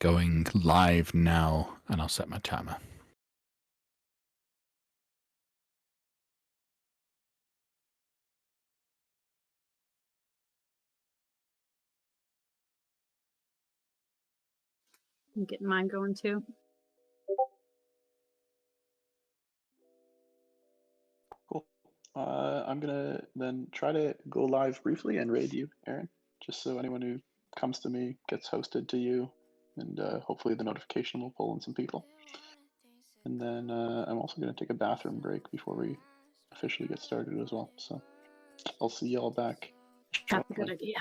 Going live now, and I'll set my timer. I'm getting mine going too. Cool. I'm gonna then try to go live briefly and raid you, Aaron, just so anyone who comes to me gets hosted to you, and hopefully the notification will pull in some people. And then I'm also gonna take a bathroom break before we officially get started as well. So I'll see y'all back That's a good shortly. idea.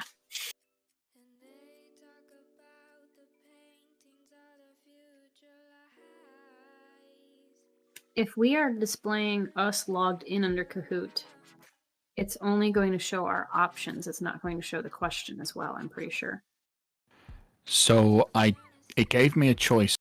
If we are displaying us logged in under Kahoot, it's only going to show our options. It's not going to show the question as well, I'm pretty sure. So it gave me a choice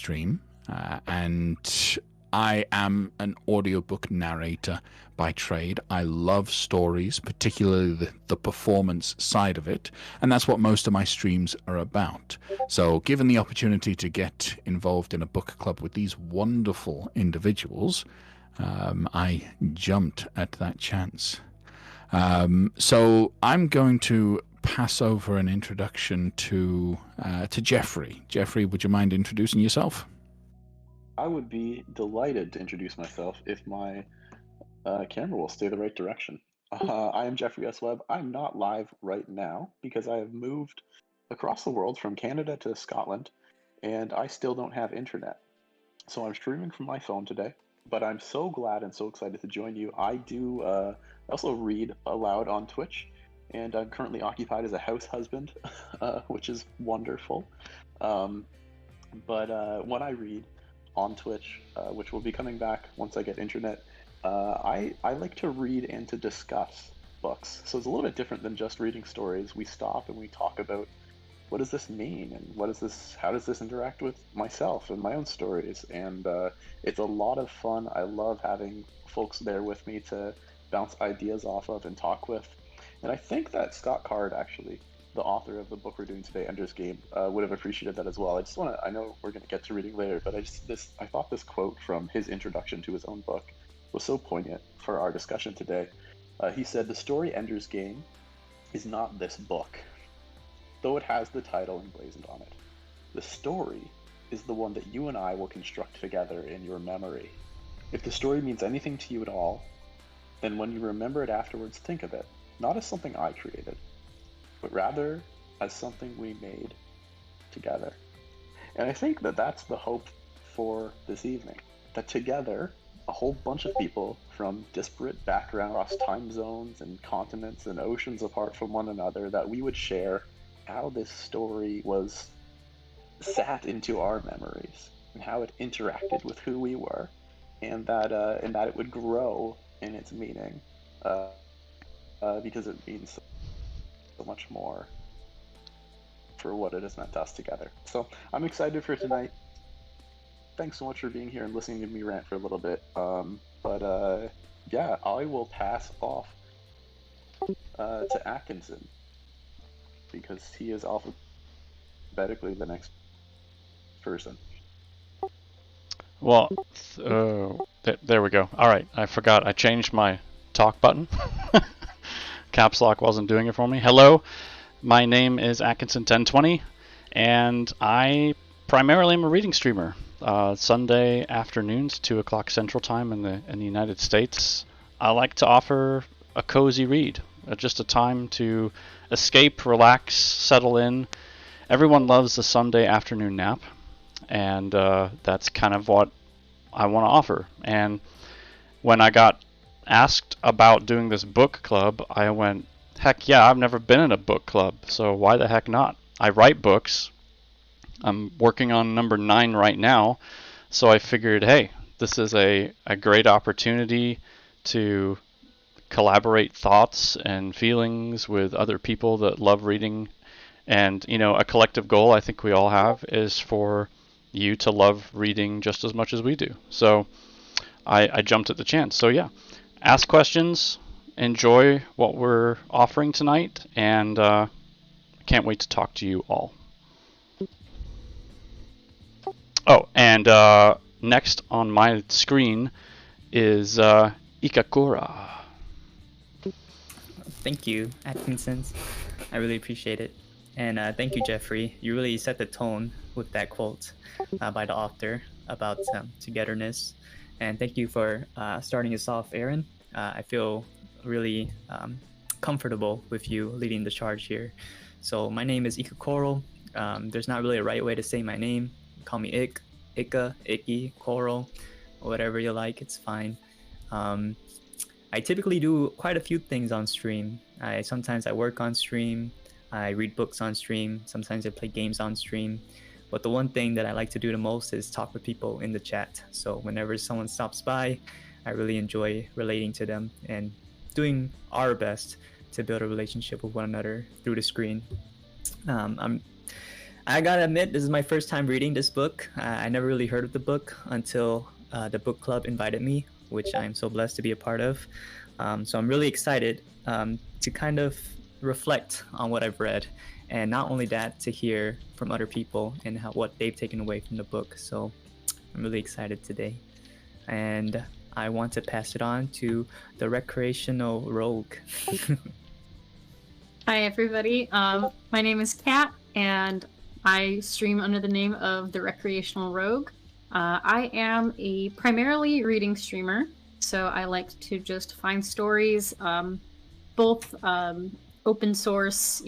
stream, and I am an audiobook narrator by trade. I love stories, particularly the performance side of it, and that's what most of my streams are about. So given the opportunity to get involved in a book club with these wonderful individuals, I jumped at that chance. So I'm going to pass over an introduction to Jeffrey. Jeffrey, would you mind introducing yourself? I would be delighted to introduce myself if my camera will stay the right direction. I am Jeffrey S. Webb. I'm not live right now because I have moved across the world from Canada to Scotland, and I still don't have internet. So I'm streaming from my phone today, but I'm so glad and so excited to join you. I also read aloud on Twitch, and I'm currently occupied as a house husband, which is wonderful. But when I read on Twitch, which will be coming back once I get internet, I like to read and to discuss books. So it's a little bit different than just reading stories. We stop and we talk about what does this mean, and how does this interact with myself and my own stories. And it's a lot of fun. I love having folks there with me to bounce ideas off of and talk with. And I think that Scott Card, actually, the author of the book we're doing today, Ender's Game, would have appreciated that as well. I know we're going to get to reading later, but I thought this quote from his introduction to his own book was so poignant for our discussion today. He said, "The story Ender's Game is not this book, though it has the title emblazoned on it. The story is the one that you and I will construct together in your memory. If the story means anything to you at all, then when you remember it afterwards, think of it, not as something I created, but rather as something we made together." And I think that that's the hope for this evening, that together, a whole bunch of people from disparate backgrounds, across time zones and continents and oceans apart from one another, that we would share how this story was sat into our memories and how it interacted with who we were, and that it would grow in its meaning, because it means so much more for what it has meant to us together. So I'm excited for tonight. Thanks so much for being here and listening to me rant for a little bit. Yeah, I will pass off to Atkinson, because he is alphabetically the next person. Well, there we go. All right, I forgot. I changed my talk button. Caps lock wasn't doing it for me. Hello, my name is Atkinson1020, and I primarily am a reading streamer. Sunday afternoons, 2 o'clock Central Time in the United States. I like to offer a cozy read, just a time to escape, relax, settle in. Everyone loves the Sunday afternoon nap, and that's kind of what I want to offer. And when I got asked about doing this book club, I went, heck yeah, I've never been in a book club, so why the heck not? I write books. I'm working on number 9 right now, so I figured, hey, this is a great opportunity to collaborate thoughts and feelings with other people that love reading. And, you know, a collective goal I think we all have is for you to love reading just as much as we do. So I jumped at the chance. So yeah, ask questions, enjoy what we're offering tonight, and can't wait to talk to you all. Oh, and next on my screen is Ikakura. Thank you, Atkinson. I really appreciate it. And thank you, Jeffrey. You really set the tone with that quote by the author about togetherness. And thank you for starting us off, Aaron. I feel really comfortable with you leading the charge here. So my name is Ikakoro. There's not really a right way to say my name. Call me Ik, Ika, Iki, Koro, whatever you like, it's fine. I typically do quite a few things on stream. Sometimes I work on stream, I read books on stream, sometimes I play games on stream. But the one thing that I like to do the most is talk with people in the chat. So whenever someone stops by, I really enjoy relating to them and doing our best to build a relationship with one another through the screen. I gotta admit, this is my first time reading this book. I never really heard of the book until the book club invited me, which I'm so blessed to be a part of. So I'm really excited to kind of reflect on what I've read, and not only that, to hear from other people and what they've taken away from the book. So I'm really excited today, and I want to pass it on to the recreational rogue. Hi, everybody. My name is Kat, and I stream under the name of the Recreational Rogue. I am a primarily reading streamer, so I like to just find stories, both open source,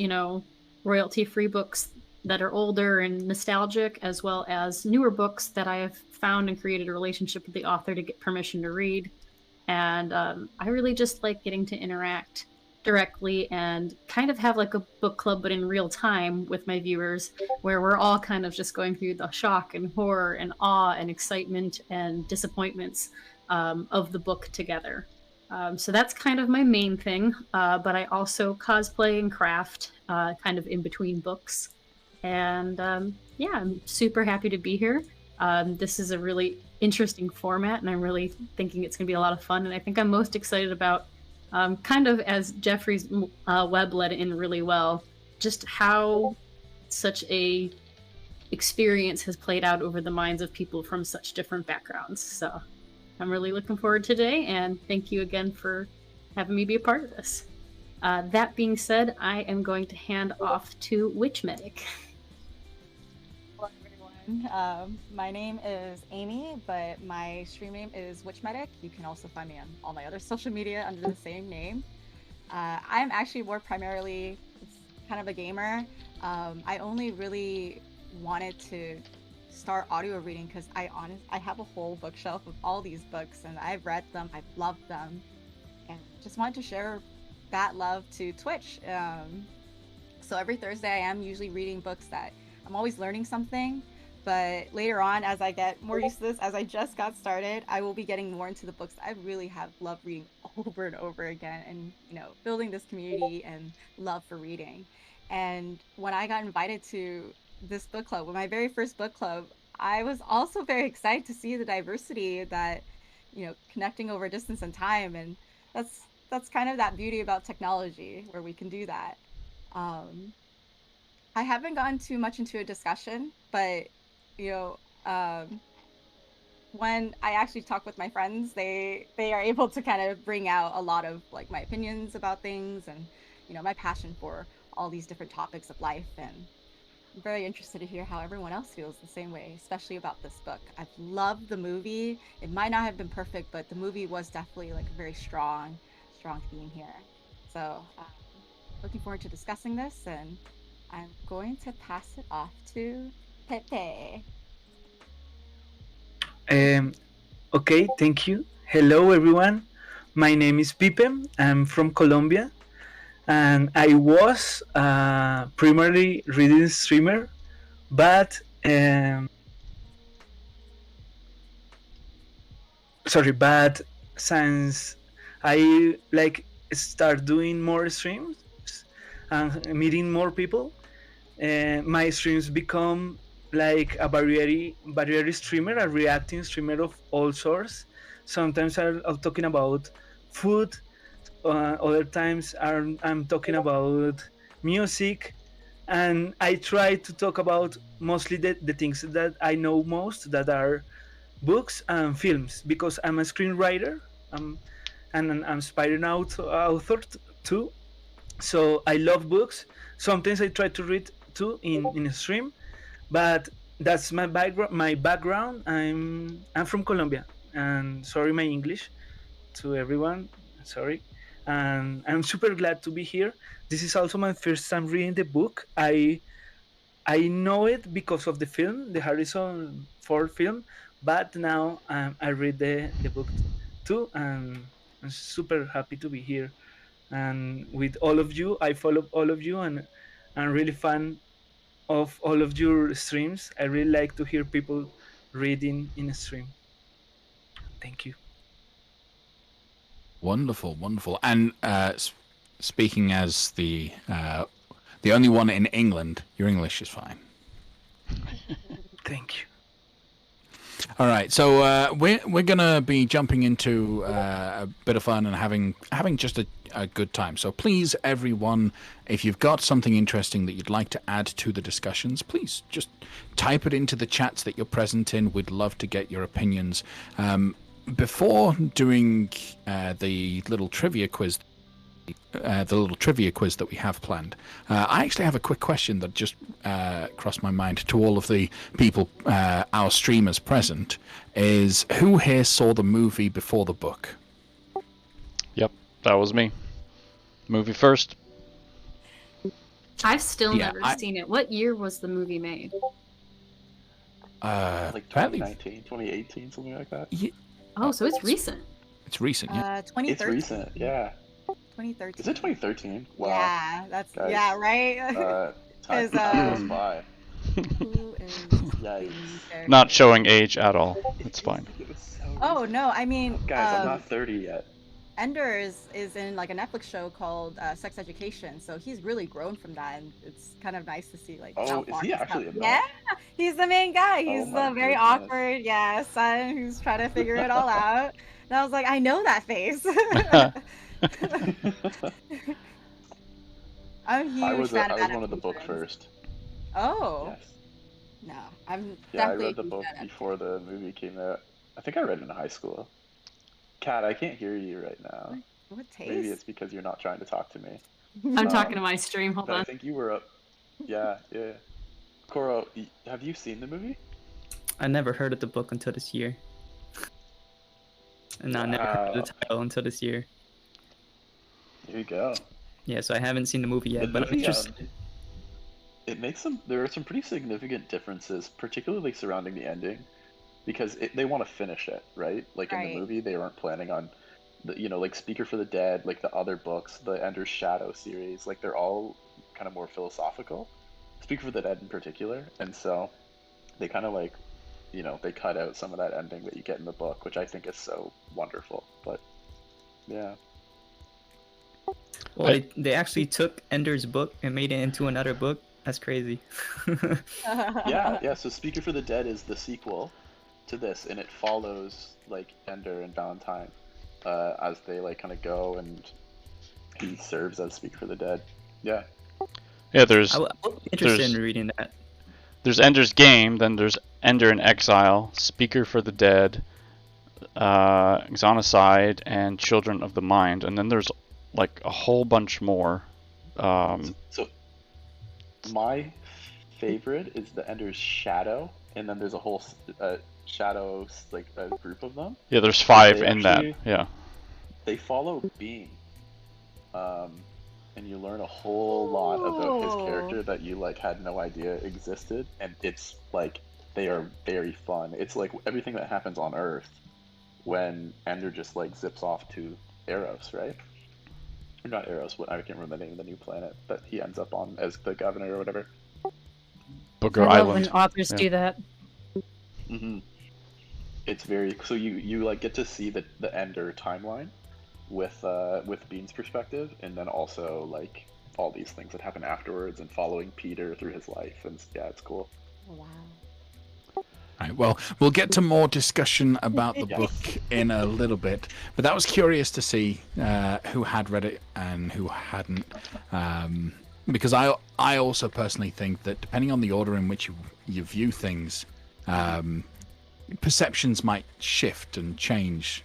royalty-free books that are older and nostalgic, as well as newer books that I have found and created a relationship with the author to get permission to read. And I really just like getting to interact directly and kind of have like a book club, but in real time with my viewers, where we're all kind of just going through the shock and horror and awe and excitement and disappointments of the book together. So that's kind of my main thing, but I also cosplay and craft kind of in between books. And yeah, I'm super happy to be here. This is a really interesting format, and I'm really thinking it's going to be a lot of fun. And I think I'm most excited about, kind of as Jeffrey's web led in really well, just how such a experience has played out over the minds of people from such different backgrounds. So I'm really looking forward today, and thank you again for having me be a part of this. That being said, I am going to hand off to Witch Medic. Hello, everyone. My name is Amy, but my stream name is Witch Medic. You can also find me on all my other social media under the same name. I'm actually more primarily kind of a gamer. I only really wanted to start audio reading because I have a whole bookshelf of all these books, and I've read them, I've loved them, and just wanted to share that love to Twitch. So every Thursday I am usually reading books that I'm always learning something, but later on, as I get more used to this, as I just got started, I will be getting more into the books I really have loved reading over and over again, and building this community and love for reading. And when I got invited to this book club, with my very first book club, I was also very excited to see the diversity that, connecting over distance and time, and that's kind of that beauty about technology where we can do that. I haven't gotten too much into a discussion, but when I actually talk with my friends, they are able to kind of bring out a lot of like my opinions about things, and my passion for all these different topics of life. And I'm very interested to hear how everyone else feels the same way, especially about this book. I've loved the movie. It might not have been perfect, but the movie was definitely like a very strong theme here. So looking forward to discussing this, and I'm going to pass it off to Pepe. Okay, thank you. Hello, everyone. My name is Pipe. I'm from Colombia, and I was primarily reading streamer, but since I start doing more streams and meeting more people, my streams become like a variety streamer, a reacting streamer of all sorts. Sometimes I'm talking about food, other times I'm talking about music, and I try to talk about mostly the things that I know most, that are books and films, because I'm a screenwriter, and I'm aspiring author too. So I love books. Sometimes I try to read too in a stream, but that's my background. I'm from Colombia, and sorry my English to everyone, sorry. And I'm super glad to be here. This is also my first time reading the book. I know it because of the film, the Harrison Ford film, but now I read the book too, and I'm super happy to be here. And with all of you, I follow all of you, and I'm really fan of all of your streams. I really like to hear people reading in a stream. Thank you. Wonderful, wonderful. And speaking as the only one in England, your English is fine. Thank you. All right, so we're gonna be jumping into a bit of fun and having just a good time. So please, everyone, if you've got something interesting that you'd like to add to the discussions, please just type it into the chats that you're present in. We'd love to get your opinions. Before doing the little trivia quiz that we have planned, I actually have a quick question that just crossed my mind to all of the people, our streamers present, is who here saw the movie before the book? Yep, that was me. Movie first. I've still Yeah, never seen it. What year was the movie made? Like Fairly- 2019, 2018, something like that. Oh, so it's recent. It's recent, yeah. 2013. It's recent, yeah. 2013. Is it 2013? Wow. Yeah, that's Guys, yeah, right. Time 'Cause, goes by. Who is Yikes. the Not showing age at all. It's fine. It was so Oh recent. no, I mean, Guys, I'm not 30 yet. Ender is in like a Netflix show called Sex Education, so he's really grown from that, and it's kind of nice to see like. Oh, how is far he he's actually come. in Yeah, that? he's the main guy. Oh He's my the very goodness. awkward, son who's trying to figure it all out. And I was like, I know that face. I'm a huge I was fan of one of the book adaptations. first. Oh Yes. no, I'm Yeah, I definitely read the a huge book fan of before the movie came out. I think I read it in high school. Kat, I can't hear you right now. What Maybe taste? it's because you're not trying to talk to me. I'm talking to Um, my stream. Hold But I on. think you were up. Yeah, yeah. Koro, have you seen the movie? I never heard of the book until this year. And I never heard of Wow. the title until this year. There you go. Yeah, so I haven't seen the movie yet, The but I'm movie, interested. it makes some. There are some pretty significant differences, particularly surrounding the ending, because they want to finish it, right? Like in Right. the movie, they weren't planning on, like Speaker for the Dead, like the other books, the Ender's Shadow series, like they're all kind of more philosophical. Speaker for the Dead in particular, and so they kind of like, they cut out some of that ending that you get in the book, which I think is so wonderful. But yeah. Well, they actually took Ender's book and made it into another book. That's crazy. Yeah. So Speaker for the Dead is the sequel to this, and it follows like Ender and Valentine as they like kind of go, and he serves as Speaker for the Dead. Yeah. Yeah, there's I would be interested there's- in reading that. there's Ender's Game, then there's Ender in Exile, Speaker for the Dead, Xenocide, and Children of the Mind, and then there's like a whole bunch more. So my favorite is the Ender's Shadow, and then there's a whole Shadow like a group of them. Yeah, there's 5 They in actually- that. Yeah. They follow Bean, and you learn a whole lot about his Oh. character that you like had no idea existed, and it's like they are very fun. It's like everything that happens on Earth when Ender just like zips off to Eros, right? Or not Eros, I can't remember the name of the new planet that he ends up on as the governor or whatever. Booger I love Island. when authors Yeah. do that. Mm-hmm. It's very so you like get to see the Ender timeline with Bean's perspective, and then also like all these things that happen afterwards and following Peter through his life, and yeah, it's cool. Wow. Right, well, we'll get to more discussion about the Yes. book in a little bit, but that was curious to see who had read it and who hadn't, because I also personally think that depending on the order in which you view things, perceptions might shift and change.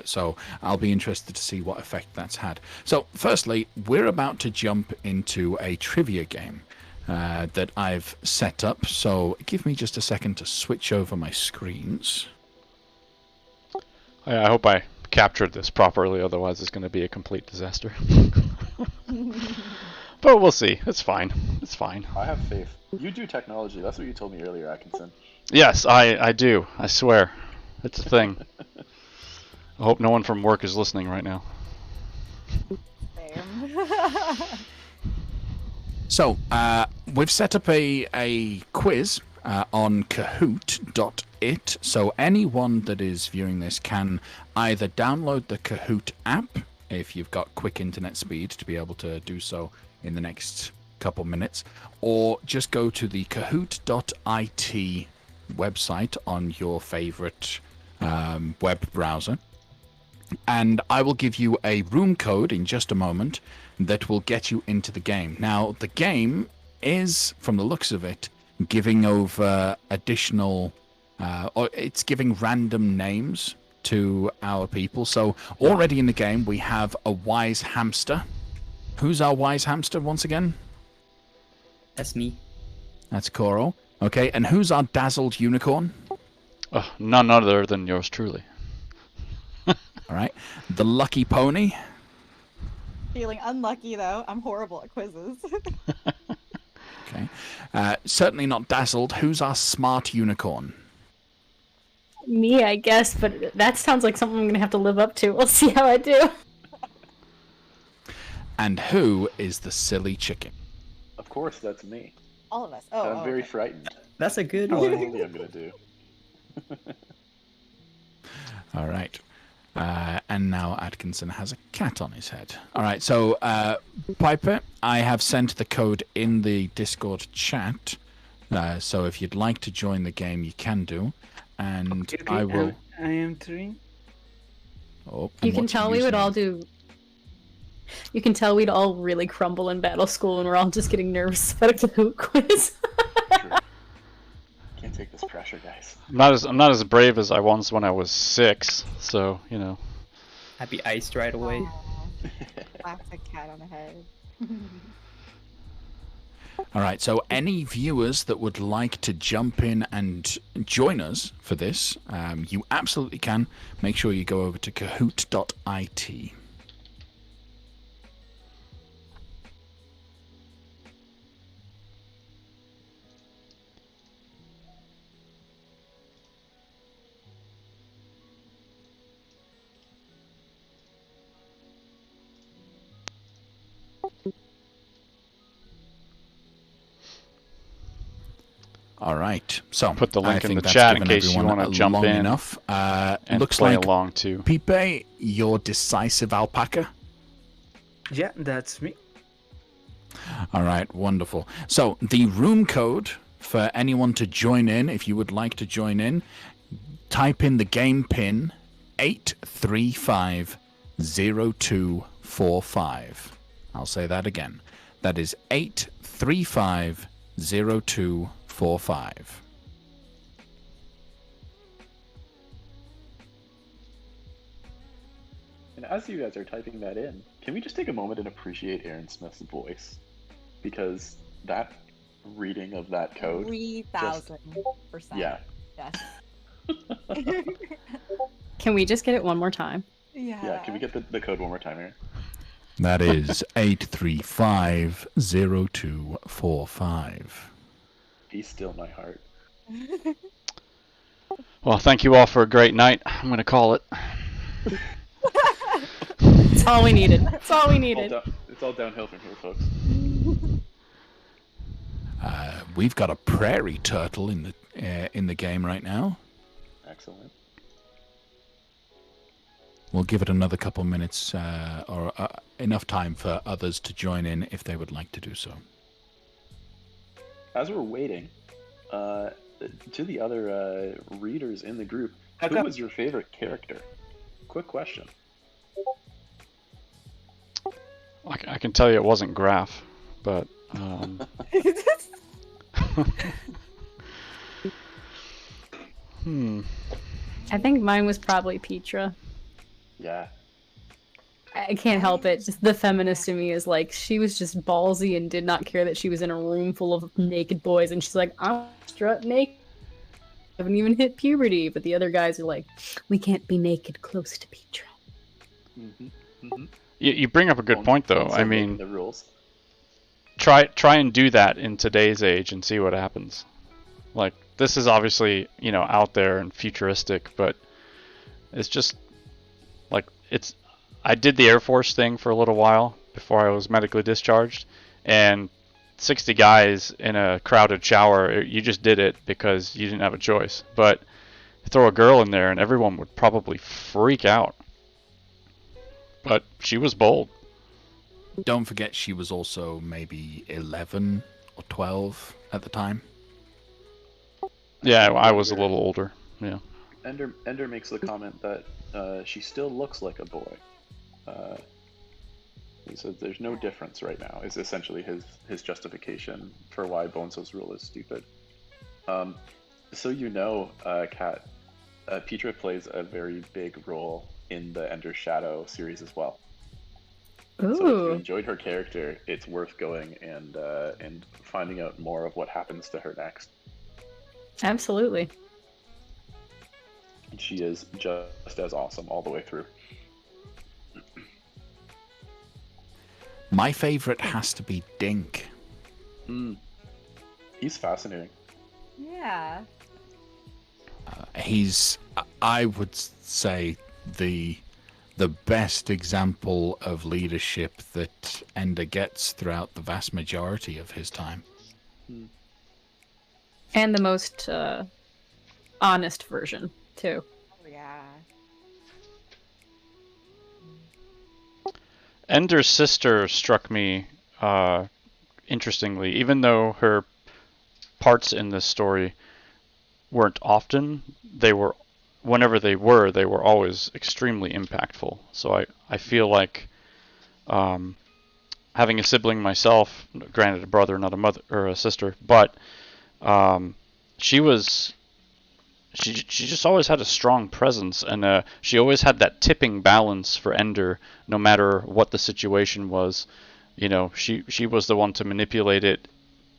So I'll be interested to see what effect that's had. So firstly, we're about to jump into a trivia game that I've set up. So give me just a second to switch over my screens. I hope I captured this properly, otherwise it's going to be a complete disaster. But we'll see. It's fine. It's fine. I have faith. You do technology. That's what you told me earlier, Atkinson. Yes, I do. I swear. It's a thing. I hope no one from work is listening right now. Same. So we've set up a quiz on Kahoot.it. So anyone that is viewing this can either download the Kahoot app if you've got quick internet speed to be able to do so in the next couple minutes, or just go to the Kahoot.it website on your favorite web browser. And I will give you a room code in just a moment that will get you into the game. Now, the game is, from the looks of it, giving over additional, or it's giving random names to our people. So already in the game, we have a wise hamster. Who's our wise hamster once again? That's me. That's Koro. Okay, and who's our dazzled unicorn? None other than yours truly. All right, the lucky pony. Feeling unlucky though. I'm horrible at quizzes. Okay, certainly not dazzled. Who's our smart unicorn? Me, I guess, but that sounds like something I'm gonna have to live up to. We'll see how I do. And who is the silly chicken? Of course, that's me. All of us. Oh, I'm very okay. frightened. That's a good How one. only I'm gonna do. All right. And now Atkinson has a cat on his head. All right, so Piper, I have sent the code in the Discord chat. So if you'd like to join the game, you can do. And Okay, I will. I am entering. Oh, You and can what's your tell we would username? all do. You can tell we'd all really crumble in battle school, and we're all just getting nervous about a Kahoot quiz. True. Can't take this pressure, guys. I'm not as brave as I was when I was 6. So you know. I'd be iced right away. Aw. Classic cat on the head. All right, so any viewers that would like to jump in and join us for this, you absolutely can. Make sure you go over to kahoot.it. All right, so Put the link I in think the that's chat in given case you everyone wanna jump long in enough. And Looks play like along too. Pipe, your decisive alpaca. Yeah, that's me. All right, wonderful. So the room code for anyone to join in, if you would like to join in, type in the game pin 8350245. I'll say that again. That is 8350245. And as you guys are typing that in, can we just take a moment and appreciate Aaron Smith's voice? Because that reading of that code, 3,000%. yeah. Yes. Can we just get it one more time? Yeah, can we get the code one more time, Aaron? That is 8350245. Be still my heart. Well, thank you all for a great night. I'm gonna call it. That's all we needed. That's all we needed. It's all downhill from here, folks. We've got a prairie turtle in the game right now. Excellent. We'll give it another couple minutes or enough time for others to join in if they would like to do so. As we're waiting, to the other readers in the group, How who come- was your favorite character? Quick question. I can tell you it wasn't Graph, but I think mine was probably Petra. Yeah. I can't help it. Just the feminist in me is like, she was just ballsy and did not care that she was in a room full of naked boys, and she's like, I'm strut naked. I haven't even hit puberty. But the other guys are like, we can't be naked close to Petra. Mm-hmm. Mm-hmm. you bring up a good point though. I mean, the rules. try and do that in today's age and see what happens. Like, this is obviously, out there and futuristic, but it's just like, I did the Air Force thing for a little while before I was medically discharged, and 60 guys in a crowded shower, you just did it because you didn't have a choice. But throw a girl in there and everyone would probably freak out. But she was bold. Don't forget she was also maybe 11 or 12 at the time. Yeah, I was a little older. Yeah. Ender makes the comment that she still looks like a boy. He says there's no difference right now, is essentially his justification for why Bonzo's rule is stupid. So you know, Kat, Petra plays a very big role in the Ender Shadow series as well. So if you Ooh. enjoyed her character, it's worth going and finding out more of what happens to her next. Absolutely. And she is just as awesome all the way through. My favorite has to be Dink. He's fascinating. Yeah. He's, I would say, the best example of leadership that Ender gets throughout the vast majority of his time. And the most honest version, too. Oh, yeah. Ender's sister struck me interestingly, even though her parts in this story weren't often, whenever they were always extremely impactful. So I feel like having a sibling myself, granted a brother, not a mother or a sister, but she just always had a strong presence, and she always had that tipping balance for Ender, no matter what the situation was. You know, she was the one to manipulate it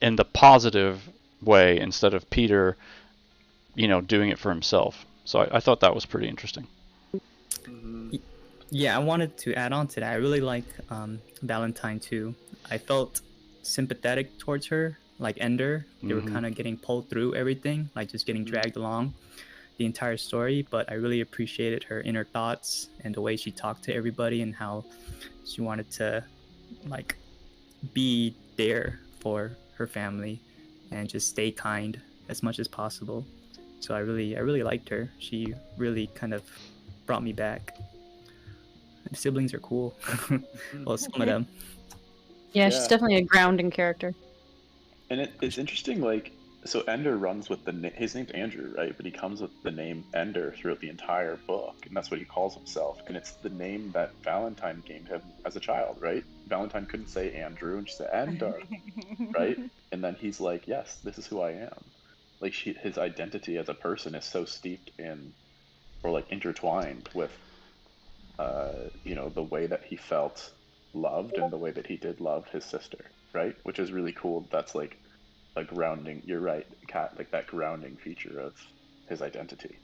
in the positive way instead of Peter, you know, doing it for himself. So I thought that was pretty interesting. Yeah, I wanted to add on to that. I really like Valentine too. I felt sympathetic towards her, like Ender. They were kind of getting pulled through everything, like just getting dragged along the entire story. But I really appreciated her inner thoughts and the way she talked to everybody and how she wanted to like be there for her family and just stay kind as much as possible. So I really liked her. She really kind of brought me back. The siblings are cool. Well, some of them. Yeah, she's definitely a grounding character. And it's interesting, like, so Ender runs with his name's Andrew, right? But he comes with the name Ender throughout the entire book, and that's what he calls himself. And it's the name that Valentine gave him as a child, right? Valentine couldn't say Andrew, and she said Ender, right? And then he's like, yes, this is who I am. Like, his identity as a person is so steeped in, or like intertwined with, you know, the way that he felt loved and the way that he did love his sister, right? Which is really cool. That's like a grounding, you're right, Kat, like that grounding feature of his identity.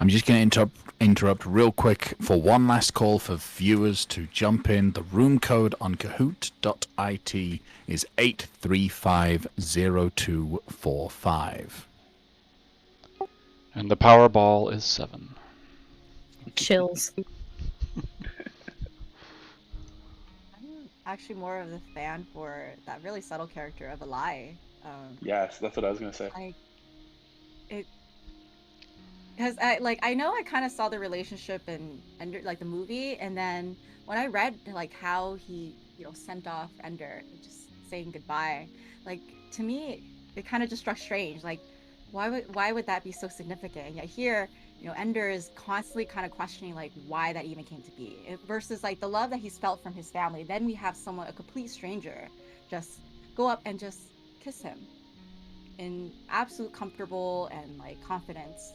I'm just going to interrupt real quick for one last call for viewers to jump in. The room code on kahoot.it is 8350245. And the Powerball is 7. Chills. I'm actually more of the fan for that really subtle character of Eli. Yes, that's what I was gonna say. Because I know I kind of saw the relationship in Ender, like the movie, and then when I read like how he, you know, sent off Ender, just saying goodbye, like to me it kind of just struck strange. Like, why would that be so significant? And yet here, you know, Ender is constantly kind of questioning like why that even came to be, versus like the love that he's felt from his family. Then we have someone, a complete stranger, just go up and just kiss him in absolute comfortable and like confidence,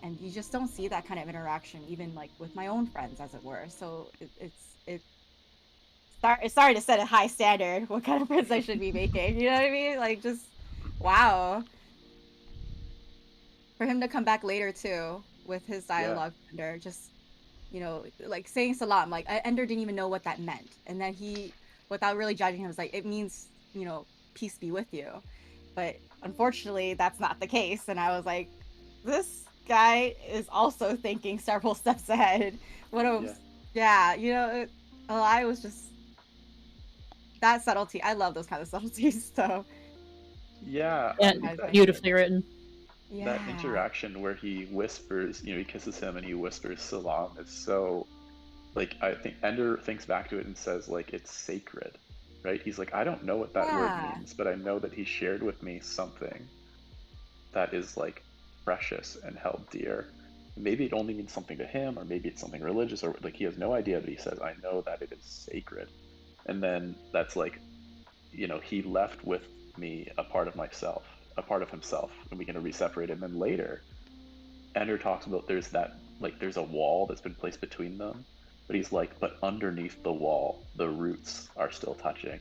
and you just don't see that kind of interaction even like with my own friends, as it were. So it's starting to set a high standard what kind of friends I should be making, you know what I mean? Like, just wow, for him to come back later too with his dialogue, Ender, just, you know, like saying salam, like Ender didn't even know what that meant, and then he, without really judging him, was like, it means, you know, peace be with you. But unfortunately, that's not the case. And I was like, this guy is also thinking several steps ahead. You know, Eli was just that subtlety. I love those kind of subtleties. So Yeah, beautifully written. Yeah. That interaction where he whispers, you know, he kisses him and he whispers salam is so, like, I think Ender thinks back to it and says, like, it's sacred. right? He's like, I don't know what that word Yeah. means, but I know that he shared with me something that is like precious and held dear. Maybe it only means something to him, or maybe it's something religious, or like he has no idea, but he says, I know that it is sacred. And then that's like, you know, he left with me a part of myself, a part of himself, and we can re-separate it. And then later, Ender talks about there's a wall that's been placed between them, but he's like, but underneath the wall, the roots are still touching.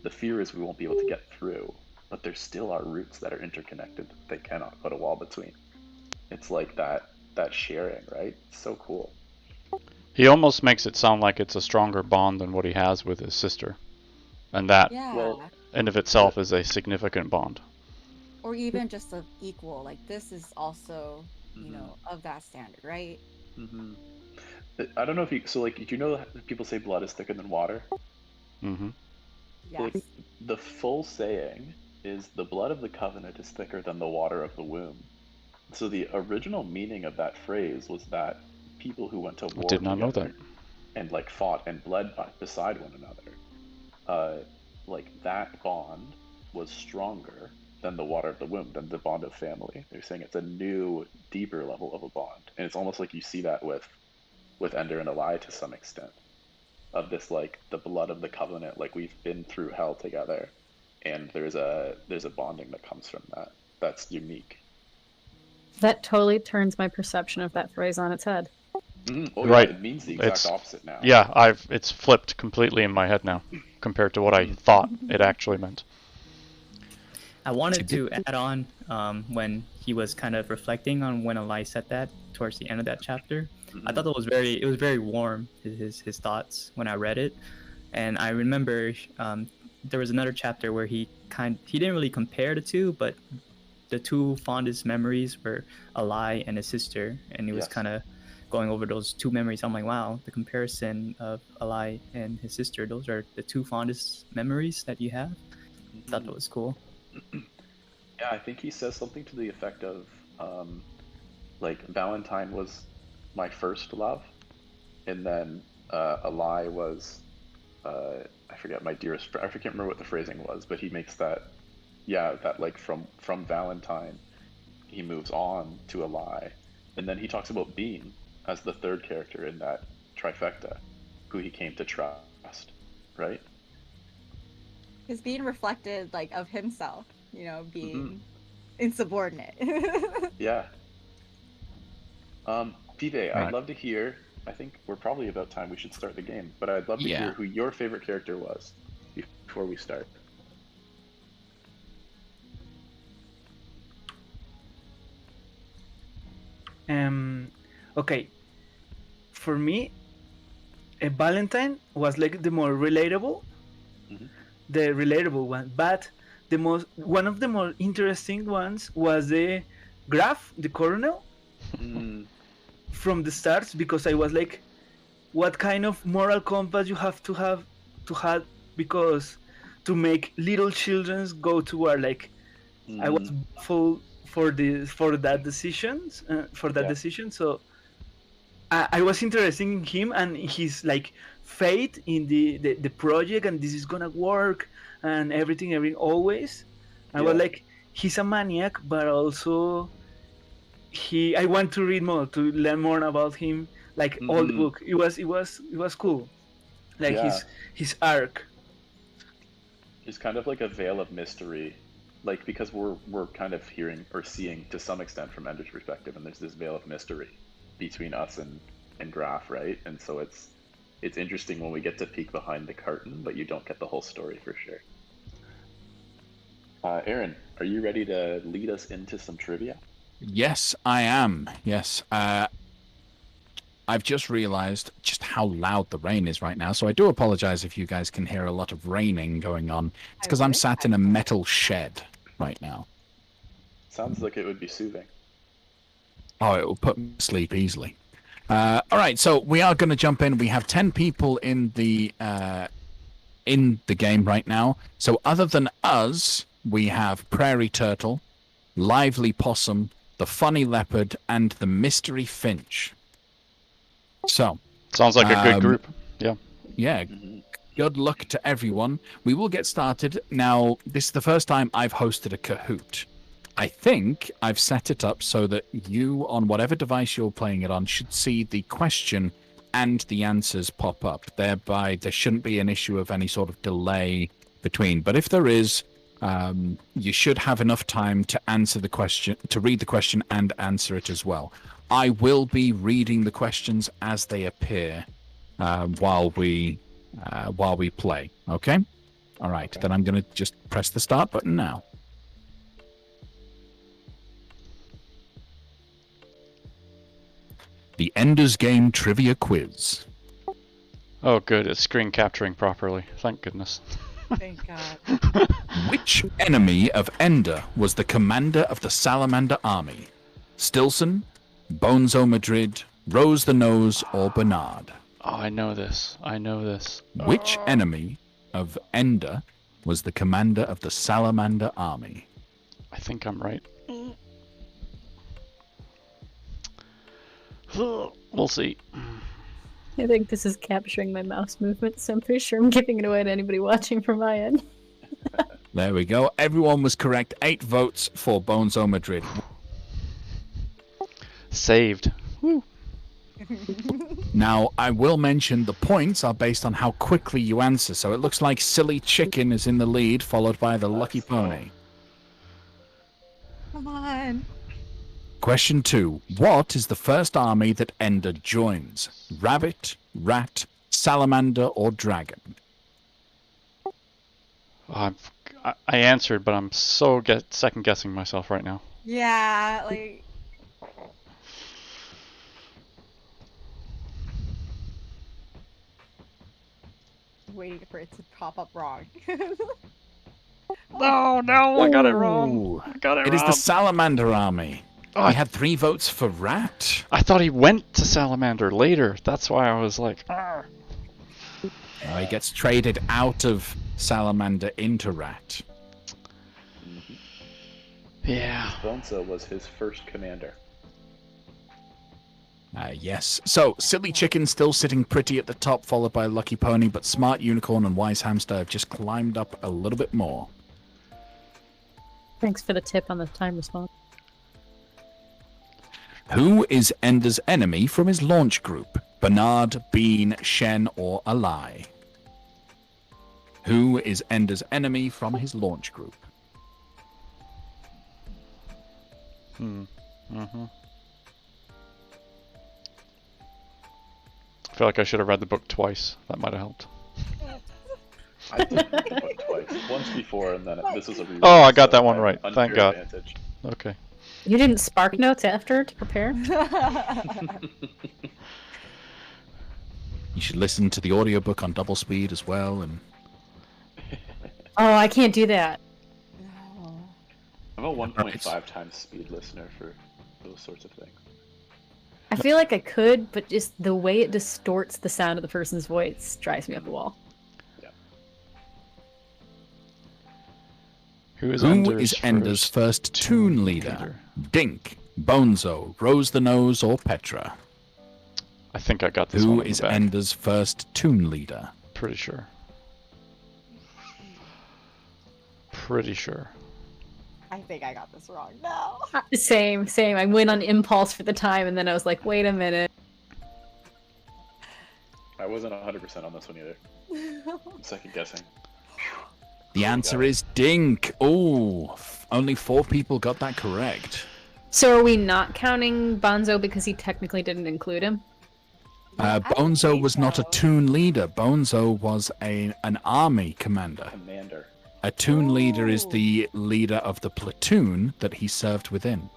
The fear is we won't be able to get through, but there still are roots that are interconnected. They cannot put a wall between. It's like that sharing, right? It's so cool. He almost makes it sound like it's a stronger bond than what he has with his sister, and that Yeah. Well, in of itself is a significant bond. Or even just of equal. Like this is also, you Mhm. know, of that standard, right? hmm I don't know if you, so like, you know, people say blood is thicker than water. Hmm. Yes. Like, the full saying is the blood of the covenant is thicker than the water of the womb. So the original meaning of that phrase was that people who went to war Did not know together that. and like fought and bled beside one another, like that bond was stronger than the water of the womb, than the bond of family. They're saying it's a new, deeper level of a bond, and it's almost like you see that with Ender and Eli to some extent, of this like the blood of the covenant, like we've been through hell together, and there's a bonding that comes from that that's unique. That totally turns my perception of that phrase on its head. Oh Right. yeah, it means the exact It's- opposite now. Yeah, it's flipped completely in my head now compared to what I thought it actually meant. I wanted to add on when he was kind of reflecting on when Eli said that towards the end of that chapter. I thought it was very warm, his thoughts when I read it. And I remember there was another chapter where he didn't really compare the two, but the two fondest memories were Eli and his sister, and he was Yes. kind of going over those two memories. I'm like, wow, the comparison of Eli and his sister, those are the two fondest memories that you have. I thought that was cool. Yeah, I think he says something to the effect of, like, Valentine was my first love, and then Eli was, I forget, my dearest friend. I can't remember what the phrasing was, but he makes that, yeah, that like from Valentine, he moves on to Eli, and then he talks about Bean as the third character in that trifecta, who he came to trust, right? He's being reflected like of himself, you know, being Mm-hmm. insubordinate. Yeah. Pipe, Right. I'd love to hear. I think we're probably about time we should start the game, but I'd love to Yeah. hear who your favorite character was before we start. Okay, for me, Valentine was like the more relatable, Mhm. the relatable one. But one of the more interesting ones was the Graf, the Colonel, Mm, from the start, because I was like, what kind of moral compass you have to have, because to make little children go to war, like I was mm, full for that decision, Yeah. decision. So I was interested in him and his like faith in the project, and this is gonna work and everything always. I was Yeah. like, he's a maniac, but also I want to read more, to learn more about him, like all the Mhm. book. It was cool, like Yeah. his arc. It's kind of like a veil of mystery, like because we're kind of hearing or seeing to some extent from Ender's perspective, and there's this veil of mystery between us and Graf, right? And so it's interesting when we get to peek behind the curtain, but you don't get the whole story for sure. Aaron, are you ready to lead us into some trivia? Yes, I am. Yes. I've just realized just how loud the rain is right now, so I do apologize if you guys can hear a lot of raining going on. It's because I'm sat in a metal shed right now. Sounds like it would be soothing. Oh, it will put me to sleep easily. All right, so we are going to jump in. We have 10 people in the game right now. So other than us, we have Prairie Turtle, Lively Possum, the Funny Leopard, and the Mystery Finch. So, Sounds like a good group. Yeah. yeah, Mhm. good luck to everyone. We will get started. Now, this is the first time I've hosted a Kahoot. I think I've set it up so that you, on whatever device you're playing it on, should see the question and the answers pop up. Thereby, there shouldn't be an issue of any sort of delay between. But if there is, you should have enough time to answer the question, to read the question and answer it as well. I will be reading the questions as they appear while we play. Okay? All right. Then I'm going to just press the start button now. The Ender's Game Trivia Quiz. Oh, good. It's screen capturing properly. Thank goodness. Thank God. Which enemy of Ender was the commander of the Salamander army? Stilson, Bonzo Madrid, Rose the Nose, or Bernard? Oh, I know this. I know this. Which enemy of Ender was the commander of the Salamander army? I think I'm right. We'll see. I think this is capturing my mouse movement, so I'm pretty sure I'm giving it away to anybody watching from my end. There we go. Everyone was correct. 8 votes for Bonzo Madrid. Saved. Woo. Now, I will mention the points are based on how quickly you answer. So it looks like Silly Chicken is in the lead, followed by the Lucky Pony. Come on. Question 2. What is the first army that Ender joins? Rabbit, rat, salamander, or dragon? I answered, but I'm so second guessing myself right now. Yeah, like. Waiting for it to pop up wrong. No, I got it wrong. Ooh. I got it It wrong. is the salamander army. Oh, I had 3 votes for rat. I thought he went to Salamander later. That's why I was like, "Arr." He gets traded out of salamander into rat. Yeah. Bonzo was his first commander. Yes. So, Silly Chicken still sitting pretty at the top, followed by Lucky Pony, but Smart Unicorn and Wise Hamster have just climbed up a little bit more. Thanks for the tip on the time response. Who is Ender's enemy from his launch group? Bernard, Bean, Shen, or Ally? Who is Ender's enemy from his launch group? I feel like I should have read the book twice. That might have helped. I did read the book twice. Once before, and then this was a reread. Oh, I got that so one I have right. an Thank unfair God. advantage. Okay. You didn't spark notes after to prepare? You should listen to the audiobook on double speed as well. And Oh, I can't do that. No. I'm a 1.5 times speed listener for those sorts of things. I feel like I could, but just the way it distorts the sound of the person's voice drives me up the wall. Who is Ender's first toon leader? Dink, Bonzo, Rose the Nose, or Petra? I think I got this Who one in is the bag. Ender's first toon leader? Pretty sure. Pretty sure. I think I got this wrong. No. Same. I went on impulse for the time, and then I was like, wait a minute. I wasn't 100% on this one either. I'm second guessing. The answer is Dink. Oh, only 4 people got that correct. So are we not counting Bonzo because he technically didn't include him? Bonzo was not a toon leader. Bonzo was an army commander. Commander. A toon leader is the leader of the platoon that he served within.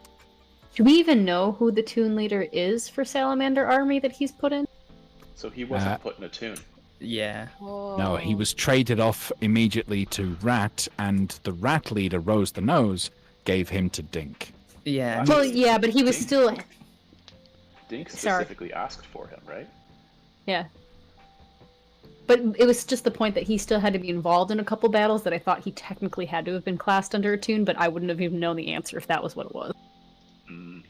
Do we even know who the toon leader is for Salamander Army that he's put in? So he wasn't put in a tune. Yeah. No, he was traded off immediately to Rat, and the Rat leader, Rose the Nose, gave him to Dink. Yeah. Well, yeah, but he was Dink? still... Dink Sorry. specifically asked for him, right? Yeah. But it was just the point that he still had to be involved in a couple battles that I thought he technically had to have been classed under a toon, but I wouldn't have even known the answer if that was what it was. Mm.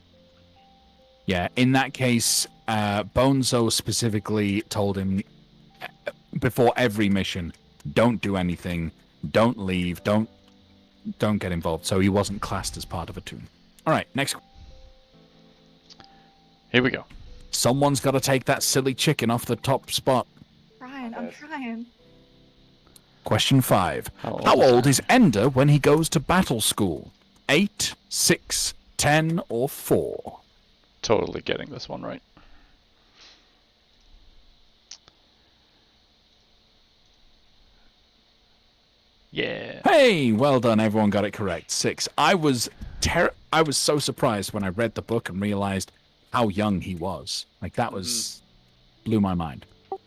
Yeah, in that case, Bonzo specifically told him, before every mission, don't do anything, don't leave, don't get involved. So he wasn't classed as part of a toon. All right, next. Here we go. Someone's got to take that silly chicken off the top spot. I'm trying. Question 5. How How is old that? is Ender when he goes to battle school? 8, 6, 10, or 4? Totally getting this one right. Yeah. Hey, well done. Everyone got it correct. 6. I was so surprised when I read the book and realized how young he was. Like that was blew my mind.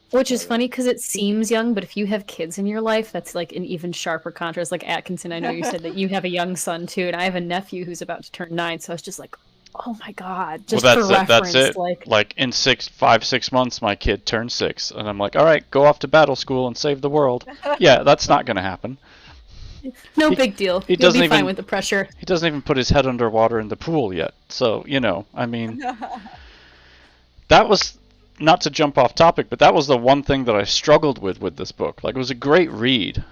Which is funny because it seems young, but if you have kids in your life, that's like an even sharper contrast. Like Atkinson, I know you said that you have a young son too, and I have a nephew who's about to turn 9. So I was just like, oh my god, just well, for reference, that's it. like in 5-6 months, my kid turns 6, and I'm like, all right, go off to battle school and save the world. Yeah, that's not going to happen. no big deal. he You'll doesn't be fine even- with the pressure. He doesn't even put his head underwater in the pool yet. So, I mean, that was, not to jump off topic, but that was the one thing that I struggled with this book. Like, it was a great read,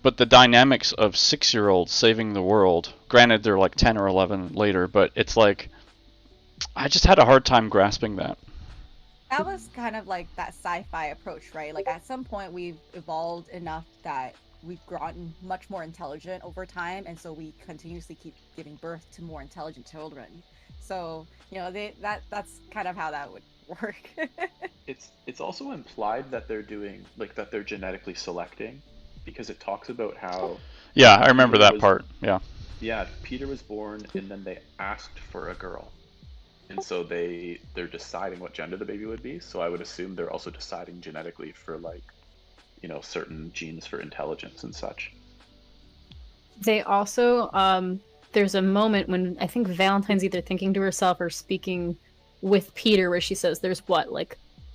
but the dynamics of 6-year-olds saving the world, granted they're like 10 or 11 later, but it's like, I just had a hard time grasping that. That was kind of like that sci-fi approach, right? Like at some point we've evolved enough that we've gotten much more intelligent over time, and so we continuously keep giving birth to more intelligent children. So that's kind of how that would work. It's also implied that they're doing that they're genetically selecting, because it talks about how Yeah, I remember Peter that was- part. Yeah. Peter was born and then they asked for a girl, and so they're deciding what gender the baby would be. So I would assume they're also deciding genetically for certain genes for intelligence and such. They also, there's a moment when I think Valentine's either thinking to herself or speaking with Peter where she says there's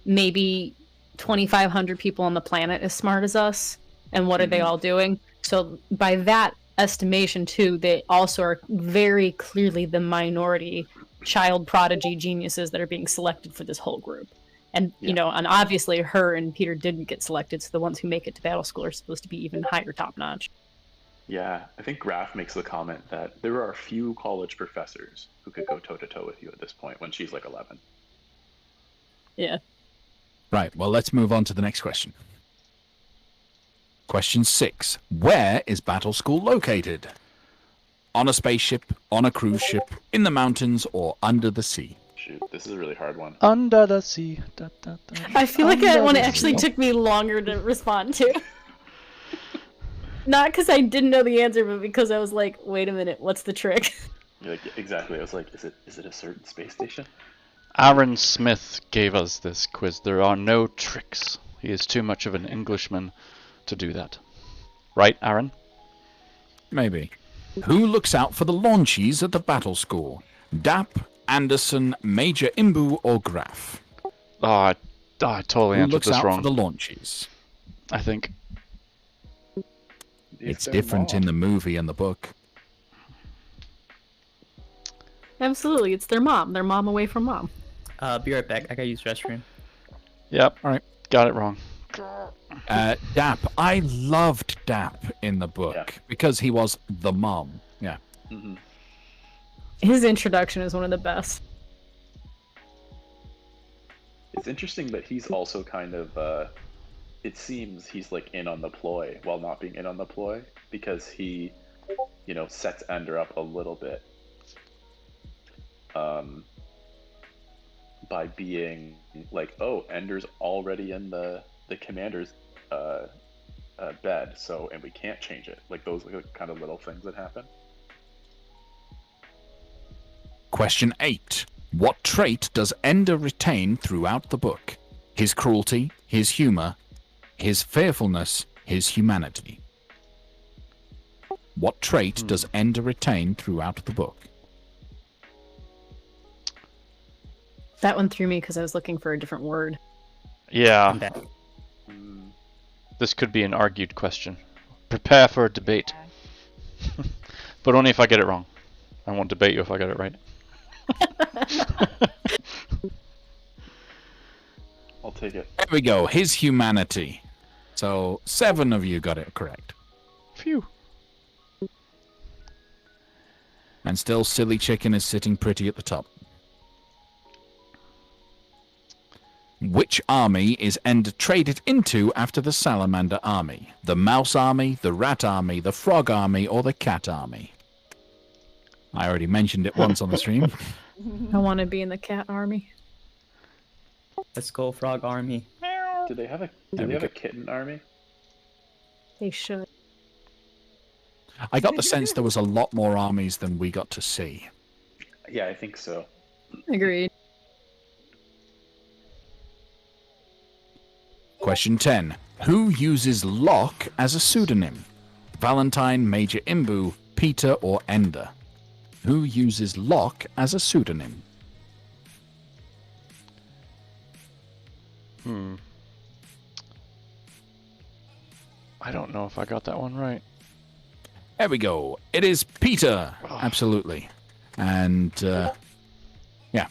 maybe 2,500 people on the planet as smart as us, and what are they all doing? So by that estimation too, they also are very clearly the minority child prodigy geniuses that are being selected for this whole group. And and obviously her and Peter didn't get selected, so the ones who make it to battle school are supposed to be even higher top notch. Yeah, I think Graf makes the comment that there are a few college professors who could go toe-to-toe with you at this point when she's like 11. Yeah. Right, well, let's move on to the next question. Question 6. Where is Battle School located? On a spaceship, on a cruise ship, in the mountains, or under the sea? Shoot, this is a really hard one. Under the sea. Da, da, da. I feel like that one actually took me longer to respond to. Not because I didn't know the answer, but because I was like, wait a minute, what's the trick? You're like, exactly. I was like, is it a certain space station? Aaron Smith gave us this quiz. There are no tricks. He is too much of an Englishman to do that. Right, Aaron? Maybe. Who looks out for the launchies at the battle school? Dap, Anderson, Major Imbu, or Graf? Oh, I totally Who answered looks this out wrong. for the launchies? I think. It's different in the movie and the book. Absolutely, it's their mom. Their mom away from mom. Be right back. I gotta use restroom. Yep. All right. Got it wrong. Dap. I loved Dap in the book Yeah. because he was the mom. Yeah. Mm-hmm. His introduction is one of the best. It's interesting that he's also kind of, it seems he's like in on the ploy while not being in on the ploy, because he, sets Ender up a little bit. By being like, oh, Ender's already in the commander's bed, and we can't change it. Like those are kind of little things that happen. Question 8. What trait does Ender retain throughout the book? His cruelty, his humor, his fearfulness, his humanity. What trait does Ender retain throughout the book? That one threw me because I was looking for a different word. Yeah, I'm back. Mm, this could be an argued question. Prepare for a debate. But only if I get it wrong. I won't debate you if I get it right. I'll take it. There we go. His humanity. So 7 of you got it correct. Phew. And still Silly Chicken is sitting pretty at the top. Which army is Ender traded into after the Salamander army? The Mouse army, the Rat army, the Frog army, or the Cat army? I already mentioned it once on the stream. I want to be in the cat army. Let's go, Frog Army. Do they have a kitten army? They should. I got the sense there was a lot more armies than we got to see. Yeah, I think so. Agreed. Question 10. Who uses Locke as a pseudonym? Valentine, Major Imbu, Peter, or Ender? Who uses Locke as a pseudonym? I don't know if I got that one right. There we go. It is Peter. Absolutely. And, yeah.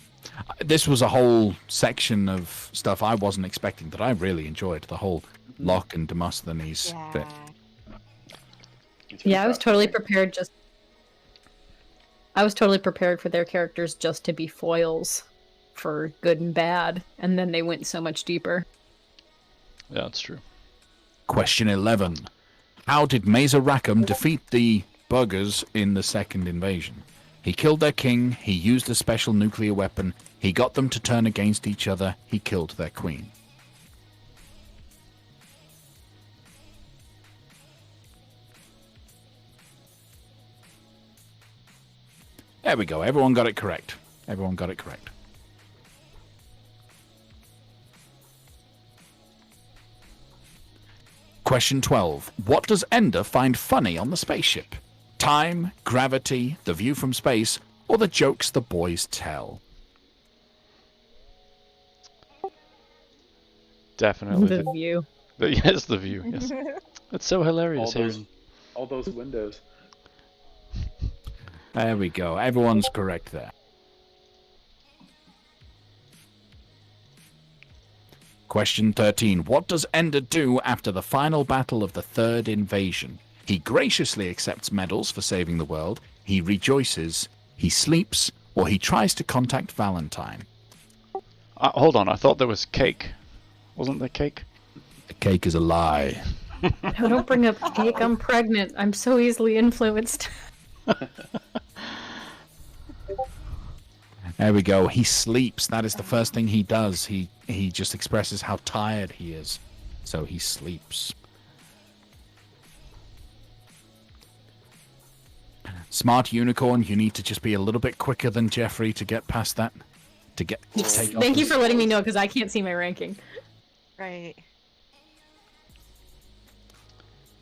This was a whole section of stuff I wasn't expecting that I really enjoyed. The whole Locke and Demosthenes bit. Yeah, I was totally prepared I was totally prepared for their characters just to be foils for good and bad, and then they went so much deeper. Yeah, that's true. Question 11. How did Mazer Rackham defeat the buggers in the second invasion? He killed their king, he used a special nuclear weapon, he got them to turn against each other, he killed their queen. There we go. Everyone got it correct. Everyone got it correct. Question 12. What does Ender find funny on the spaceship? Time, gravity, the view from space, or the jokes the boys tell? Definitely. The view. Yes, the view. Yes. That's so hilarious. All those windows. There we go. Everyone's correct there. Question 13. What does Ender do after the final battle of the third invasion? He graciously accepts medals for saving the world, he rejoices, he sleeps, or he tries to contact Valentine. Hold on, I thought there was cake. Wasn't there cake? The cake is a lie. No, don't bring up cake. I'm pregnant. I'm so easily influenced. There we go. He sleeps. That is the first thing he does. He just expresses how tired he is. So he sleeps. Smart Unicorn, you need to just be a little bit quicker than Jeffrey to get past that. To take off Thank you for letting me know, because I can't see my ranking. Right.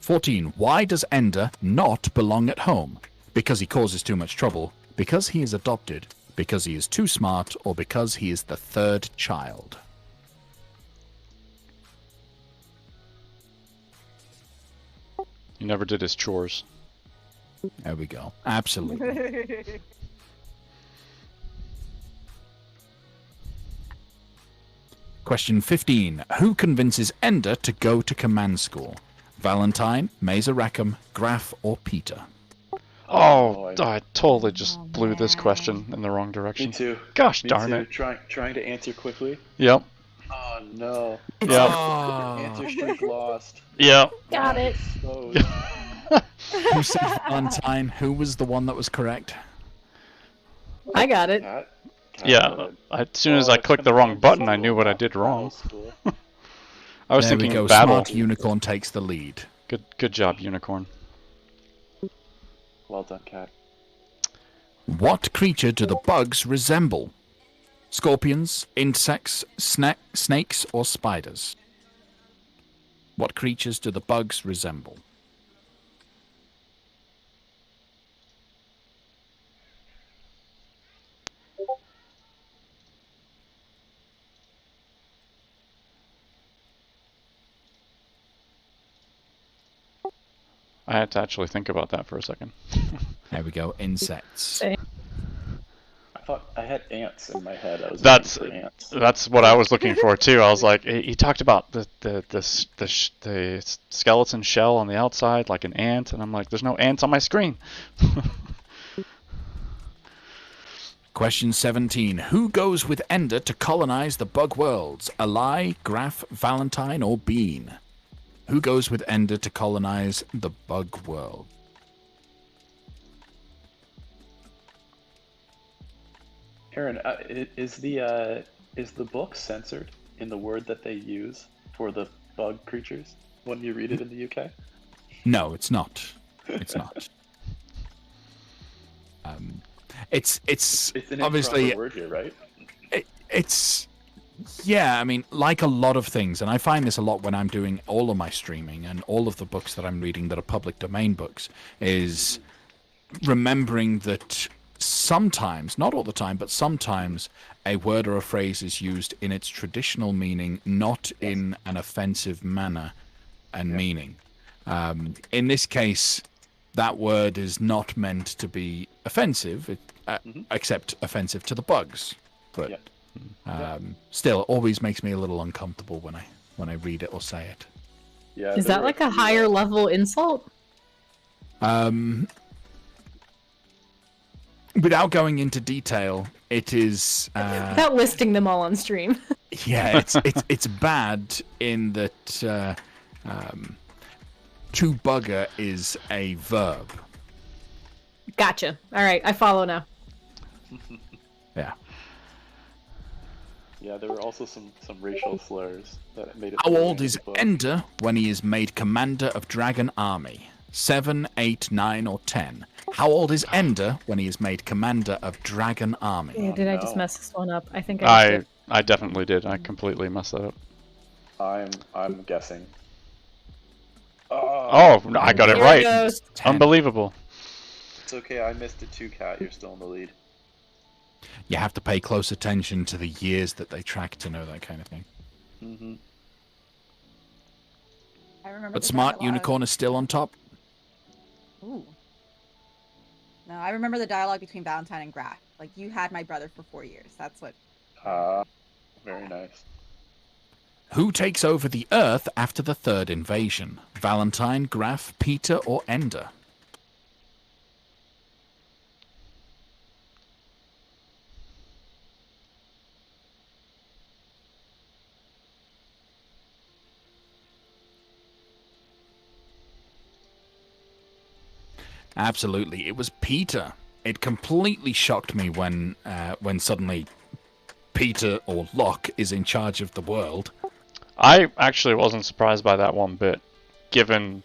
14. Why does Ender not belong at home? Because he causes too much trouble, because he is adopted, because he is too smart, or because he is the third child? He never did his chores. There we go. Absolutely. Question 15. Who convinces Ender to go to command school? Valentine, Mazer Rackham, Graf, or Peter? Oh, I totally just blew this question in the wrong direction. Me too. Gosh Me darn too. it. Trying to answer quickly. Yep. Oh no. Yep. Answer streak lost. Yep. Got it. Exposed. Who said Valentine? Who was the one that was correct? I got it. Cat Yeah. As soon as I clicked the wrong button, I knew what I did wrong. I was There we thinking go. battle. Smart Unicorn takes the lead. Good job, Unicorn. Well done, Cat. What creature do the bugs resemble? Scorpions, insects, snakes, or spiders? What creatures do the bugs resemble? I had to actually think about that for a second. There we go. Insects. I had ants in my head. I was That's looking for ants. that's what I was looking for too. I was like, he talked about the skeleton shell on the outside, like an ant, and I'm like, there's no ants on my screen. Question 17. Who goes with Ender to colonize the bug worlds? Ally, Graf, Valentine, or Bean? Who goes with Ender to colonize the bug world? Aaron, is the book censored in the word that they use for the bug creatures when you read it in the UK? No, it's not. It's not. It's an obviously improper word here, right? it's yeah. I mean, like a lot of things, and I find this a lot when I'm doing all of my streaming and all of the books that I'm reading that are public domain books, is remembering that sometimes, not all the time, but sometimes a word or a phrase is used in its traditional meaning, not in an offensive manner and meaning. In this case, that word is not meant to be offensive, except offensive to the bugs. But still, it always makes me a little uncomfortable when I read it or say it. Yeah. Is that like a higher level insult? Without going into detail, it is. Without listing them all on stream. Yeah, it's bad in that to bugger is a verb. Gotcha. All right, I follow now. Yeah. Yeah, there were also some racial slurs that made it. How old is Ender when he is made commander of Dragon Army? 7, 8, 9, or 10? How old is Ender when he is made commander of Dragon Army? Yeah, did I just mess this one up? I think I did. I definitely did. I completely messed that up. I'm guessing. Oh, no, I got it Here right. goes. Unbelievable. It's okay. I missed it too, Cat. You're still in the lead. You have to pay close attention to the years that they track to know that kind of thing. Mm-hmm. I remember. But the Smart dialogue. Unicorn is still on top. Ooh. No, I remember the dialogue between Valentine and Graf. Like, you had my brother for 4 years. That's what. Very nice. Who takes over the Earth after the third invasion? Valentine, Graf, Peter, or Ender? Absolutely, it was Peter. It completely shocked me when suddenly Peter or Locke is in charge of the world. I actually wasn't surprised by that one bit, given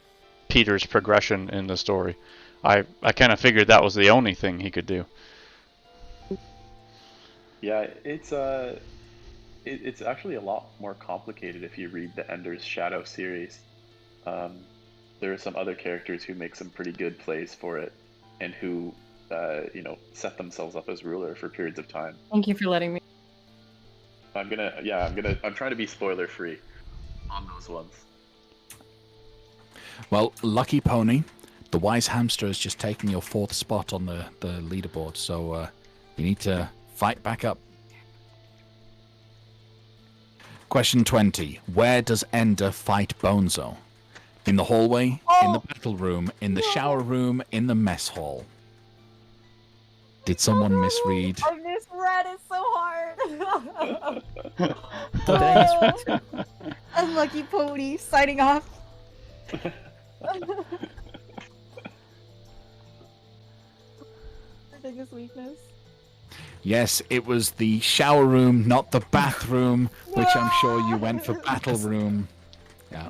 Peter's progression in the story. I kind of figured that was the only thing he could do. Yeah, it's actually a lot more complicated if you read the Ender's Shadow series. There are some other characters who make some pretty good plays for it, and who, set themselves up as ruler for periods of time. Thank you for letting me. I'm trying to be spoiler free on those ones. Well, Lucky Pony, the Wise Hamster has just taken your 4th spot on the leaderboard, so you need to fight back up. Question 20. Where does Ender fight Bonzo? In the hallway, in the battle room, in the shower room, in the mess hall. Did someone misread? I misread it so hard. Unlucky Pony signing off. Biggest weakness. Yes, it was the shower room, not the bathroom, which I'm sure you went for battle room. Yeah.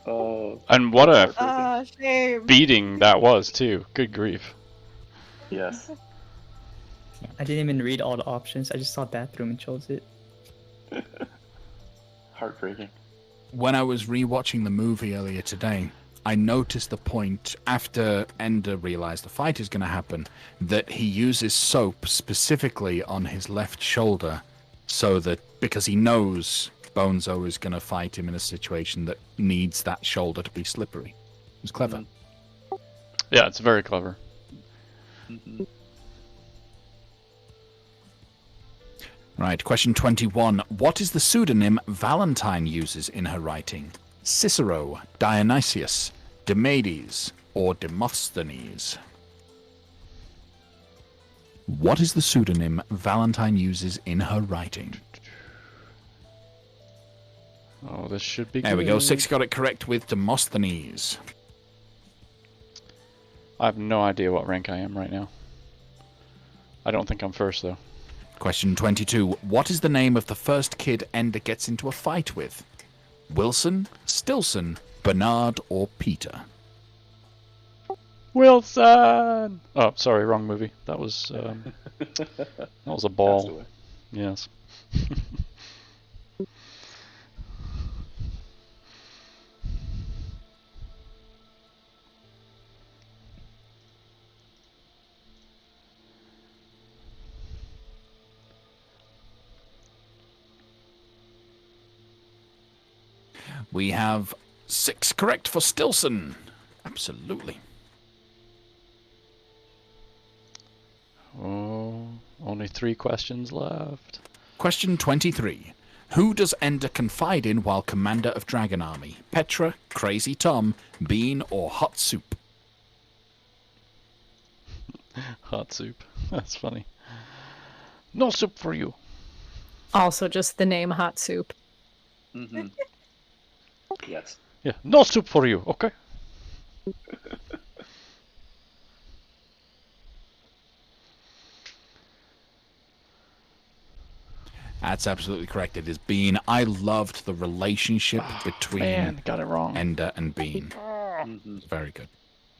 Oh. And what a Shame. beating that was, too. Good grief. Yes. I didn't even read all the options. I just saw bathroom and chose it. Heartbreaking. When I was rewatching the movie earlier today, I noticed the point after Ender realized the fight is going to happen that he uses soap specifically on his left shoulder so that because he knows Bonzo is going to fight him in a situation that needs that shoulder to be slippery. It was clever. Yeah, it's very clever. Mm-hmm. Right, question 21. What is the pseudonym Valentine uses in her writing? Cicero, Dionysius, Demades, or Demosthenes? What is the pseudonym Valentine uses in her writing? Oh, this should be There we go. good. 6 got it correct with Demosthenes. I have no idea what rank I am right now. I don't think I'm first, though. Question 22. What is the name of the first kid Ender gets into a fight with? Wilson, Stilson, Bernard, or Peter? Wilson! Oh, sorry, wrong movie. That was a ball. Castaway. Yes. We have 6 correct for Stilson. Absolutely. Oh, only 3 questions left. Question 23. Who does Ender confide in while commander of Dragon Army? Petra, Crazy Tom, Bean, or Hot Soup? Hot soup. That's funny. No soup for you. Also, just the name Hot Soup. Mm-hmm. Yes. Yeah, no soup for you, okay? That's absolutely correct. It is Bean. I loved the relationship between Man, got it wrong. Ender and Bean. Mm-hmm. Very good.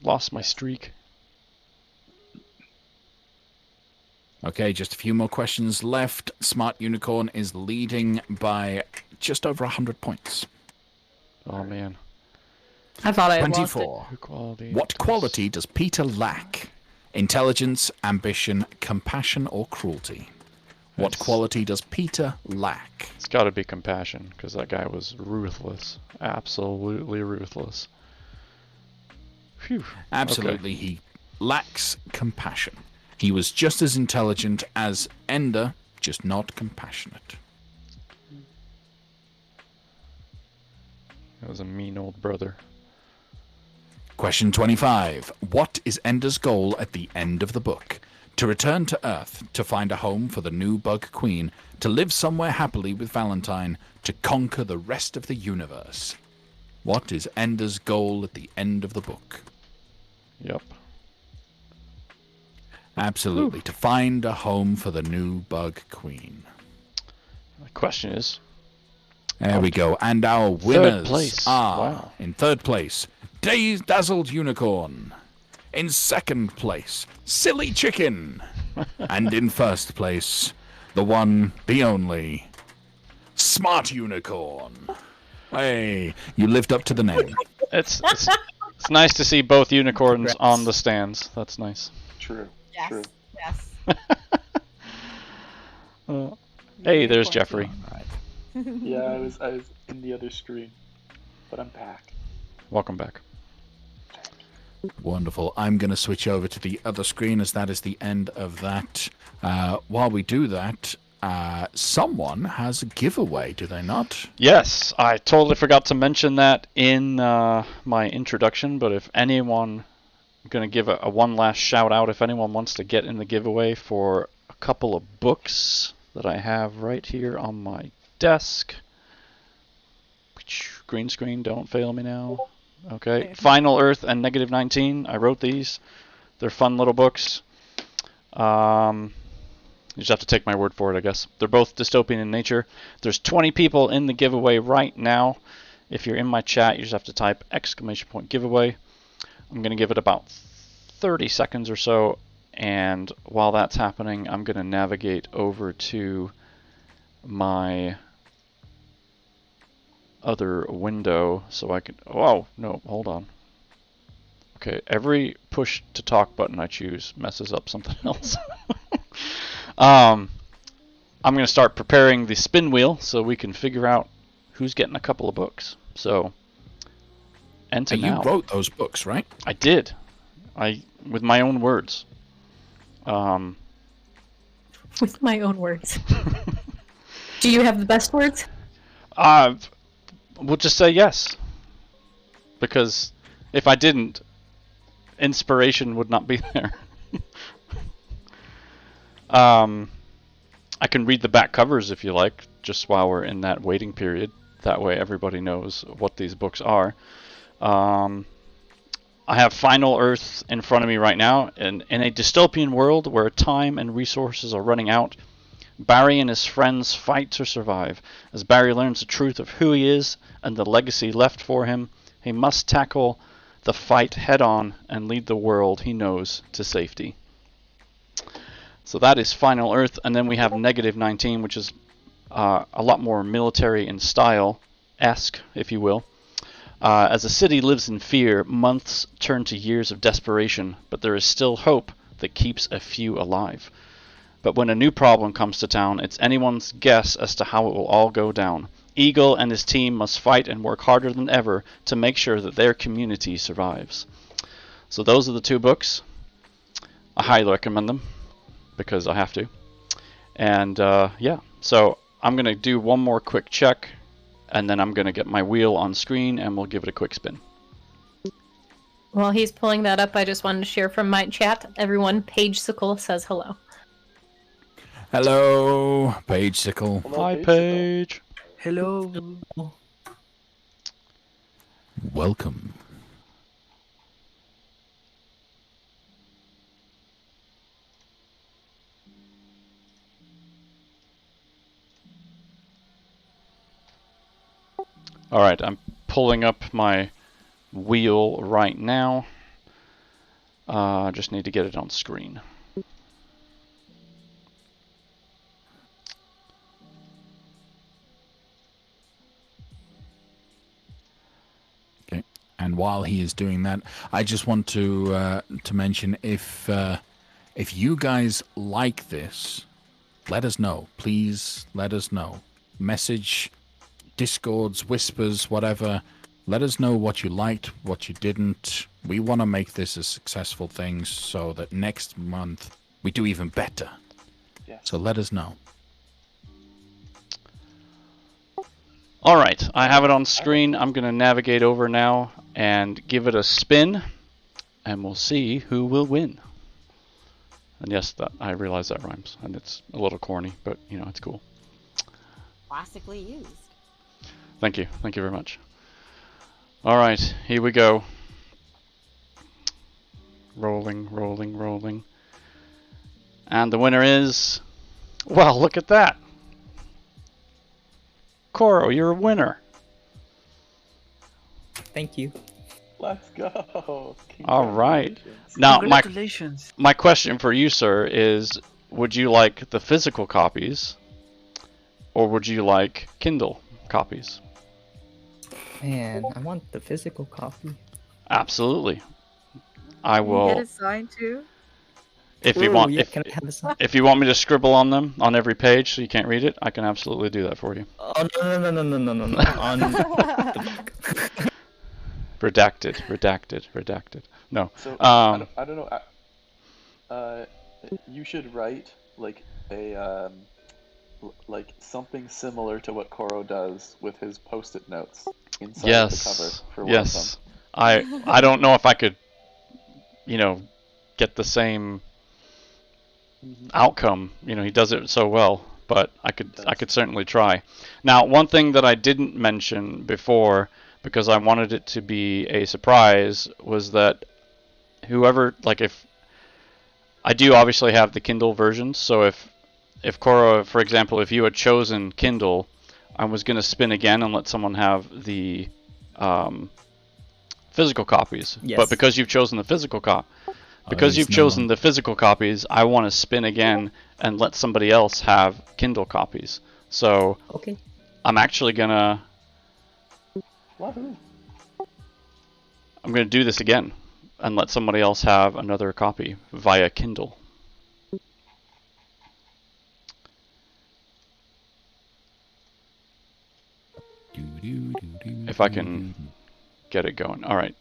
Lost my streak. Okay, just a few more questions left. Smart Unicorn is leading by just over 100 points. Oh, man. I thought I had lost it. 24. Quality. What quality does Peter lack? Intelligence, ambition, compassion, or cruelty? What It's- quality does Peter lack? It's got to be compassion, because that guy was ruthless. Absolutely ruthless. Phew. Absolutely, he lacks compassion. He was just as intelligent as Ender, just not compassionate. That was a mean old brother. Question 25. What is Ender's goal at the end of the book? To return to Earth, to find a home for the new Bug Queen, to live somewhere happily with Valentine, to conquer the rest of the universe. What is Ender's goal at the end of the book? Yep. Absolutely, to find a home for the new Bug Queen. The question is, There we go. And our winners place. are, Wow. in third place, Dazzled Unicorn. In second place, Silly Chicken. And in first place, the one, the only, Smart Unicorn. Hey, you lived up to the name. it's nice to see both unicorns Congrats. on the stands. That's nice. True. Yes. True. Yes. Hey, there's Jeffrey. Yeah, I was in the other screen, but I'm back. Welcome back. Wonderful. I'm going to switch over to the other screen as that is the end of that. While we do that, someone has a giveaway, do they not? Yes, I totally forgot to mention that in my introduction, but if anyone, I'm going to give a one last shout out if anyone wants to get in the giveaway for a couple of books that I have right here on my desk. Green screen, don't fail me now. Okay, Final Earth and Negative 19. I wrote these. They're fun little books. You just have to take my word for it, I guess. They're both dystopian in nature. There's 20 people in the giveaway right now. If you're in my chat, you just have to type !giveaway. I'm going to give it about 30 seconds or so, and while that's happening, I'm going to navigate over to my other window so I can... Oh, no, hold on. Okay, every push to talk button I choose messes up something else. I'm going to start preparing the spin wheel so we can figure out who's getting a couple of books. So, enter You now. wrote those books, right? I did. With my own words. With my own words. Do you have the best words? We'll just say yes. Because if I didn't, inspiration would not be there. I can read the back covers if you like, just while we're in that waiting period. That way everybody knows what these books are. I have Final Earth in front of me right now, and in a dystopian world where time and resources are running out, Barry and his friends fight to survive. As Barry learns the truth of who he is and the legacy left for him, he must tackle the fight head-on and lead the world he knows to safety. So that is Final Earth, and then we have Negative 19, which is a lot more military in style-esque, if you will. As a city lives in fear, months turn to years of desperation, but there is still hope that keeps a few alive. But when a new problem comes to town, it's anyone's guess as to how it will all go down. Eagle and his team must fight and work harder than ever to make sure that their community survives. So those are the two books. I highly recommend them, because I have to. And yeah, so I'm going to do one more quick check, and then I'm going to get my wheel on screen, and we'll give it a quick spin. While he's pulling that up, I just wanted to share from my chat. Everyone, Paige Sickle says hello. Hello, Paige Sickle. Hello, Hi, Paige. Paige. Hello. Welcome. Alright, I'm pulling up my wheel right now. I just need to get it on screen. Okay. And while he is doing that, I just want to mention if you guys like this, let us know. Please let us know. Message, Discords, whispers, whatever. Let us know what you liked, what you didn't. We want to make this a successful thing so that next month we do even better. Yes. So let us know. Alright, I have it on screen. I'm going to navigate over now and give it a spin, and we'll see who will win. And yes, I realize that rhymes, and it's a little corny, but you know, it's cool. Classically used. Thank you very much. Alright, here we go. Rolling, rolling, rolling. And the winner is... Well, look at that! Koro, you're a winner! Thank you. Let's go. All right. Congratulations. Now, Congratulations. my question for you, sir, is would you like the physical copies, or would you like Kindle copies? Man, I want the physical copy. Absolutely. I Can you will... get it signed too? If you Ooh, want, yeah, can I have a sign? if you want me to scribble on them on every page so you can't read it, I can absolutely do that for you. Oh no. On the book. Redacted, redacted, redacted. No. So Um, I don't know. You should write like a like something similar to what Koro does with his post-it notes inside of the cover Yes. for Yes. one of them. I don't know if I could, you know, get the same outcome. You know, he does it so well, but I could certainly try. Now, one thing that I didn't mention before, because I wanted it to be a surprise, was that whoever, like, if I do obviously have the Kindle versions, so if Koro, for example, if you had chosen Kindle, I was going to spin again and let someone have the physical copies. Yes. But because you've chosen the physical because you've chosen the physical copies, I want to spin again and let somebody else have Kindle copies. So Okay. I'm actually gonna Wahoo. I'm gonna do this again and let somebody else have another copy via Kindle. If I can get it going. Alright.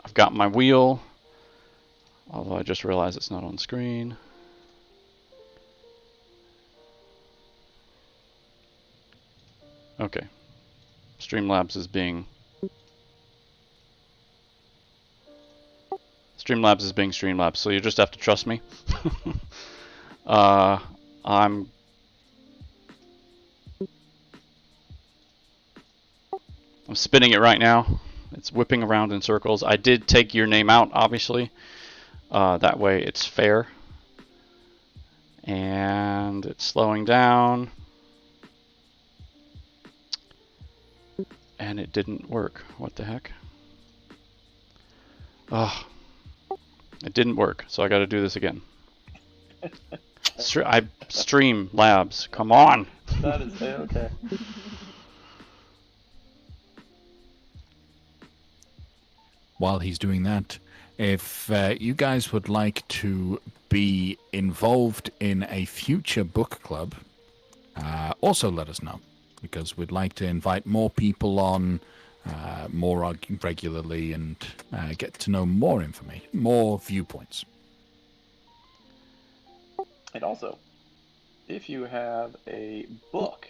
I've got my wheel. Although I just realized it's not on screen. Okay. Streamlabs is being Streamlabs, so you just have to trust me. I'm spinning it right now. It's whipping around in circles. I did take your name out, obviously. That way it's fair. And it's slowing down. And it didn't work. What the heck? Ugh. It didn't work, so I gotta do this again. Streamlabs, come on! That is okay. While he's doing that, if you guys would like to be involved in a future book club, also let us know, because we'd like to invite more people on more regularly and get to know more information, more viewpoints. And also, if you have a book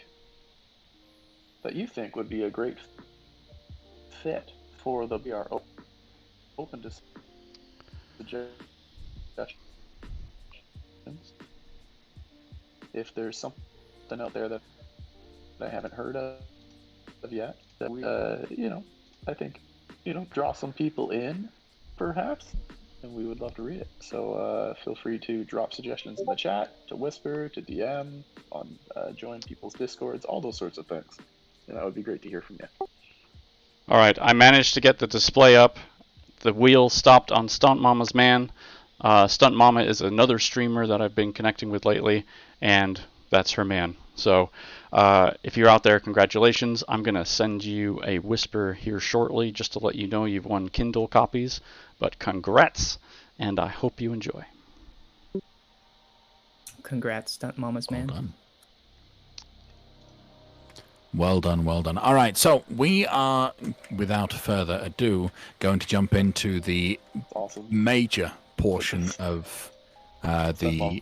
that you think would be a great fit for the BR, open to suggestions. If there's something out there that I haven't heard of yet, that we, I think, draw some people in, perhaps, and we would love to read it. So feel free to drop suggestions in the chat, to whisper, to DM, on join people's discords, all those sorts of things. And that would be great to hear from you. All right, I managed to get the display up. The wheel stopped on Stunt Mama's man. Stunt Mama is another streamer that I've been connecting with lately, and that's her man. So if you're out there, congratulations. I'm going to send you a whisper here shortly just to let you know you've won Kindle copies. But congrats, and I hope you enjoy. Congrats, Stunt Mama's man. Well done. Well done, well done. All right, so we are, without further ado, going to jump into the major portion of the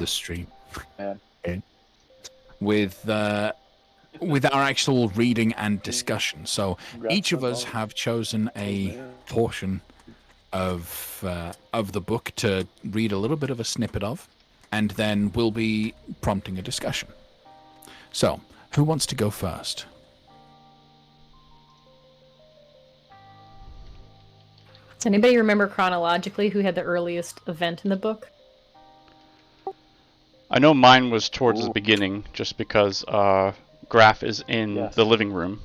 stream. Man. With our actual reading and discussion. So each of us have chosen a portion of the book to read a little bit of a snippet of, and then we'll be prompting a discussion. So, who wants to go first? Does anybody remember chronologically who had the earliest event in the book? I know mine was towards the beginning, just because Graf is in the living room,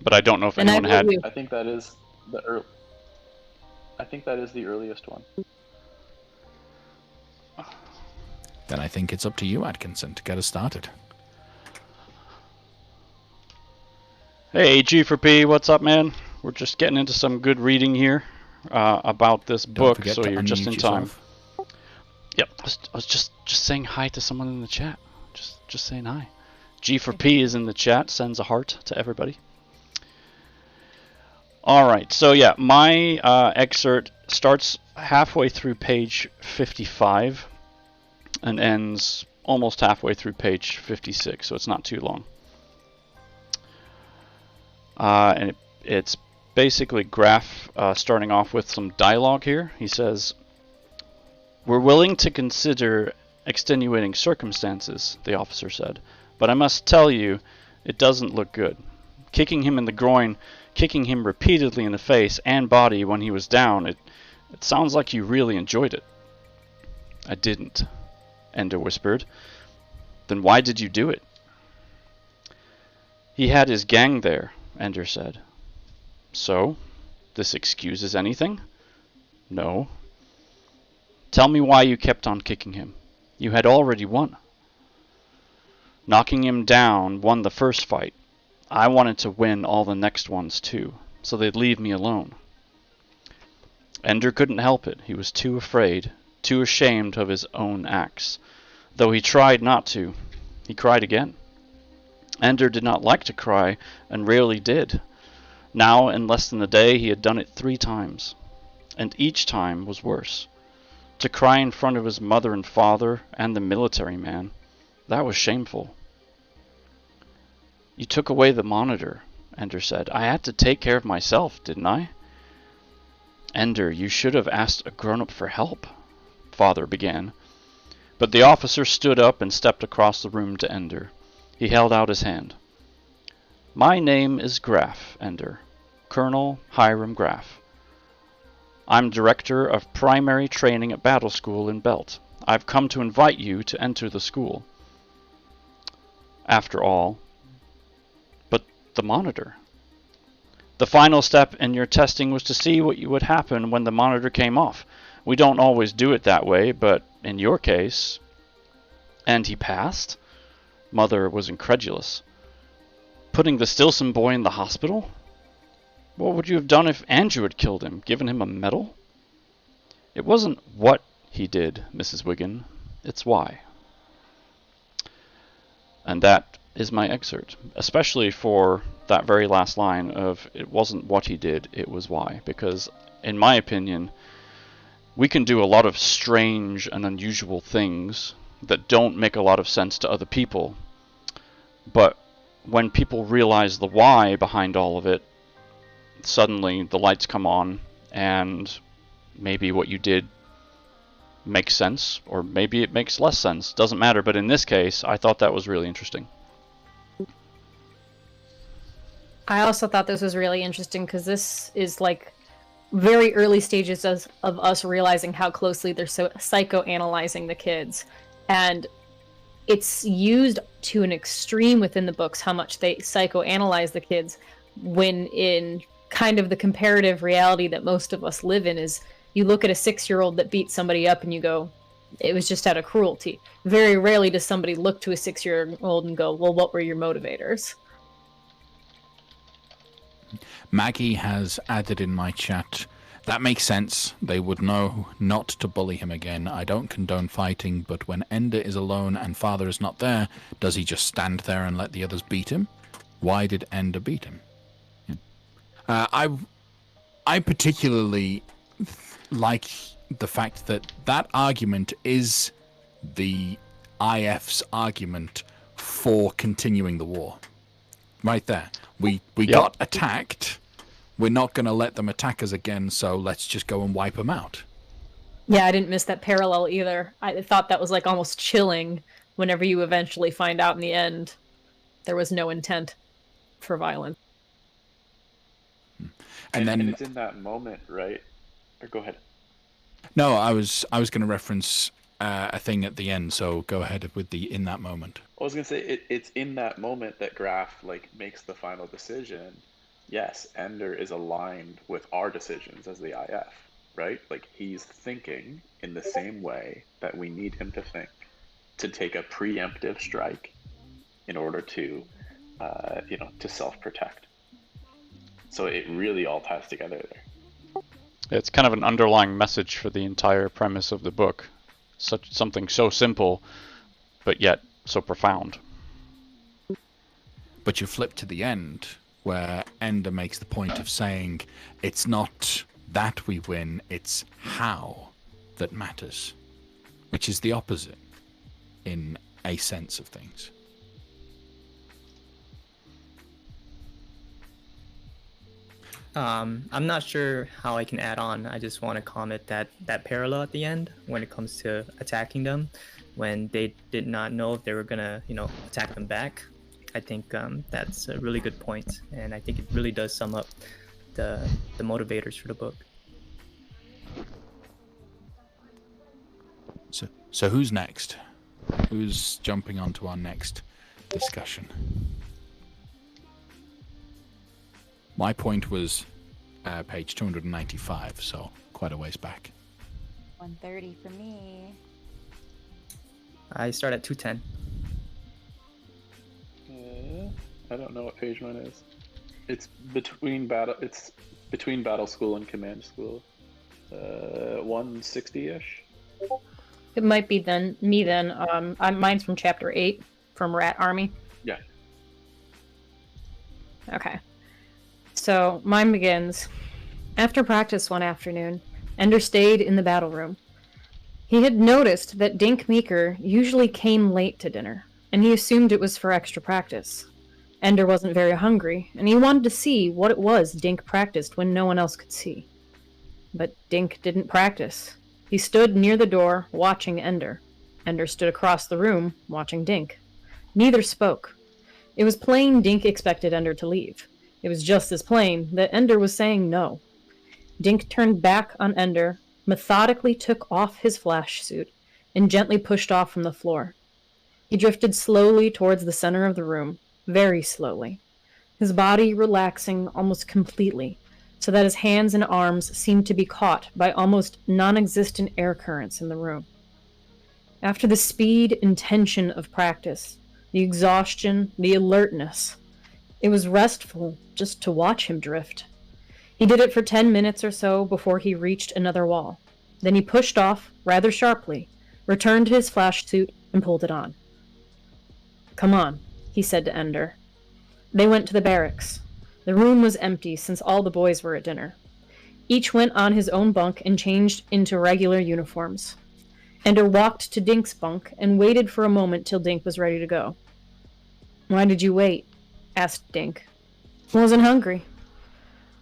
but I don't know if anyone had. I think that is the earliest one. Then I think it's up to you, Atkinson, to get us started. Hey, G4P, what's up, man? We're just getting into some good reading here about this book, so you're just in time. Yep, I was just saying hi to someone in the chat. Just saying hi. G4P is in the chat, sends a heart to everybody. Alright, so yeah, my excerpt starts halfway through page 55 and ends almost halfway through page 56, so it's not too long. And it's basically Graf starting off with some dialogue here. He says, "We're willing to consider extenuating circumstances," the officer said, "but I must tell you, it doesn't look good. Kicking him in the groin, kicking him repeatedly in the face and body when he was down, it sounds like you really enjoyed it." "I didn't," Ender whispered. "Then why did you do it?" "He had his gang there," Ender said. "So? This excuses anything?" "No." "Tell me why you kept on kicking him. You had already won." "Knocking him down won the first fight. I wanted to win all the next ones too, so they'd leave me alone." Ender couldn't help it. He was too afraid, too ashamed of his own acts. Though he tried not to, he cried again. Ender did not like to cry, and rarely did. Now, in less than a day, he had done it 3 times, and each time was worse. To cry in front of his mother and father and the military man, that was shameful. You took away the monitor, Ender said. I had to take care of myself, didn't I? Ender, you should have asked a grown-up for help, Father began. But the officer stood up and stepped across the room to Ender. He held out his hand. My name is Graff, Ender. Colonel Hiram Graff. I'm Director of Primary Training at Battle School in Belt. I've come to invite you to enter the school. After all, but the monitor. The final step in your testing was to see what would happen when the monitor came off. We don't always do it that way, but in your case... And he passed? Mother was incredulous. Putting the Stilson boy in the hospital? What would you have done if Andrew had killed him? Given him a medal? It wasn't what he did, Mrs. Wiggin. It's why. And that is my excerpt, especially for that very last line of it wasn't what he did, it was why. Because, in my opinion, we can do a lot of strange and unusual things that don't make a lot of sense to other people. But when people realize the why behind all of it, suddenly the lights come on and maybe what you did makes sense, or maybe it makes less sense. Doesn't matter, but in this case, I thought that was really interesting. I also thought this was really interesting because this is like very early stages of us realizing how closely they're psychoanalyzing the kids. And it's used to an extreme within the books how much they psychoanalyze the kids, when in kind of the comparative reality that most of us live in is you look at a 6-year-old that beats somebody up and you go, it was just out of cruelty. Very rarely does somebody look to a 6-year-old and go, well, what were your motivators? Maggie has added in my chat, that makes sense. They would know not to bully him again. I don't condone fighting, but when Ender is alone and Father is not there, does he just stand there and let the others beat him? Why did Ender beat him? I particularly like the fact that argument is the IF's argument for continuing the war. Right there. We got attacked. We're not going to let them attack us again, so let's just go and wipe them out. Yeah, I didn't miss that parallel either. I thought that was like almost chilling whenever you eventually find out in the end there was no intent for violence. And it's in that moment, right? Or go ahead. No, I was going to reference a thing at the end, so go ahead with the in that moment. I was going to say it's in that moment that Graff makes the final decision. Yes, Ender is aligned with our decisions as the IF, right? Like he's thinking in the same way that we need him to think, to take a preemptive strike in order to, to self-protect. So it really all ties together there. It's kind of an underlying message for the entire premise of the book. Something so simple, but yet so profound. But you flip to the end, where Ender makes the point of saying, it's not that we win, it's how that matters. Which is the opposite, in a sense of things. I'm not sure how I can add on. I just want to comment that parallel at the end when it comes to attacking them, when they did not know if they were gonna, attack them back. I think that's a really good point, and I think it really does sum up the motivators for the book. So who's next? Who's jumping onto our next discussion? My point was page 295, so quite a ways back. 130 for me. I start at 210. I don't know what page mine is. It's between battle school and command school. 160-ish. It might be me then. Mine's from chapter 8, from Rat Army. Yeah. Okay. So, mine begins. After practice one afternoon, Ender stayed in the battle room. He had noticed that Dink Meeker usually came late to dinner, and he assumed it was for extra practice. Ender wasn't very hungry, and he wanted to see what it was Dink practiced when no one else could see. But Dink didn't practice. He stood near the door, watching Ender. Ender stood across the room, watching Dink. Neither spoke. It was plain Dink expected Ender to leave. It was just as plain that Ender was saying no. Dink turned back on Ender, methodically took off his flash suit, and gently pushed off from the floor. He drifted slowly towards the center of the room, very slowly, his body relaxing almost completely, so that his hands and arms seemed to be caught by almost non-existent air currents in the room. After the speed and tension of practice, the exhaustion, the alertness, it was restful just to watch him drift. He did it for 10 minutes or so before he reached another wall. Then he pushed off, rather sharply, returned to his flash suit, and pulled it on. "Come on," he said to Ender. They went to the barracks. The room was empty since all the boys were at dinner. Each went on his own bunk and changed into regular uniforms. Ender walked to Dink's bunk and waited for a moment till Dink was ready to go. "Why did you wait?" asked Dink. "Wasn't hungry."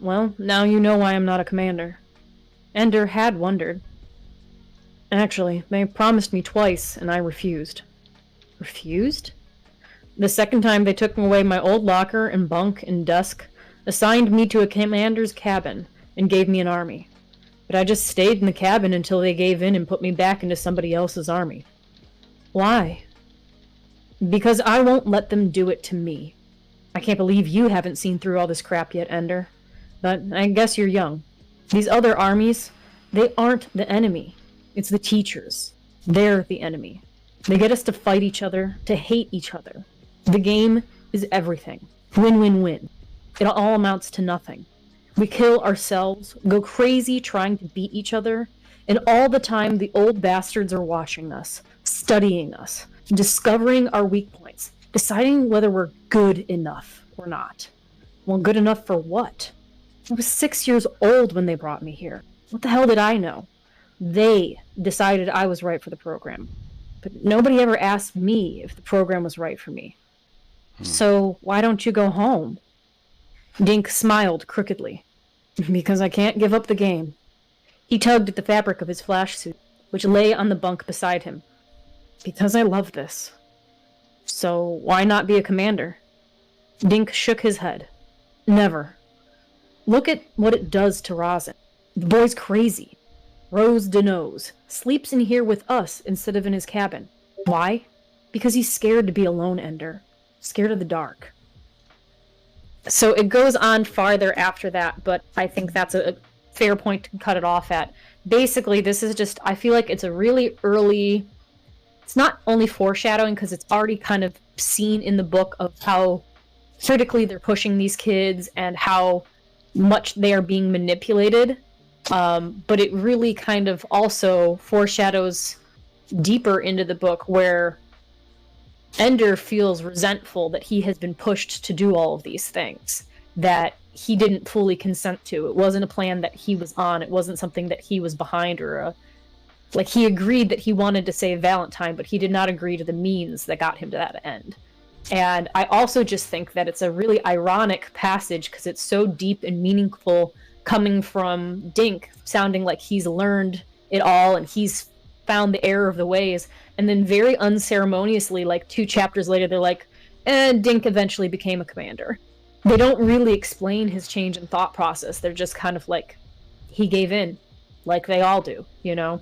"Well, now you know why I'm not a commander." Ender had wondered. "Actually, they promised me twice, and I refused." "Refused?" "The second time they took away my old locker and bunk and desk, assigned me to a commander's cabin, and gave me an army. But I just stayed in the cabin until they gave in and put me back into somebody else's army." "Why?" "Because I won't let them do it to me. I can't believe you haven't seen through all this crap yet, Ender. But I guess you're young. These other armies, they aren't the enemy. It's the teachers. They're the enemy. They get us to fight each other, to hate each other. The game is everything. Win-win-win. It all amounts to nothing. We kill ourselves, go crazy trying to beat each other, and all the time the old bastards are watching us, studying us, discovering our weak points, deciding whether we're good enough or not. Well, good enough for what? I was 6 years old when they brought me here. What the hell did I know? They decided I was right for the program. But nobody ever asked me if the program was right for me. So why don't you go home? Dink smiled crookedly. Because I can't give up the game. He tugged at the fabric of his flash suit, which lay on the bunk beside him. Because I love this. So why not be a commander? Dink shook his head. Never. Look at what it does to Rosin. The boy's crazy. Rose DeNose sleeps in here with us instead of in his cabin. Why? Because he's scared to be alone, Ender. Scared of the dark. So it goes on farther after that, but I think that's a fair point to cut it off at. Basically, this is just, I feel like it's a really early, it's not only foreshadowing because it's already kind of seen in the book of how critically they're pushing these kids and how much they are being manipulated. But it really kind of also foreshadows deeper into the book where Ender feels resentful that he has been pushed to do all of these things that he didn't fully consent to. It wasn't a plan that he was on. It wasn't something that he was behind or like he agreed that he wanted to save Valentine, but he did not agree to the means that got him to that end. And I also just think that it's a really ironic passage because it's so deep and meaningful coming from Dink, sounding like he's learned it all and he's found the error of the ways. And then very unceremoniously, like 2 chapters later, they're like, and Dink eventually became a commander. They don't really explain his change in thought process. They're just kind of like, he gave in, like they all do, you know?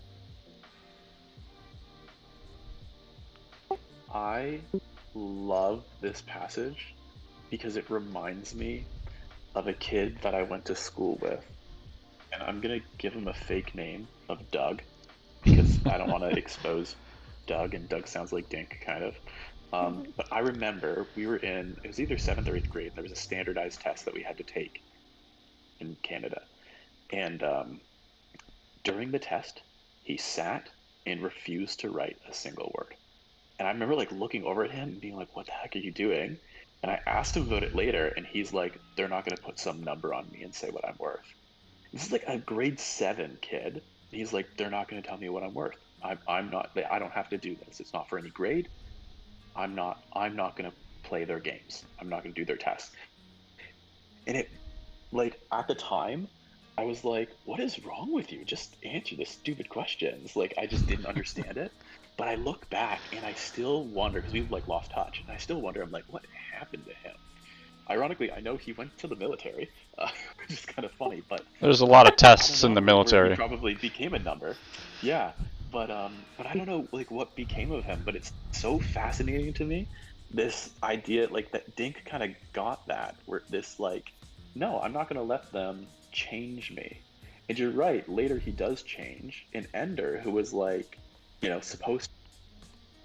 I love this passage because it reminds me of a kid that I went to school with. And I'm going to give him a fake name of Doug because I don't want to expose Doug, and Doug sounds like Dink, kind of. But I remember we were in, it was either 7th or 8th grade, and there was a standardized test that we had to take in Canada. And during the test, he sat and refused to write a single word. And I remember like looking over at him and being like, what the heck are you doing? And I asked him about it later, and he's like, they're not going to put some number on me and say what I'm worth. This is like a grade 7 kid. He's like, they're not going to tell me what I'm worth. I'm not, I don't have to do this. It's not for any grade. I'm not going to play their games. I'm not going to do their tasks. And it, like, at the time, I was like, what is wrong with you? Just answer the stupid questions. Like, I just didn't understand it. But I look back and I still wonder, because we've like lost touch, and I still wonder, I'm like, what happened to him? Ironically, I know he went to the military, which is kind of funny, but There's a lot of tests in the he military. probably became a number. Yeah, but I don't know like what became of him, but it's so fascinating to me, this idea like that Dink kind of got that, where this like, no, I'm not going to let them change me. And you're right, later he does change, and Ender, who was like, you know, supposed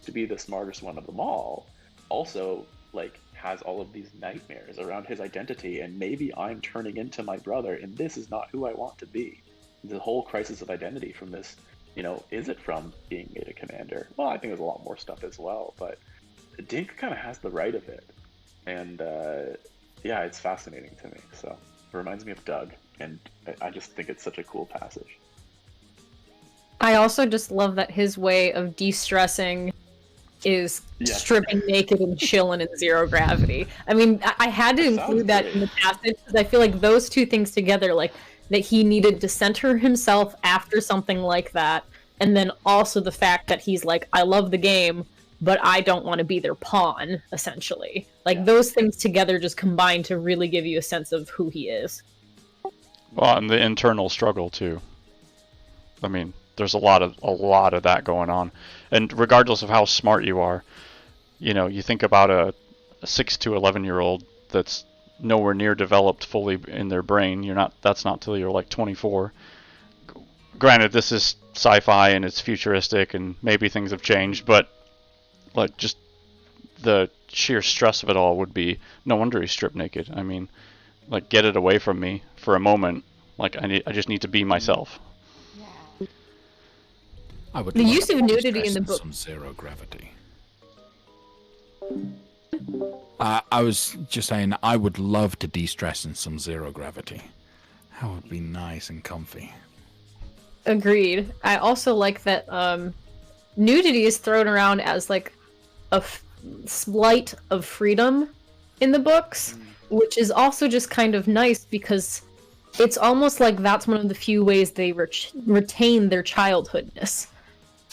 to be the smartest one of them all, also like has all of these nightmares around his identity, and maybe I'm turning into my brother and this is not who I want to be. The whole crisis of identity from this, you know, is it from being made a commander? Well, I think there's a lot more stuff as well, but Dink kind of has the right of it. And yeah, it's fascinating to me. So it reminds me of Doug, and I just think it's such a cool passage. I also just love that his way of de-stressing is stripping naked and chilling in zero gravity. I mean, I had to include that in the passage because I feel like those two things together, like that he needed to center himself after something like that, and then also the fact that he's like, I love the game, but I don't want to be their pawn, essentially. Like, those things together just combine to really give you a sense of who he is. Well, and the internal struggle too. I mean, there's a lot of that going on, and regardless of how smart you are, you know, you think about a 6 to 11-year-old that's nowhere near developed fully in their brain. That's not till you're like 24. Granted, this is sci-fi and it's futuristic, and maybe things have changed, but like just the sheer stress of it all would be no wonder he's stripped naked. I mean, like, get it away from me for a moment. Like, I just need to be myself. I would The love use of to nudity stress in the book- some zero gravity. I was just saying, I would love to de-stress in some zero gravity. That would be nice and comfy. Agreed. I also like that nudity is thrown around as like a slight of freedom in the books, which is also just kind of nice because it's almost like that's one of the few ways they retain their childhoodness.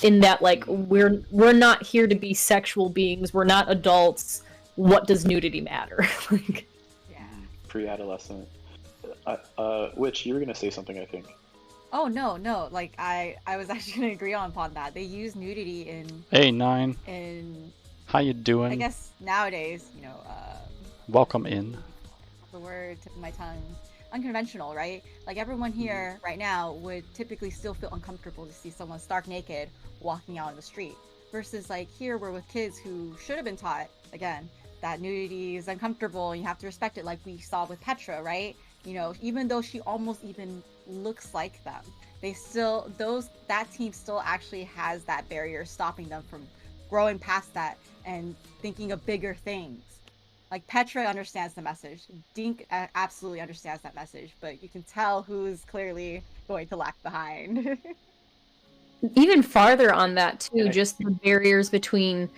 In that, like, we're not here to be sexual beings. We're not adults. What does nudity matter? Like, Pre-adolescent. Which you were gonna say something, I think. Oh no. Like I was actually gonna agree upon that. They use nudity in. Hey, Nine. In. How you doing? I guess nowadays, Welcome in. The word tip of my tongue. Unconventional, right? Like everyone here right now would typically still feel uncomfortable to see someone stark naked walking out on the street. Versus like here we're with kids who should have been taught, again, that nudity is uncomfortable and you have to respect it, like we saw with Petra, right? You know, even though she almost even looks like them, that team still actually has that barrier stopping them from growing past that and thinking of bigger things. Like, Petra understands the message. Dink absolutely understands that message, but you can tell who's clearly going to lag behind. even farther on that too, just the barriers between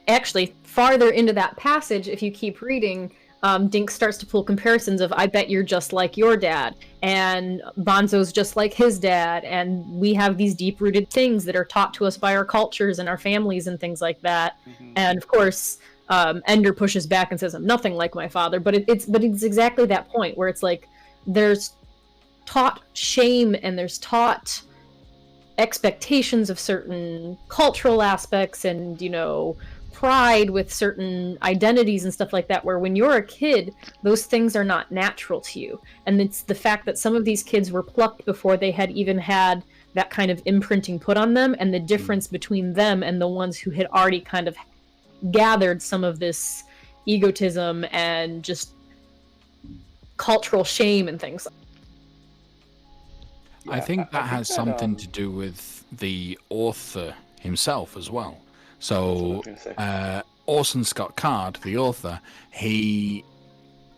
actually farther into that passage, if you keep reading, Dink starts to pull comparisons of, I bet you're just like your dad, and Bonzo's just like his dad, and we have these deep-rooted things that are taught to us by our cultures and our families and things like that. And of course, Ender pushes back and says, I'm nothing like my father, but it's exactly that point where it's like there's taught shame and there's taught expectations of certain cultural aspects and, pride with certain identities and stuff like that, where when you're a kid, those things are not natural to you. And it's the fact that some of these kids were plucked before they had even had that kind of imprinting put on them, and the difference between them and the ones who had already kind of gathered some of this egotism and just cultural shame and things. I think that has something to do with the author himself as well. So, Orson Scott Card, the author, he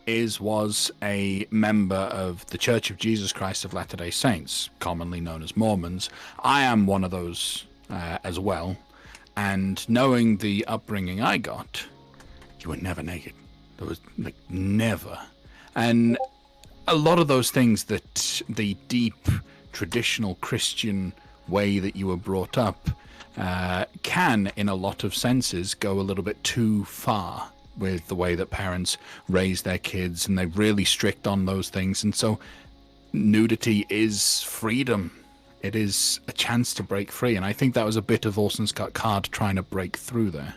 was a member of the Church of Jesus Christ of Latter-day Saints, commonly known as Mormons. I am one of those as well. And knowing the upbringing I got, you were never naked. There was, like, never. And a lot of those things that the deep, traditional Christian way that you were brought up can, in a lot of senses, go a little bit too far with the way that parents raise their kids, and they're really strict on those things. And so nudity is freedom. It is a chance to break free, and I think that was a bit of Orson Scott Card trying to break through there.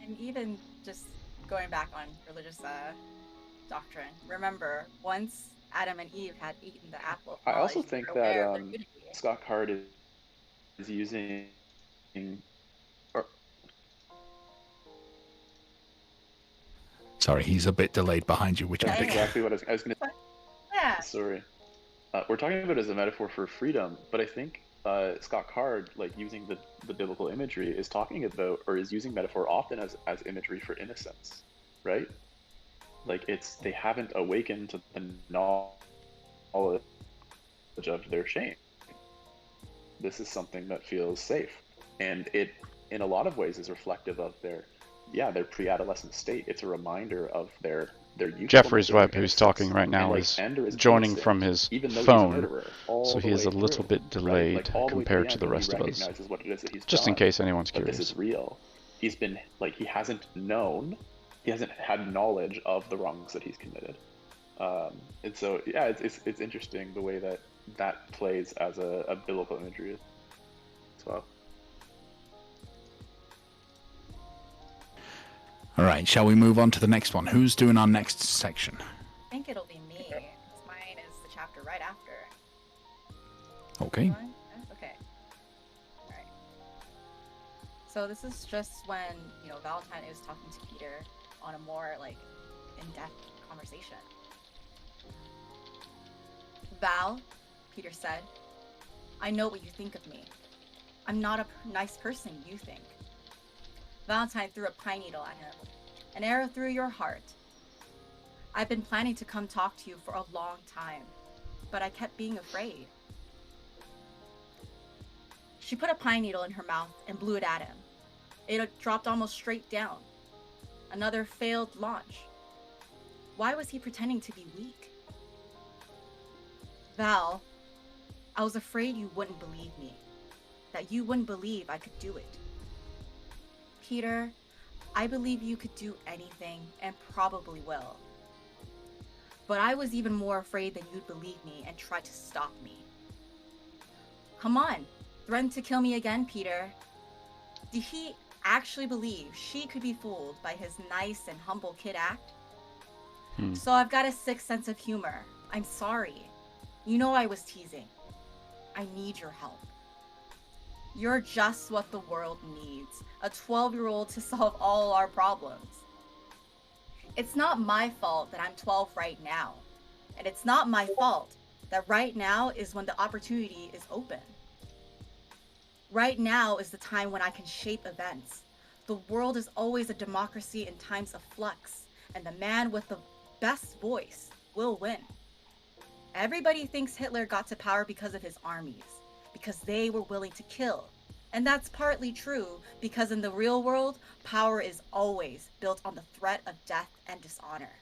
And even just going back on religious doctrine, remember, once Adam and Eve had eaten the apple, I also think that Scott Card is using... Sorry, he's a bit delayed behind you, which That's I think... exactly what I was going to... Yeah. Sorry. We're talking about it as a metaphor for freedom, but I think Scott Card, like, using the biblical imagery, is talking about, or is using metaphor often as imagery for innocence, right? Like, they haven't awakened to the knowledge of their shame. This is something that feels safe, and it, in a lot of ways, is reflective of their pre-adolescent state. It's a reminder of their youthfulness. Jeffrey's web, who's talking right now, is joining from his phone, so he is a little bit delayed compared to the rest of us. Just in case anyone's curious. This is real. He's been, like, he hasn't had knowledge of the wrongs that he's committed. And so, yeah, it's interesting the way that plays as a biblical imagery as well. All right, shall we move on to the next one? Who's doing our next section? I think it'll be me, because mine is the chapter right after. Okay. Okay. Alright. So this is just when, Valentine is talking to Peter on a more, like, in-depth conversation. Val, Peter said, I know what you think of me. I'm not a nice person, you think. Valentine threw a pine needle at him. An arrow through your heart. I've been planning to come talk to you for a long time, but I kept being afraid. She put a pine needle in her mouth and blew it at him. It dropped almost straight down. Another failed launch. Why was he pretending to be weak? Val, I was afraid you wouldn't believe me. That you wouldn't believe I could do it. Peter, I believe you could do anything and probably will. But I was even more afraid that you'd believe me and try to stop me. Come on, threaten to kill me again, Peter. Did he actually believe she could be fooled by his nice and humble kid act? So I've got a sixth sense of humor. I'm sorry. You know I was teasing. I need your help. You're just what the world needs. A 12-year-old to solve all our problems. It's not my fault that I'm 12 right now. And it's not my fault that right now is when the opportunity is open. Right now is the time when I can shape events. The world is always a democracy in times of flux, and the man with the best voice will win. Everybody thinks Hitler got to power because of his armies, because they were willing to kill. And that's partly true, because in the real world, power is always built on the threat of death and dishonor.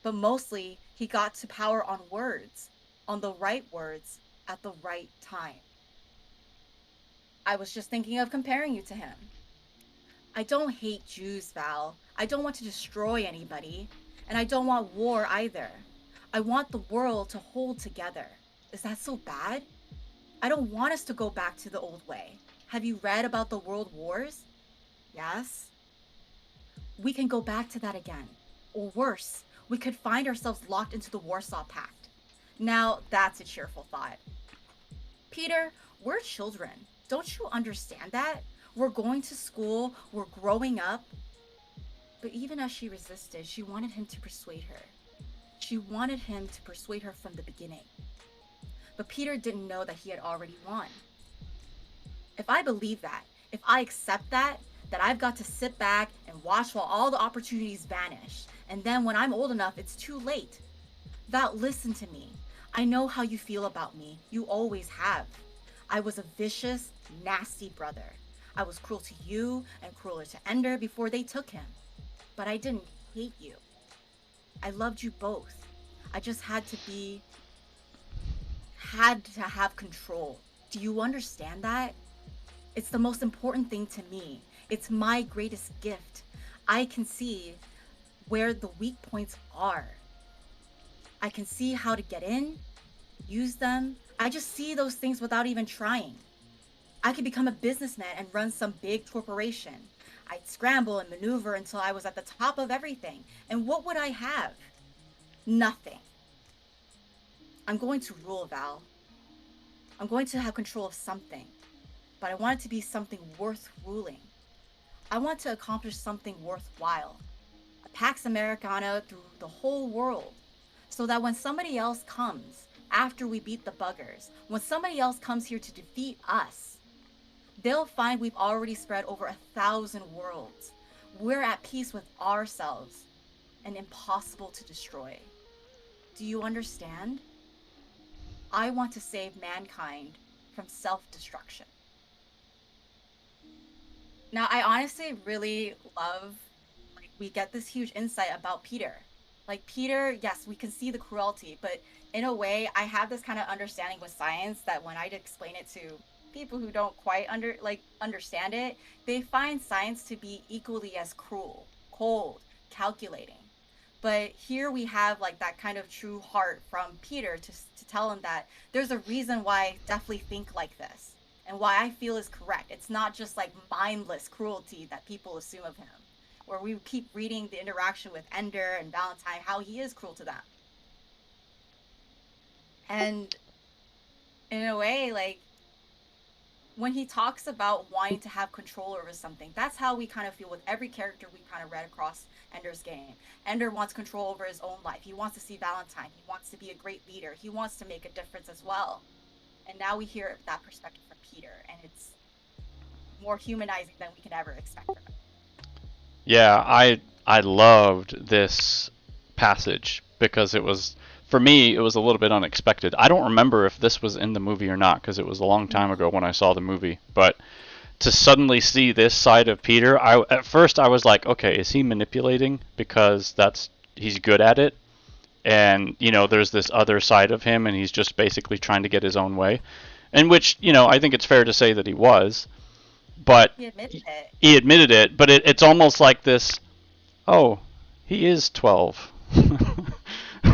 But mostly, he got to power on words, on the right words, at the right time. I was just thinking of comparing you to him. I don't hate Jews, Val. I don't want to destroy anybody. And I don't want war either. I want the world to hold together. Is that so bad? I don't want us to go back to the old way. Have you read about the world wars? Yes? We can go back to that again. Or worse, we could find ourselves locked into the Warsaw Pact. Now, that's a cheerful thought. Peter, we're children. Don't you understand that? We're going to school, we're growing up. But even as she resisted, she wanted him to persuade her. She wanted him to persuade her from the beginning. But Peter didn't know that he had already won. If I believe that, if I accept that I've got to sit back and watch while all the opportunities vanish, and then when I'm old enough, it's too late. Val, listen to me. I know how you feel about me. You always have. I was a vicious, nasty brother. I was cruel to you and crueler to Ender before they took him. But I didn't hate you. I loved you both. I just had to have control. Do you understand that? It's the most important thing to me. It's my greatest gift. I can see where the weak points are. I can see how to get in, use them. I just see those things without even trying. I could become a businessman and run some big corporation. I'd scramble and maneuver until I was at the top of everything. And what would I have? Nothing. I'm going to rule, Val. I'm going to have control of something. But I want it to be something worth ruling. I want to accomplish something worthwhile. A Pax Americana through the whole world. So that when somebody else comes, after we beat the buggers, when somebody else comes here to defeat us, they'll find we've already spread over 1,000 worlds. We're at peace with ourselves and impossible to destroy. Do you understand? I want to save mankind from self-destruction. Now, I honestly really love, like, we get this huge insight about Peter. Like, Peter, yes, we can see the cruelty, but in a way, I have this kind of understanding with science that when I explain it to people who don't quite understand it, they find science to be equally as cruel, cold, calculating. But here we have like that kind of true heart from Peter to tell him that there's a reason why I definitely think like this and why I feel is correct. It's not just like mindless cruelty that people assume of him, where we keep reading the interaction with Ender and Valentine, how he is cruel to them. And in a way, like, when he talks about wanting to have control over something, that's how we kind of feel with every character we kind of read across Ender's game. Ender wants control over his own life. He wants to see Valentine. He wants to be a great leader. He wants to make a difference as well. And now we hear that perspective from Peter, and it's more humanizing than we can ever expect from him. Yeah, I loved this passage because it was, for me, it was a little bit unexpected. I don't remember if this was in the movie or not because it was a long time ago when I saw the movie, but to suddenly see this side of Peter, at first I was like, okay, is he manipulating because he's good at it? And, you know, there's this other side of him and he's just basically trying to get his own way. In which, you know, I think it's fair to say that he was. But he admitted it, but it's almost like this, oh, he is 12.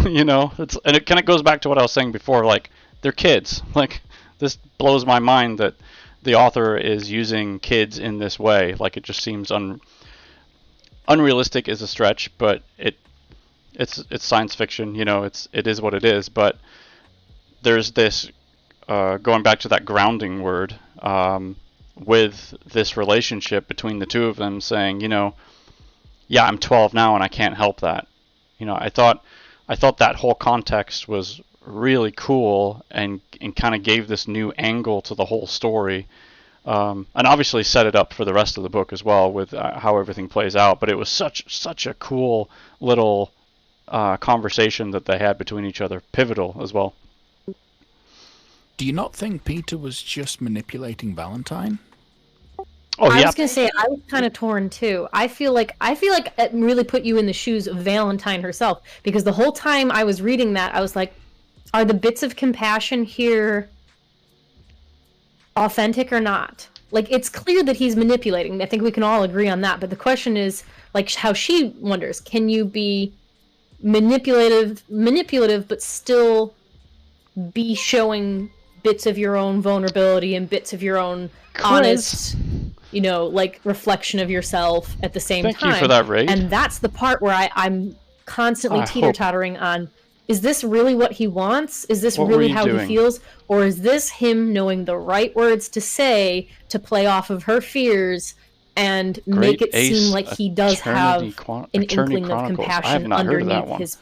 You know, and it kind of goes back to what I was saying before, like, they're kids. Like, this blows my mind that the author is using kids in this way. Like, it just seems unrealistic is a stretch, but it's science fiction, you know, it is what it is. But there's this, going back to that grounding word, with this relationship between the two of them saying, you know, yeah, I'm 12 now and I can't help that. You know, I thought that whole context was really cool and kind of gave this new angle to the whole story, and obviously set it up for the rest of the book as well with how everything plays out. But it was such a cool little conversation that they had between each other, pivotal as well. Do you not think Peter was just manipulating Valentine? Oh, I yeah. was gonna say I was kind of torn too. I feel like it really put you in the shoes of Valentine herself, because the whole time I was reading that, I was like, are the bits of compassion here authentic or not? Like, it's clear that he's manipulating. I think we can all agree on that. But the question is, like, how she wonders, can you be manipulative, but still be showing bits of your own vulnerability and bits of your own honest, you know, like, reflection of yourself at the same time. Thank you for that, Ray. And that's the part where I'm constantly teeter-tottering on, is this really what he wants? Is this really how he feels? Or is this him knowing the right words to say to play off of her fears and make it seem like he does have an inkling of compassion underneath his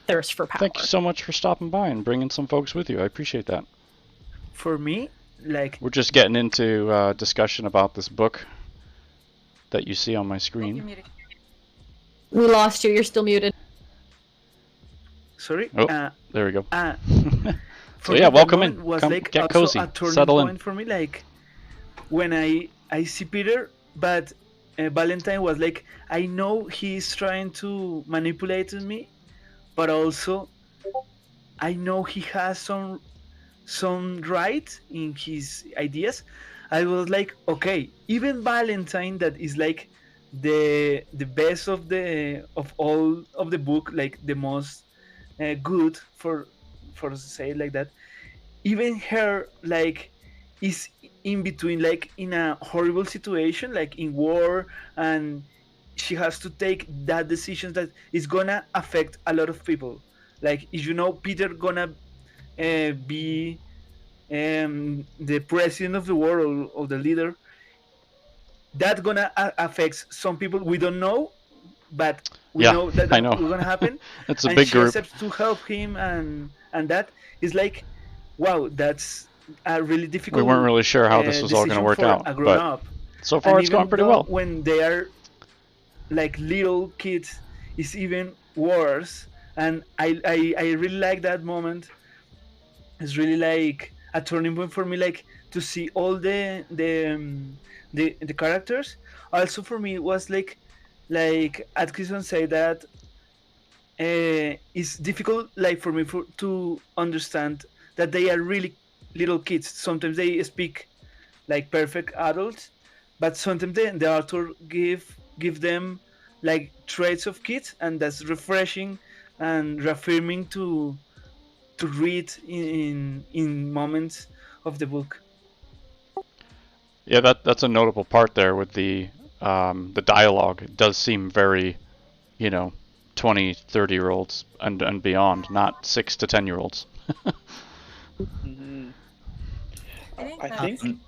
thirst for power? Thank you so much for stopping by and bringing some folks with you. I appreciate that. For me, like, we're just getting into discussion about this book that you see on my screen. We lost you. You're still muted. Sorry? Oh, there we go. So yeah, that welcome moment in. was Come like get also cozy. a turning Settle point in. for me. Like when I see Peter, but Valentine was like, I know he's trying to manipulate me, but also I know he has some right in his ideas. I was like, okay, even Valentine, that is like the best of all of the book, like the most good for say it like that. Even her like is in between, like in a horrible situation, like in war, and she has to take that decision that is gonna affect a lot of people. Like if you know Peter gonna be the president of the world or the leader, that gonna affect some people we don't know, but we Yeah, know that I that know. will gonna happen. It's a And big she group. accepts to help him, and that is like, wow, that's a really We weren't difficult really sure how this was all going to decision work for out, a grown but up. so far And it's going even pretty though well. when they are like little kids, it's even worse. And I really like that moment. It's really like a turning point for me, like to see all the characters. Also for me it was like Atkinson said that it's difficult, like for me to understand that they are really little kids. Sometimes they speak like perfect adults, but sometimes the author give them like traits of kids, and that's refreshing and reaffirming to read in moments of the book. Yeah, that's a notable part there with the dialogue. It does seem very, you know, 20, 30-year-olds and beyond, not 6 to 10-year-olds. Mhm. I I think think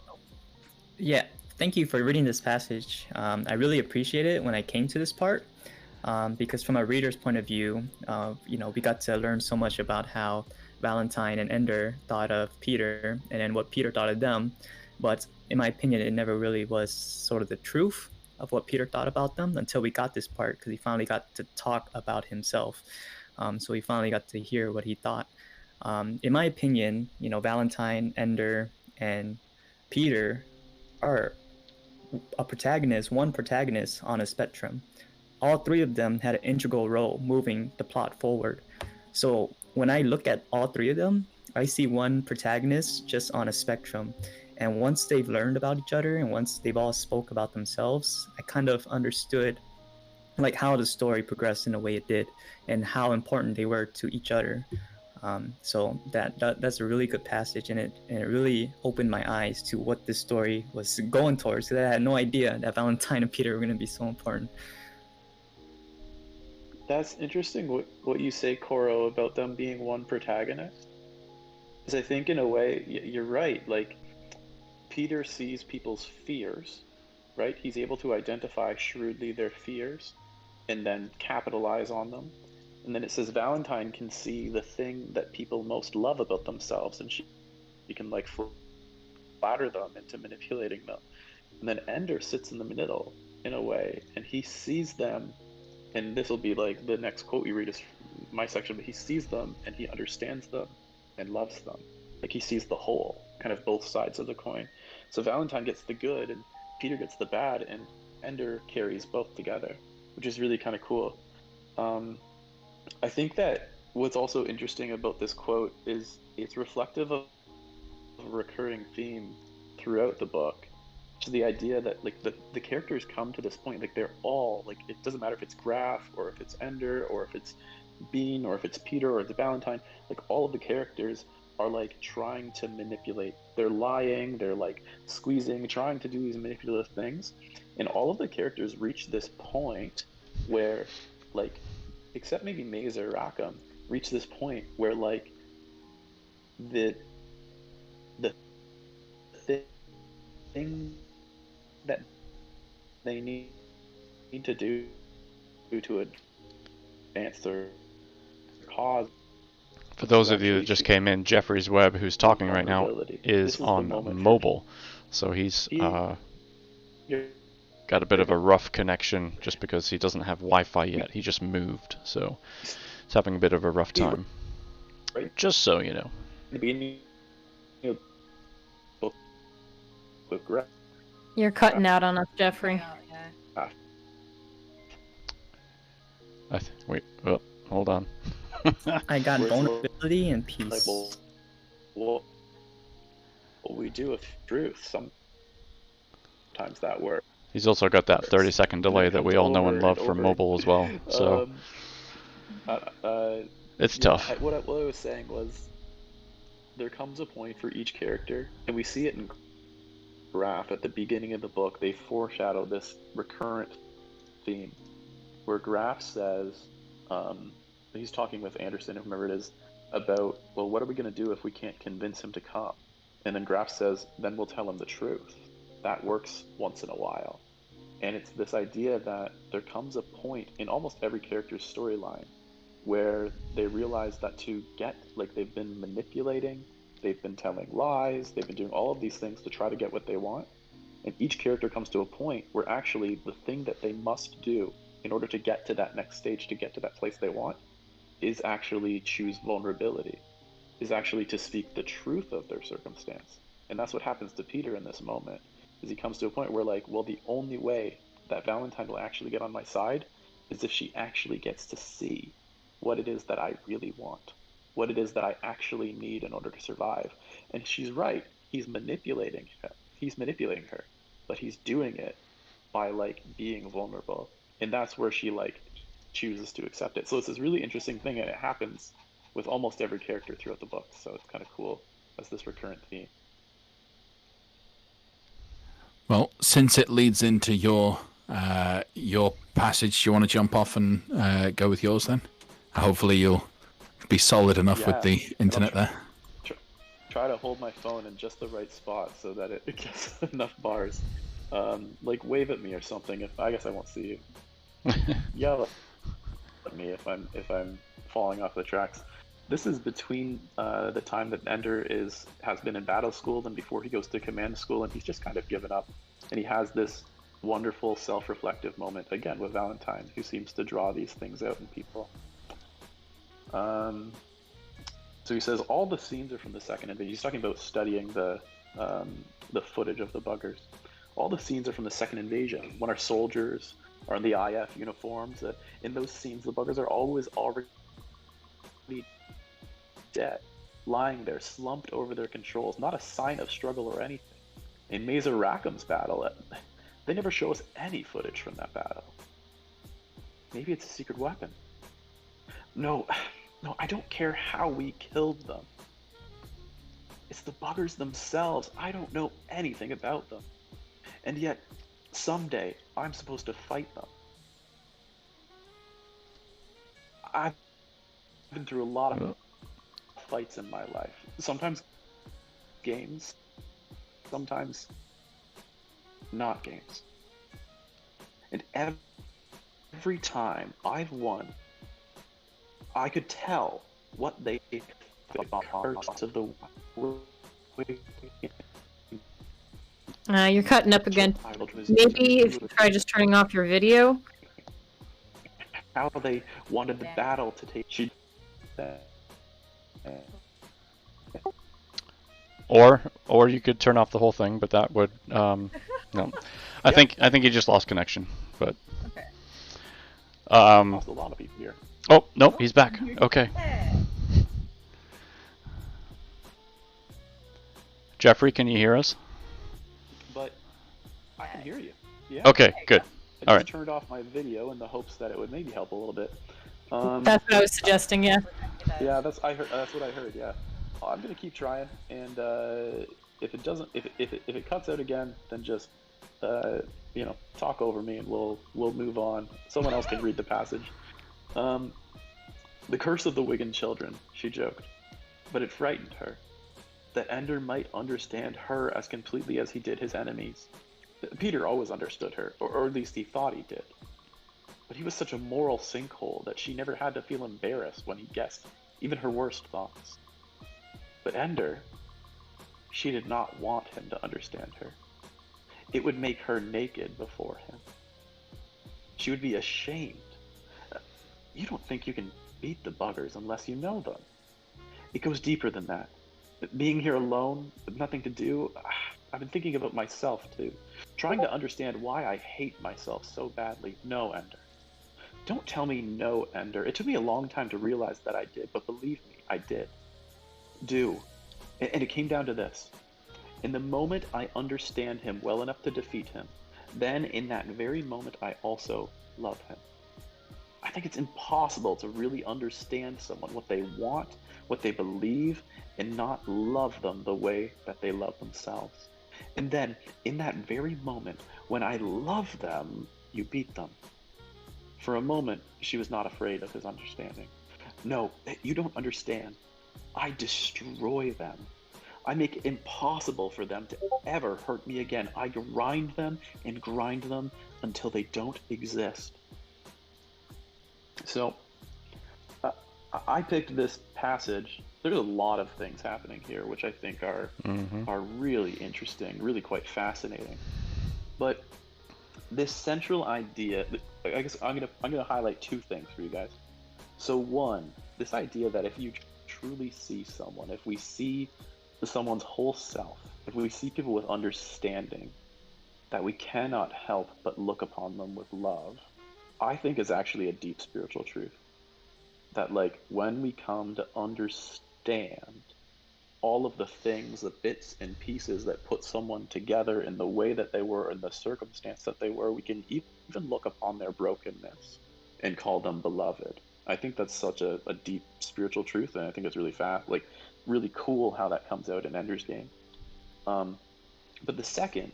Yeah, thank you for reading this passage. I really appreciate it when I came to this part, because from a reader's point of view, we got to learn so much about how Valentine and Ender thought of Peter, and then what Peter thought of them. But in my opinion, it never really was sort of the truth of what Peter thought about them until we got this part, because he finally got to talk about himself. So we finally got to hear what he thought. In my opinion, Valentine, Ender, and Peter are one protagonist on a spectrum. All three of them had an integral role moving the plot forward. So when I look at all three of them, I see one protagonist just on a spectrum. And once they've learned about each other and once they've all spoke about themselves, I kind of understood like how the story progressed in the way it did and how important they were to each other. So that's a really good passage, and it really opened my eyes to what this story was going towards, because I had no idea that Valentine and Peter were going to be so important. that's interesting what you say, Koro, about them being one protagonist. Because I think in a way, you're right. Like, Peter sees people's fears, right? He's able to identify shrewdly their fears and then capitalize on them. And then it says Valentine can see the thing that people most love about themselves, and she can like flatter them into manipulating them. And then Ender sits in the middle in a way, and he sees them, and this will be like the next quote you read is my section, but he sees them and he understands them and loves them. Like he sees the whole, kind of both sides of the coin. So Valentine gets the good and Peter gets the bad, and Ender carries both together, which is really kind of cool. I think that what's also interesting about this quote is it's reflective of a recurring theme throughout the book, which is the idea that like the characters come to this point, like they're all like, it doesn't matter if it's Graf or if it's Ender or if it's Bean or if it's Peter or if it's Valentine, like all of the characters are like trying to manipulate. They're lying, they're like squeezing, trying to do these manipulative things. And all of the characters reach this point where like, except maybe Mazer or Rackham, reach this point where like the thing that they need to do to advance their cause. For those of you that just came in, Jeffrey's Webb, who's talking right now, is on mobile. So he's got a bit of a rough connection just because he doesn't have Wi-Fi yet. He just moved, so he's having a bit of a rough time. Just so you know. the beginning of the book with Graf. You're cutting out on us, Jeffrey. Yeah. Wait, oh, hold on. I got Where's the- vulnerability and peace. Like, well, what we do with truth, sometimes that works. He's also got that 30-second delay that we all know and love for mobile as well. So it's tough. What I was saying was, there comes a point for each character, and we see it in Graf at the beginning of the book. They foreshadow this recurrent theme, where Graf says, he's talking with Anderson, whomever it is, about, well, what are we going to do if we can't convince him to come? And then Graf says, then we'll tell him the truth. That works once in a while. And it's this idea that there comes a point in almost every character's storyline where they realize that to get, like, they've been manipulating, they've been telling lies, they've been doing all of these things to try to get what they want. And each character comes to a point where actually the thing that they must do in order to get to that next stage, to get to that place they want, is actually choose vulnerability, is actually to speak the truth of their circumstance. And that's what happens to Peter in this moment, is he comes to a point where, like, well, the only way that Valentine will actually get on my side is if she actually gets to see what it is that I really want, what it is that I actually need in order to survive. And she's right, he's manipulating her, but he's doing it by, like, being vulnerable. And that's where she, like, chooses to accept it. So it's this really interesting thing, and it happens with almost every character throughout the book. So it's kind of cool as this recurrent theme. Well, since it leads into your passage, do you want to jump off and go with yours then? Hopefully you'll be solid enough with the internet there. Try to hold my phone in just the right spot so that it gets enough bars. Like, wave at me or something. I guess I won't see you. Yell at me if I'm falling off the tracks. This is between the time that Ender has been in battle school and before he goes to command school, and he's just kind of given up. And he has this wonderful self-reflective moment again with Valentine, who seems to draw these things out in people. So he says all the scenes are from the second invasion. He's talking about studying the footage of the buggers. All the scenes are from the second invasion, when our soldiers are in the IF uniforms. In those scenes, the buggers are always already dead, lying there, slumped over their controls, not a sign of struggle or anything. In Mazer Rackham's battle, they never show us any footage from that battle. Maybe it's a secret weapon. No, I don't care how we killed them. It's the buggers themselves. I don't know anything about them. And yet, someday, I'm supposed to fight them. I've been through a lot of fights in my life. Sometimes games, sometimes not games. And every time I've won, I could tell what they thought to the You're cutting up again. Maybe if you try just turning off your video. How they wanted the battle to take. Or you could turn off the whole thing, but that would no. I think he just lost connection. But Okay. Lost a lot of people here. Oh nope, he's back. Okay. Jeffrey, can you hear us? But I can hear you. Yeah. Okay, good. I All just right. turned off my video in the hopes that it would maybe help a little bit. That's what I was suggesting, yeah. Yeah, that's what I heard. Yeah, I'm gonna keep trying, and if it doesn't, if it cuts out again, then just talk over me, and we'll move on. Someone else can read the passage. The curse of the Wigan children, she joked, but it frightened her. That Ender might understand her as completely as he did his enemies. Peter always understood her, or at least he thought he did. But he was such a moral sinkhole that she never had to feel embarrassed when he guessed even her worst thoughts. But Ender, she did not want him to understand her. It would make her naked before him. She would be ashamed. You don't think you can beat the buggers unless you know them. It goes deeper than that. being here alone with nothing to do, I've been thinking about myself too, trying to understand why I hate myself so badly. No, Ender. Don't tell me no, Ender. It took me a long time to realize that I did, but believe me, I did. Do. And it came down to this. In the moment I understand him well enough to defeat him, then in that very moment I also love him. I think it's impossible to really understand someone, what they want, what they believe, and not love them the way that they love themselves. And then, in that very moment, when I love them, you beat them. For a moment, she was not afraid of his understanding. No, you don't understand. I destroy them. I make it impossible for them to ever hurt me again. I grind them and grind them until they don't exist. So, I picked this passage. There's a lot of things happening here, which I think are really interesting, really quite fascinating. But this central idea, I guess I'm gonna highlight two things for you guys. So one, this idea that if you truly see someone, if we see someone's whole self, if we see people with understanding, that we cannot help but look upon them with love, I think is actually a deep spiritual truth. That like when we come to understand all of the things, the bits and pieces that put someone together in the way that they were, in the circumstance that they were, we can even look upon their brokenness and call them beloved. I think that's such a deep spiritual truth, and I think it's really really cool how that comes out in Ender's Game. But the second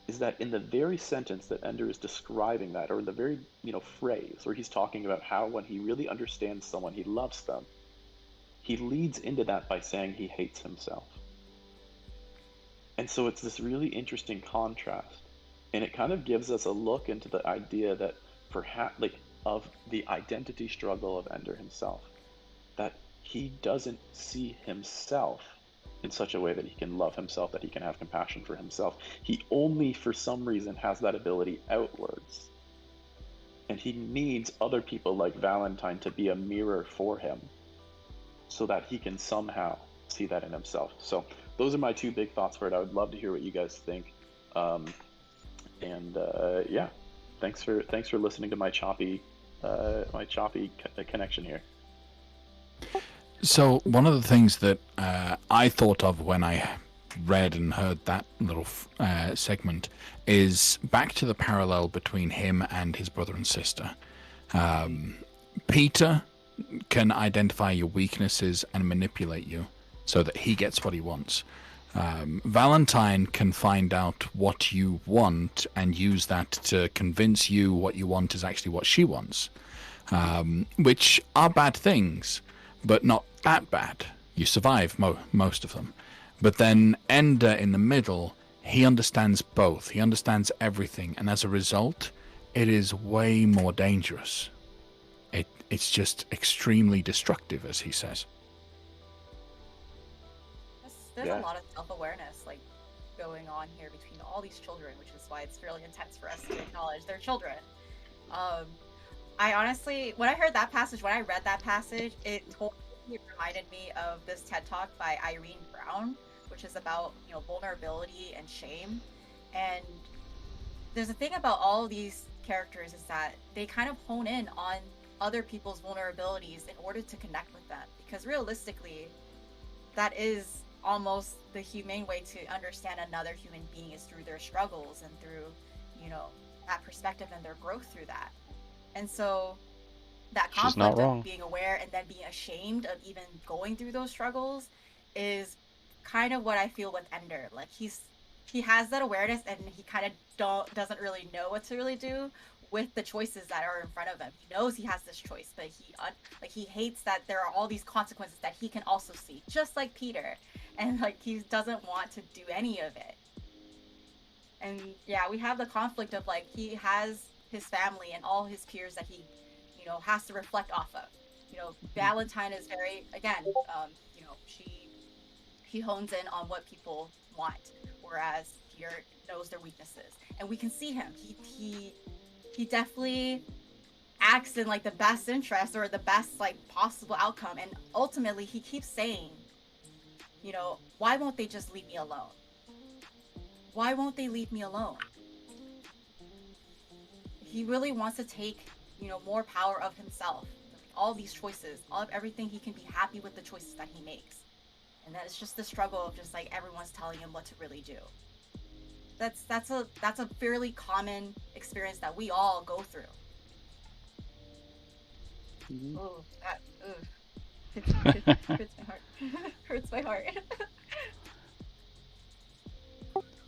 is that in the very sentence that Ender is describing that, or in the very phrase where he's talking about how when he really understands someone, he loves them, he leads into that by saying he hates himself. And so it's this really interesting contrast, and it kind of gives us a look into the idea that perhaps of the identity struggle of Ender himself, that he doesn't see himself in such a way that he can love himself, that he can have compassion for himself. He only, for some reason, has that ability outwards. And he needs other people like Valentine to be a mirror for him so that he can somehow see that in himself. So those are my two big thoughts for it. I would love to hear what you guys think. Yeah, thanks for listening to my choppy connection here. So one of the things that I thought of when I read and heard that little segment is back to the parallel between him and his brother and sister. Peter can identify your weaknesses and manipulate you so that he gets what he wants. Valentine can find out what you want and use that to convince you what you want is actually what she wants, which are bad things, but not that bad. You survive most of them. But then Ender in the middle, he understands both. He understands everything, and as a result, it is way more dangerous. It's just extremely destructive, as he says. There's a lot of self-awareness going on here between all these children, which is why it's really intense for us to acknowledge they're children. I honestly, when I heard that passage, when I read that passage, it totally reminded me of this TED Talk by Irene Brown, which is about vulnerability and shame. And there's a thing about all of these characters is that they kind of hone in on other people's vulnerabilities in order to connect with them, because realistically, that is almost the humane way to understand another human being, is through their struggles and through that perspective and their growth through that. And so that conflict of being aware and then being ashamed of even going through those struggles is kind of what I feel with Ender. Like he has that awareness, and he kind of doesn't really know what to really do with the choices that are in front of him. He knows he has this choice, but he hates that there are all these consequences that he can also see, just like Peter, and he doesn't want to do any of it. And yeah, we have the conflict of he has his family and all his peers that he has to reflect off of. Valentine is very, again, he hones in on what people want, whereas Peter knows their weaknesses, and we can see him. He definitely acts in the best interest or the best possible outcome, and ultimately he keeps saying, You know, why won't they just leave me alone? Why won't they leave me alone? He really wants to take, you know, more power of himself. All these choices, all of everything, he can be happy with the choices that he makes. And that it's just the struggle of just like everyone's telling him what to really do. That's a fairly common experience that we all go through. Mhm. Oh, that hurts my heart. Hurts my heart.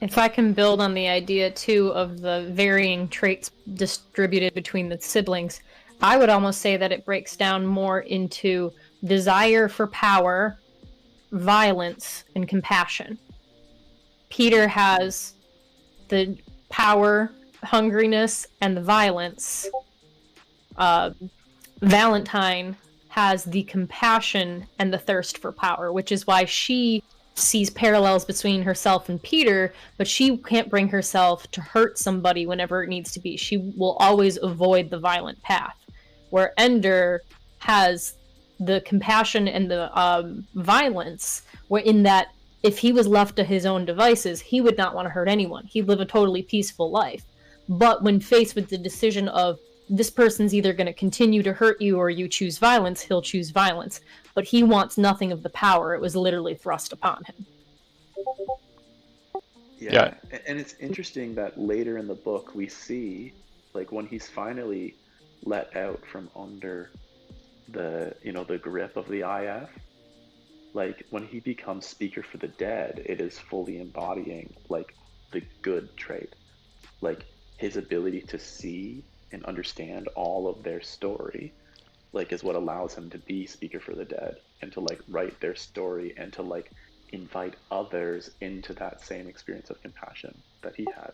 If I can build on the idea too of the varying traits distributed between the siblings, I would almost say that it breaks down more into desire for power, violence, and compassion. Peter has the power, hungriness, and the violence. Valentine has the compassion and the thirst for power, which is why she sees parallels between herself and Peter, but she can't bring herself to hurt somebody whenever it needs to be. She will always avoid the violent path. Where Ender has the compassion and the violence, where in that if he was left to his own devices, he would not want to hurt anyone. He'd live a totally peaceful life. But when faced with the decision of this person's either going to continue to hurt you or you choose violence, he'll choose violence. But he wants nothing of the power. It was literally thrust upon him. Yeah. And it's interesting that later in the book we see, like, when he's finally let out from under the, you know, the grip of the IF, like, when he becomes Speaker for the Dead, it is fully embodying, like, the good trait. Like, his ability to see and understand all of their story, like, is what allows him to be Speaker for the Dead and to, like, write their story and to, like, invite others into that same experience of compassion that he had.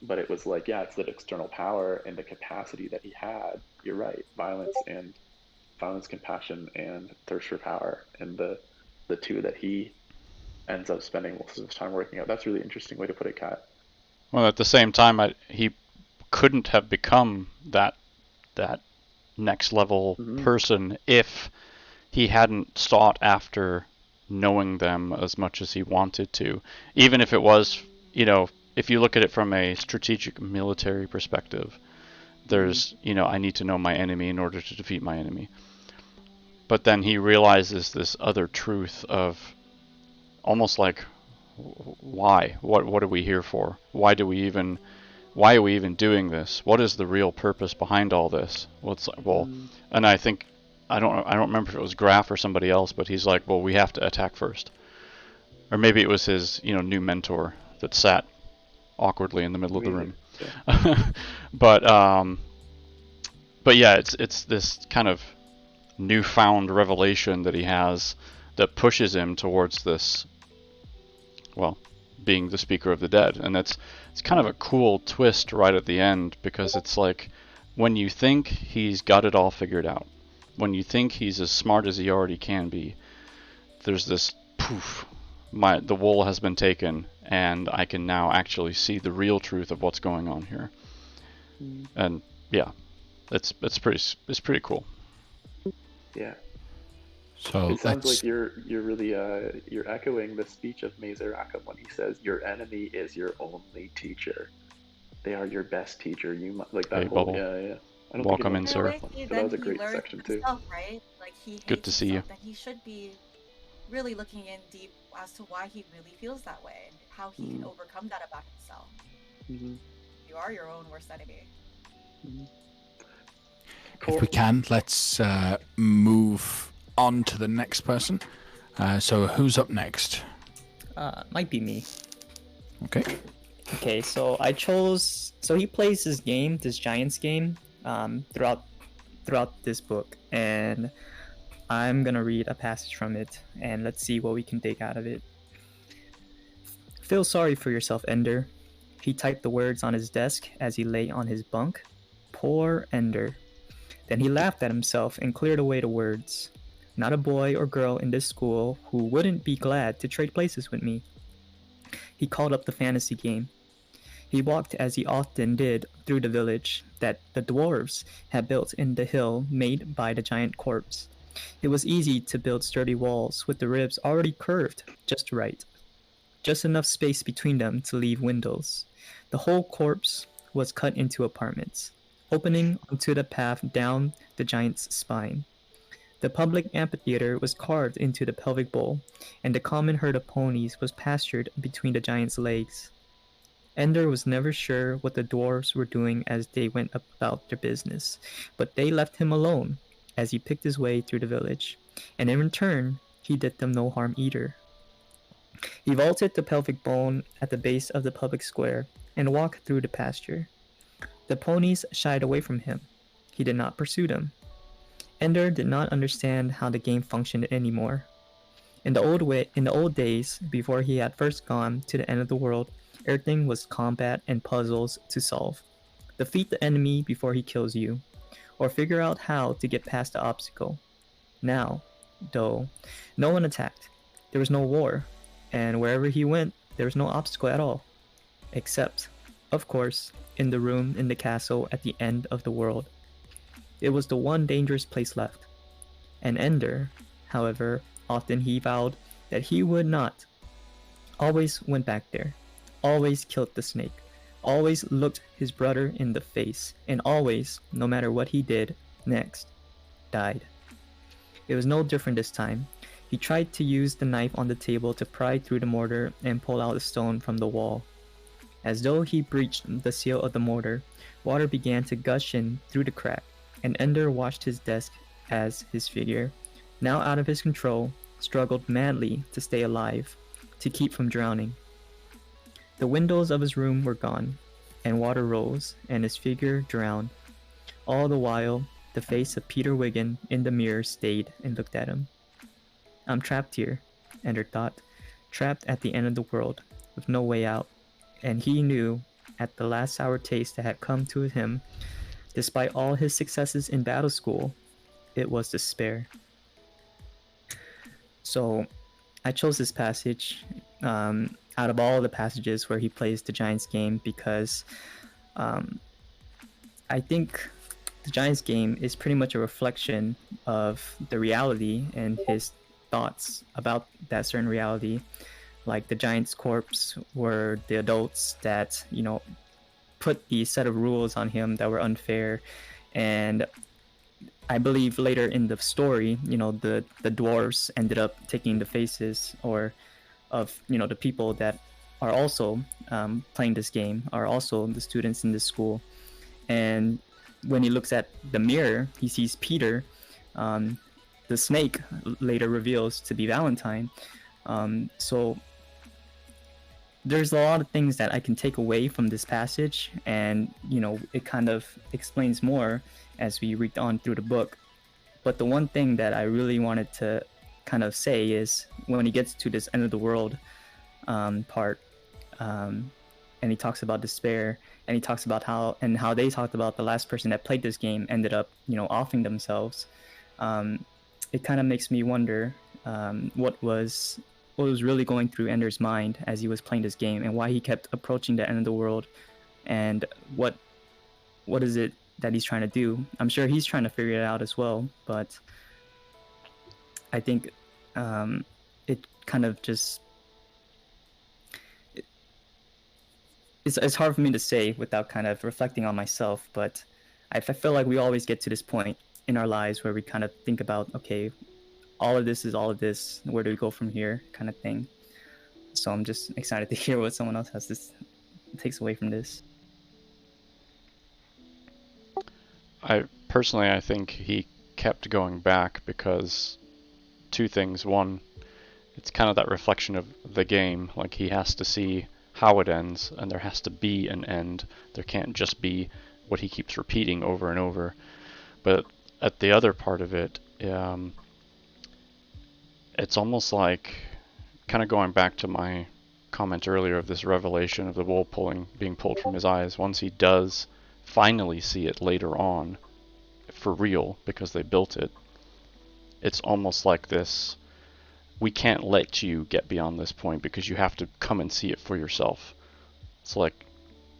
But it was like, yeah, it's that external power and the capacity that he had. You're right. Violence, compassion, and thirst for power, and the two that he ends up spending most of his time working out. That's a really interesting way to put it, Kat. Well, at the same time, he couldn't have become that next level person if he hadn't sought after knowing them as much as he wanted to. Even if it was, you know, if you look at it from a strategic military perspective, there's, you know, I need to know my enemy in order to defeat my enemy. But then he realizes this other truth of almost like, why? What are we here for? Why are we even doing this? What is the real purpose behind all this? And I think, I don't remember if it was Graf or somebody else, but he's like, well, we have to attack first. Or maybe it was his, you know, new mentor that sat awkwardly in the middle of the room. Yeah. But yeah, it's this kind of newfound revelation that he has that pushes him towards this, well, being the Speaker of the Dead. And it's kind of a cool twist right at the end, because it's like, when you think he's got it all figured out, when you think he's as smart as he already can be, there's this poof, the wool has been taken, and I can now actually see the real truth of what's going on here. And yeah, it's pretty cool. Yeah. So it sounds like you're really you're echoing the speech of Mazer Rackham when he says, "Your enemy is your only teacher. They are your best teacher." You like that whole Bubble. Yeah. I don't Welcome in, think sir. but that was a great section too. Right? Like, he hates Good to see you. That he should be really looking in deep as to why he really feels that way and how he can overcome that about himself. You are your own worst enemy. If we can, let's move on to the next person. So who's up next? Might be me. Okay. Okay, so I chose. So he plays this game, this Giants game, throughout this book, and I'm gonna read a passage from it, and let's see what we can take out of it. Feel sorry for yourself, Ender. He typed the words on his desk as he lay on his bunk. Poor Ender. Then he laughed at himself and cleared away the words. Not a boy or girl in this school who wouldn't be glad to trade places with me. He called up the fantasy game. He walked, as he often did, through the village that the dwarves had built in the hill made by the giant corpse. It was easy to build sturdy walls with the ribs already curved just right. Just enough space between them to leave windows. The whole corpse was cut into apartments, opening onto the path down the giant's spine. The public amphitheater was carved into the pelvic bowl, and the common herd of ponies was pastured between the giant's legs. Ender was never sure what the dwarves were doing as they went about their business, but they left him alone as he picked his way through the village, and in return, he did them no harm either. He vaulted the pelvic bone at the base of the public square and walked through the pasture. The ponies shied away from him. He did not pursue them. Ender did not understand how the game functioned anymore. In the old days, before he had first gone to the end of the world, everything was combat and puzzles to solve. Defeat the enemy before he kills you, or figure out how to get past the obstacle. Now, though, no one attacked. There was no war, and wherever he went, there was no obstacle at all. Except, of course, in the room in the castle at the end of the world. It was the one dangerous place left. And Ender, however, often he vowed that he would not. Always went back there. Always killed the snake. Always looked his brother in the face. And always, no matter what he did next, died. It was no different this time. He tried to use the knife on the table to pry through the mortar and pull out a stone from the wall. As though he breached the seal of the mortar, water began to gush in through the crack, and Ender watched his desk as his figure, now out of his control, struggled madly to stay alive, to keep from drowning. The windows of his room were gone, and water rose, and his figure drowned. All the while, the face of Peter Wiggin in the mirror stayed and looked at him. I'm trapped here, Ender thought, trapped at the end of the world, with no way out. And he knew, at the last sour taste that had come to him, despite all his successes in battle school, it was despair. So, I chose this passage out of all the passages where he plays the Giants game because I think the Giants game is pretty much a reflection of the reality and his thoughts about that certain reality. Like the Giants corpse were the adults that, you know, put these set of rules on him that were unfair. And I believe later in the story, you know, the dwarves ended up taking the faces of, you know, the people that are also playing this game, are also the students in this school. And when he looks at the mirror, he sees Peter. The snake later reveals to be Valentine. So there's a lot of things that I can take away from this passage, and you know, it kind of explains more as we read on through the book. But the one thing that I really wanted to kind of say is when he gets to this end of the world part, and he talks about despair, and he talks about how they talked about the last person that played this game ended up, you know, offing themselves. It kind of makes me wonder what was really going through Ender's mind as he was playing this game, and why he kept approaching the end of the world, and what is it that he's trying to do. I'm sure he's trying to figure it out as well, but I think it kind of just it's hard for me to say without kind of reflecting on myself, but I feel like we always get to this point in our lives where we kind of think about, okay, all of this is all of this, where do we go from here, kind of thing. So I'm just excited to hear what someone else has this takes away from this. I think he kept going back because two things. One, it's kind of that reflection of the game, like he has to see how it ends, and there has to be an end. There can't just be what he keeps repeating over and over. But at the other part of it, it's almost like, kind of going back to my comment earlier of this revelation of the wool being pulled from his eyes. Once he does finally see it later on, for real, because they built it, it's almost like this, we can't let you get beyond this point because you have to come and see it for yourself. It's like,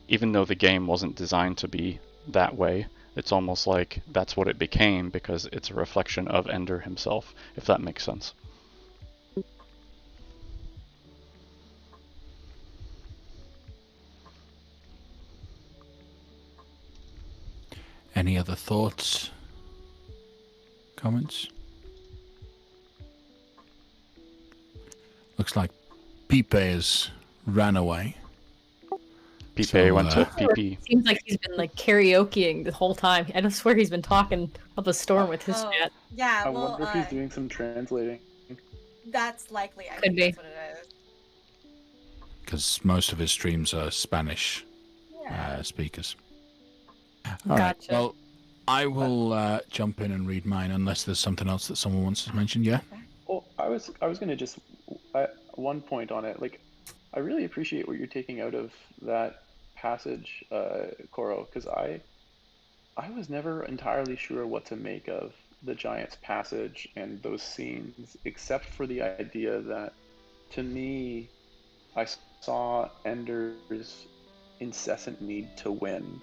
even though the game wasn't designed to be that way, it's almost like that's what it became because it's a reflection of Ender himself, if that makes sense. Any other thoughts? Comments? Looks like Pipe has ran away. Pipe So, went to PP. Seems like he's been like karaokeing the whole time. I don't swear he's been talking up a storm with his Oh, chat. yeah, I well, wonder if he's doing some translating. that's likely. I Could think be. that's what it is. Because most of his streams are Spanish Yeah. speakers. All right. Gotcha. Well, I will jump in and read mine unless there's something else that someone wants to mention. Yeah. Well, I was gonna just one point on it. Like, I really appreciate what you're taking out of that passage, Koro, because I was never entirely sure what to make of the Giant's passage and those scenes, except for the idea that, to me, I saw Ender's incessant need to win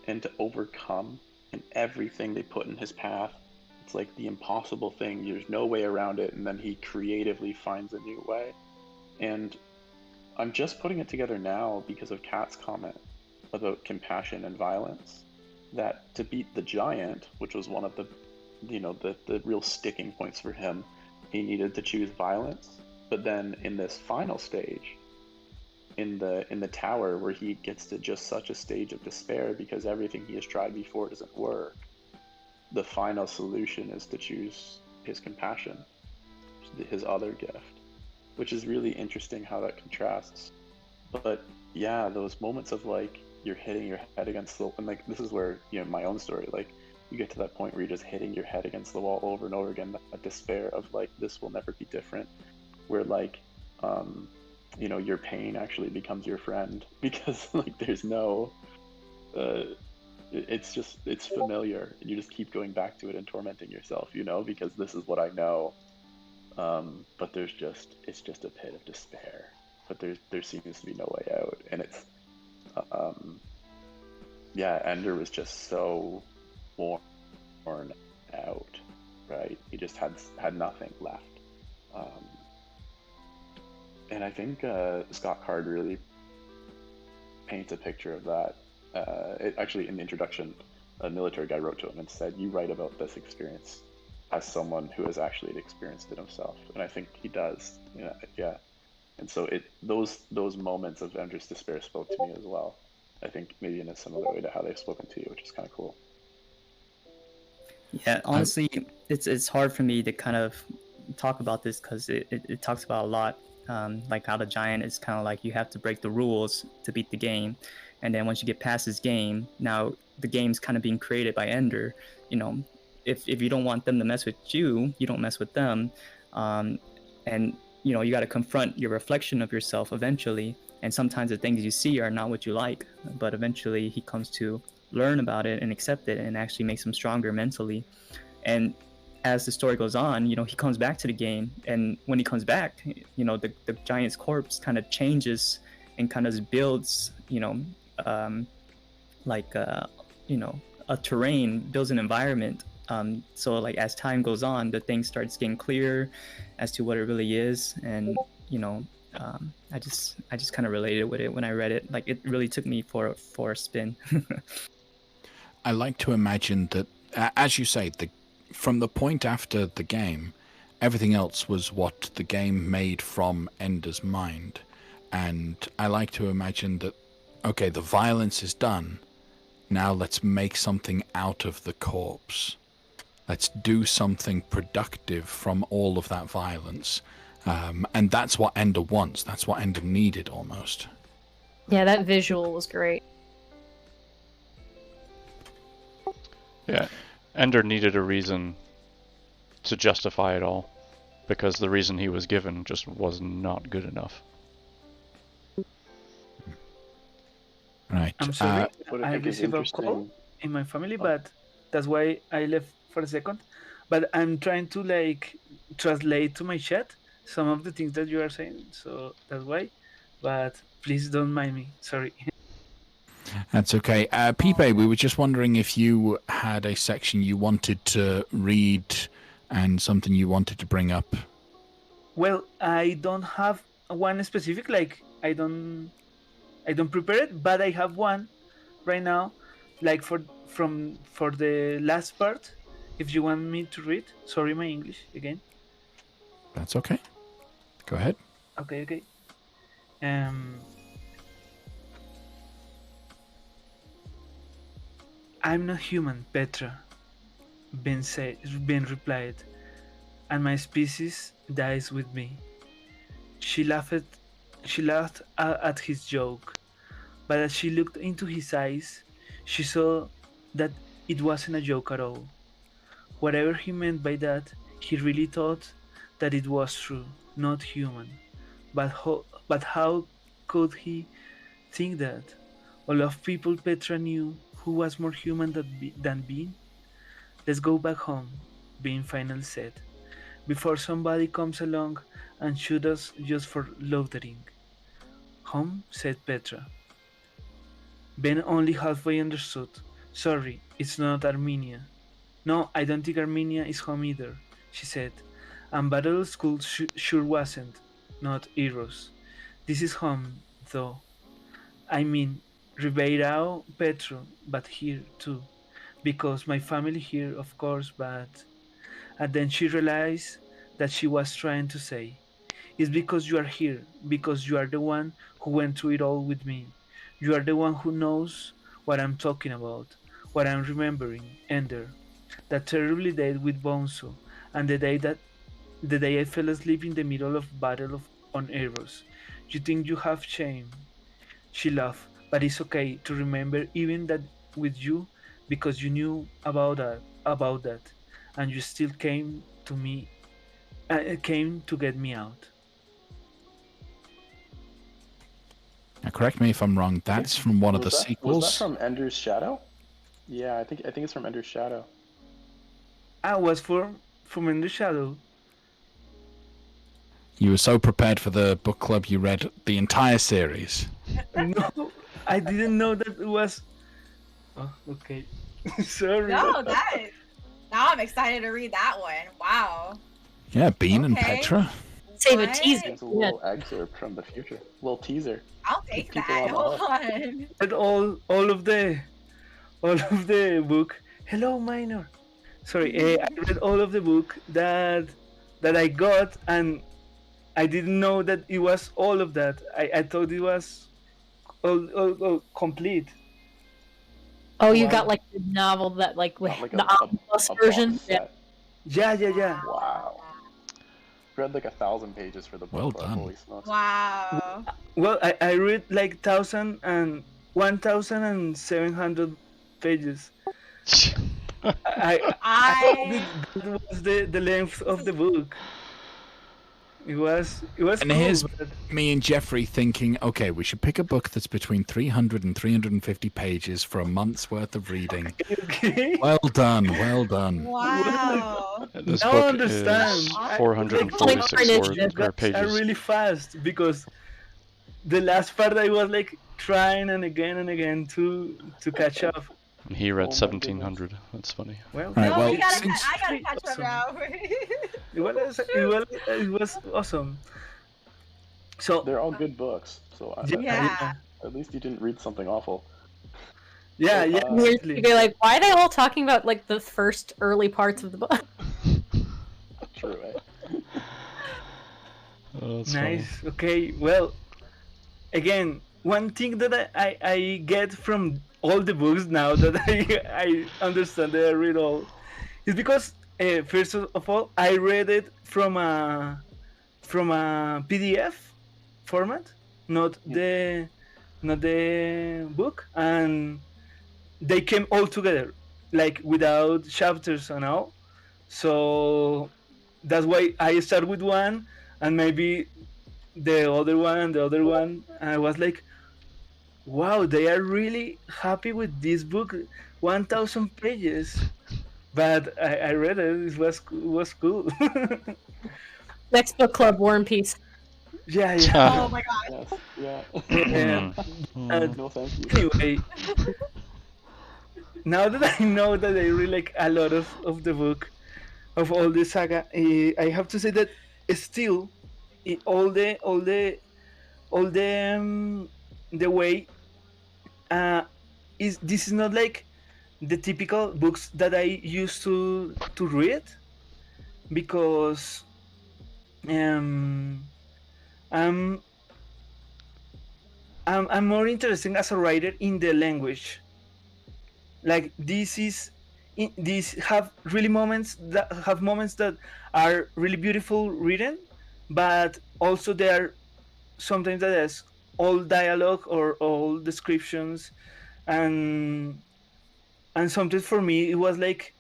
and to overcome, and everything they put in his path. It's like the impossible thing. There's no way around it, and then he creatively finds a new way. And I'm just putting it together now because of Kat's comment about compassion and violence. That to beat the giant, which was one of the, the real sticking points for him, he needed to choose violence. But then in this final stage, in the tower, where he gets to just such a stage of despair because everything he has tried before doesn't work, the final solution is to choose his compassion, his other gift, which is really interesting how that contrasts. But yeah, those moments of like you're hitting your head against the, and like this is where, my own story, like you get to that point where you're just hitting your head against the wall over and over again, that despair of like this will never be different, where like your pain actually becomes your friend because like there's no it's familiar, and you just keep going back to it and tormenting yourself, because this is what I know. But it's just a pit of despair. But there seems to be no way out, and it's Ender was just so worn out, right? He just had nothing left. And I think Scott Card really paints a picture of that. Actually, in the introduction, a military guy wrote to him and said, "You write about this experience as someone who has actually experienced it himself," and I think he does. Yeah. And so those moments of Ender's despair spoke to me as well. I think maybe in a similar way to how they've spoken to you, which is kind of cool. Yeah, honestly, it's hard for me to kind of talk about this because it talks about a lot, like how the giant is kind of like you have to break the rules to beat the game, and then once you get past this game, now the game's kind of being created by Ender. If you don't want them to mess with you, you don't mess with them, and you got to confront your reflection of yourself eventually. And sometimes the things you see are not what you like, but eventually he comes to learn about it and accept it, and actually makes him stronger mentally. And as the story goes on, he comes back to the game, and when he comes back, the giant's corpse kind of changes and kind of builds, a terrain, builds an environment. So like as time goes on, the thing starts getting clearer as to what it really is, and I just kind of related with it when I read it. Like it really took me for a spin. I like to imagine that, as you say, from the point after the game, everything else was what the game made from Ender's mind. And I like to imagine that, okay, the violence is done. Now let's make something out of the corpse. Let's do something productive from all of that violence. And that's what Ender wants. That's what Ender needed, almost. Yeah, that visual was great. Yeah, Ender needed a reason to justify it all, because the reason he was given just was not good enough. Right. I'm sorry, What I I think is received a interesting. call in my family, but that's why I left for a second. But I'm trying to like translate to my chat some of the things that you are saying, so that's why. But please don't mind me. Sorry. That's okay. Pipe, we were just wondering if you had a section you wanted to read and something you wanted to bring up. Well, I don't have one specific, like I don't prepare it, but I have one right now, like for the last part. If you want me to read, sorry, my English again. That's okay. Go ahead. Okay. I'm not human, Petra. Ben replied, and my species dies with me. She laughed at his joke, but as she looked into his eyes, she saw that it wasn't a joke at all. Whatever he meant by that, he really thought that it was true, not human. But how could he think that? All of people Petra knew who was more human than Bean? Let's go back home, Bean finally said, before somebody comes along and shoots us just for loitering. Home, said Petra. Ben only halfway understood. Sorry, it's not Armenia. No, I don't think Armenia is home either, she said. And Battle School sure wasn't. Not Eros. This is home, though. I mean, Ribeirão Petro, but here too. Because my family here, of course, but... And then she realized that she was trying to say, it's because you are here, because you are the one who went through it all with me. You are the one who knows what I'm talking about, what I'm remembering, Ender. That terrible day with Bonzo, and the day I fell asleep in the middle of battle on Eros. You think you have shame? She laughed, but it's okay to remember even that with you, because you knew about that, and you still came to get me out. Now, correct me if I'm wrong. That's from one of the sequels. Was that from Ender's Shadow? Yeah, I think it's from Ender's Shadow. I was from Ender's Shadow. You were so prepared for the book club, you read the entire series. No, I didn't know that it was. Oh, okay. Sorry. No, now I'm excited to read that one. Wow. Yeah, Bean and Okay. Petra. Save a What? teaser. It's a little excerpt from the future. A little teaser. I'll take People that. on Hold the on. Read all of the book. Hello, minor. Sorry, I read all of the book that I got, and I didn't know that it was all of that. I thought it was all complete. Oh, you Wow. got like the novel that like with Not like the omnibus a version. box Yeah. set. Yeah. Wow. Read like 1,000 pages for the book. Well club. done. Holy smokes. Wow. Well, I read like 1,700 pages. I that was the length of the book. It was And cool, here's but- me and Jeffrey thinking, okay, we should pick a book that's between 300 and 350 pages for a month's worth of reading. okay. Well done, well done. Wow. This Now I book understand. is I- 446 Like, words That per are pages. really fast because the last part I was like trying and again to catch up. And he read Oh my 1,700. That's funny. Well, Right, No, well, I gotta since- catch up Awesome. now. it was awesome. So They're all good books. So Yeah. at least you didn't read something awful. yeah. You're- You're, Exactly. you're like, why are they all talking about like the first early parts of the book? True, eh? Oh, that's Nice. Okay. Well, again, one thing that I get from all the books now that I understand that I read all is because first of all I read it from a PDF format, not the book, and they came all together, like without chapters and all. So that's why I start with one, and maybe the other one and the other one. And I was like, wow, they are really happy with this book, 1,000 pages. But I read it. It was cool. Next book club, War and Peace. Yeah, yeah. Oh my god. Yes. Yeah. And, No, thank you. anyway, now that I know that I really like a lot of the book, of all the saga, I have to say that still, all the way, is this is not like the typical books that I used to read, because um I'm I'm more interested as a writer in the language. Like these have really moments that are really beautiful written, but also they are sometimes that is all dialogue or all descriptions, and sometimes for me it was like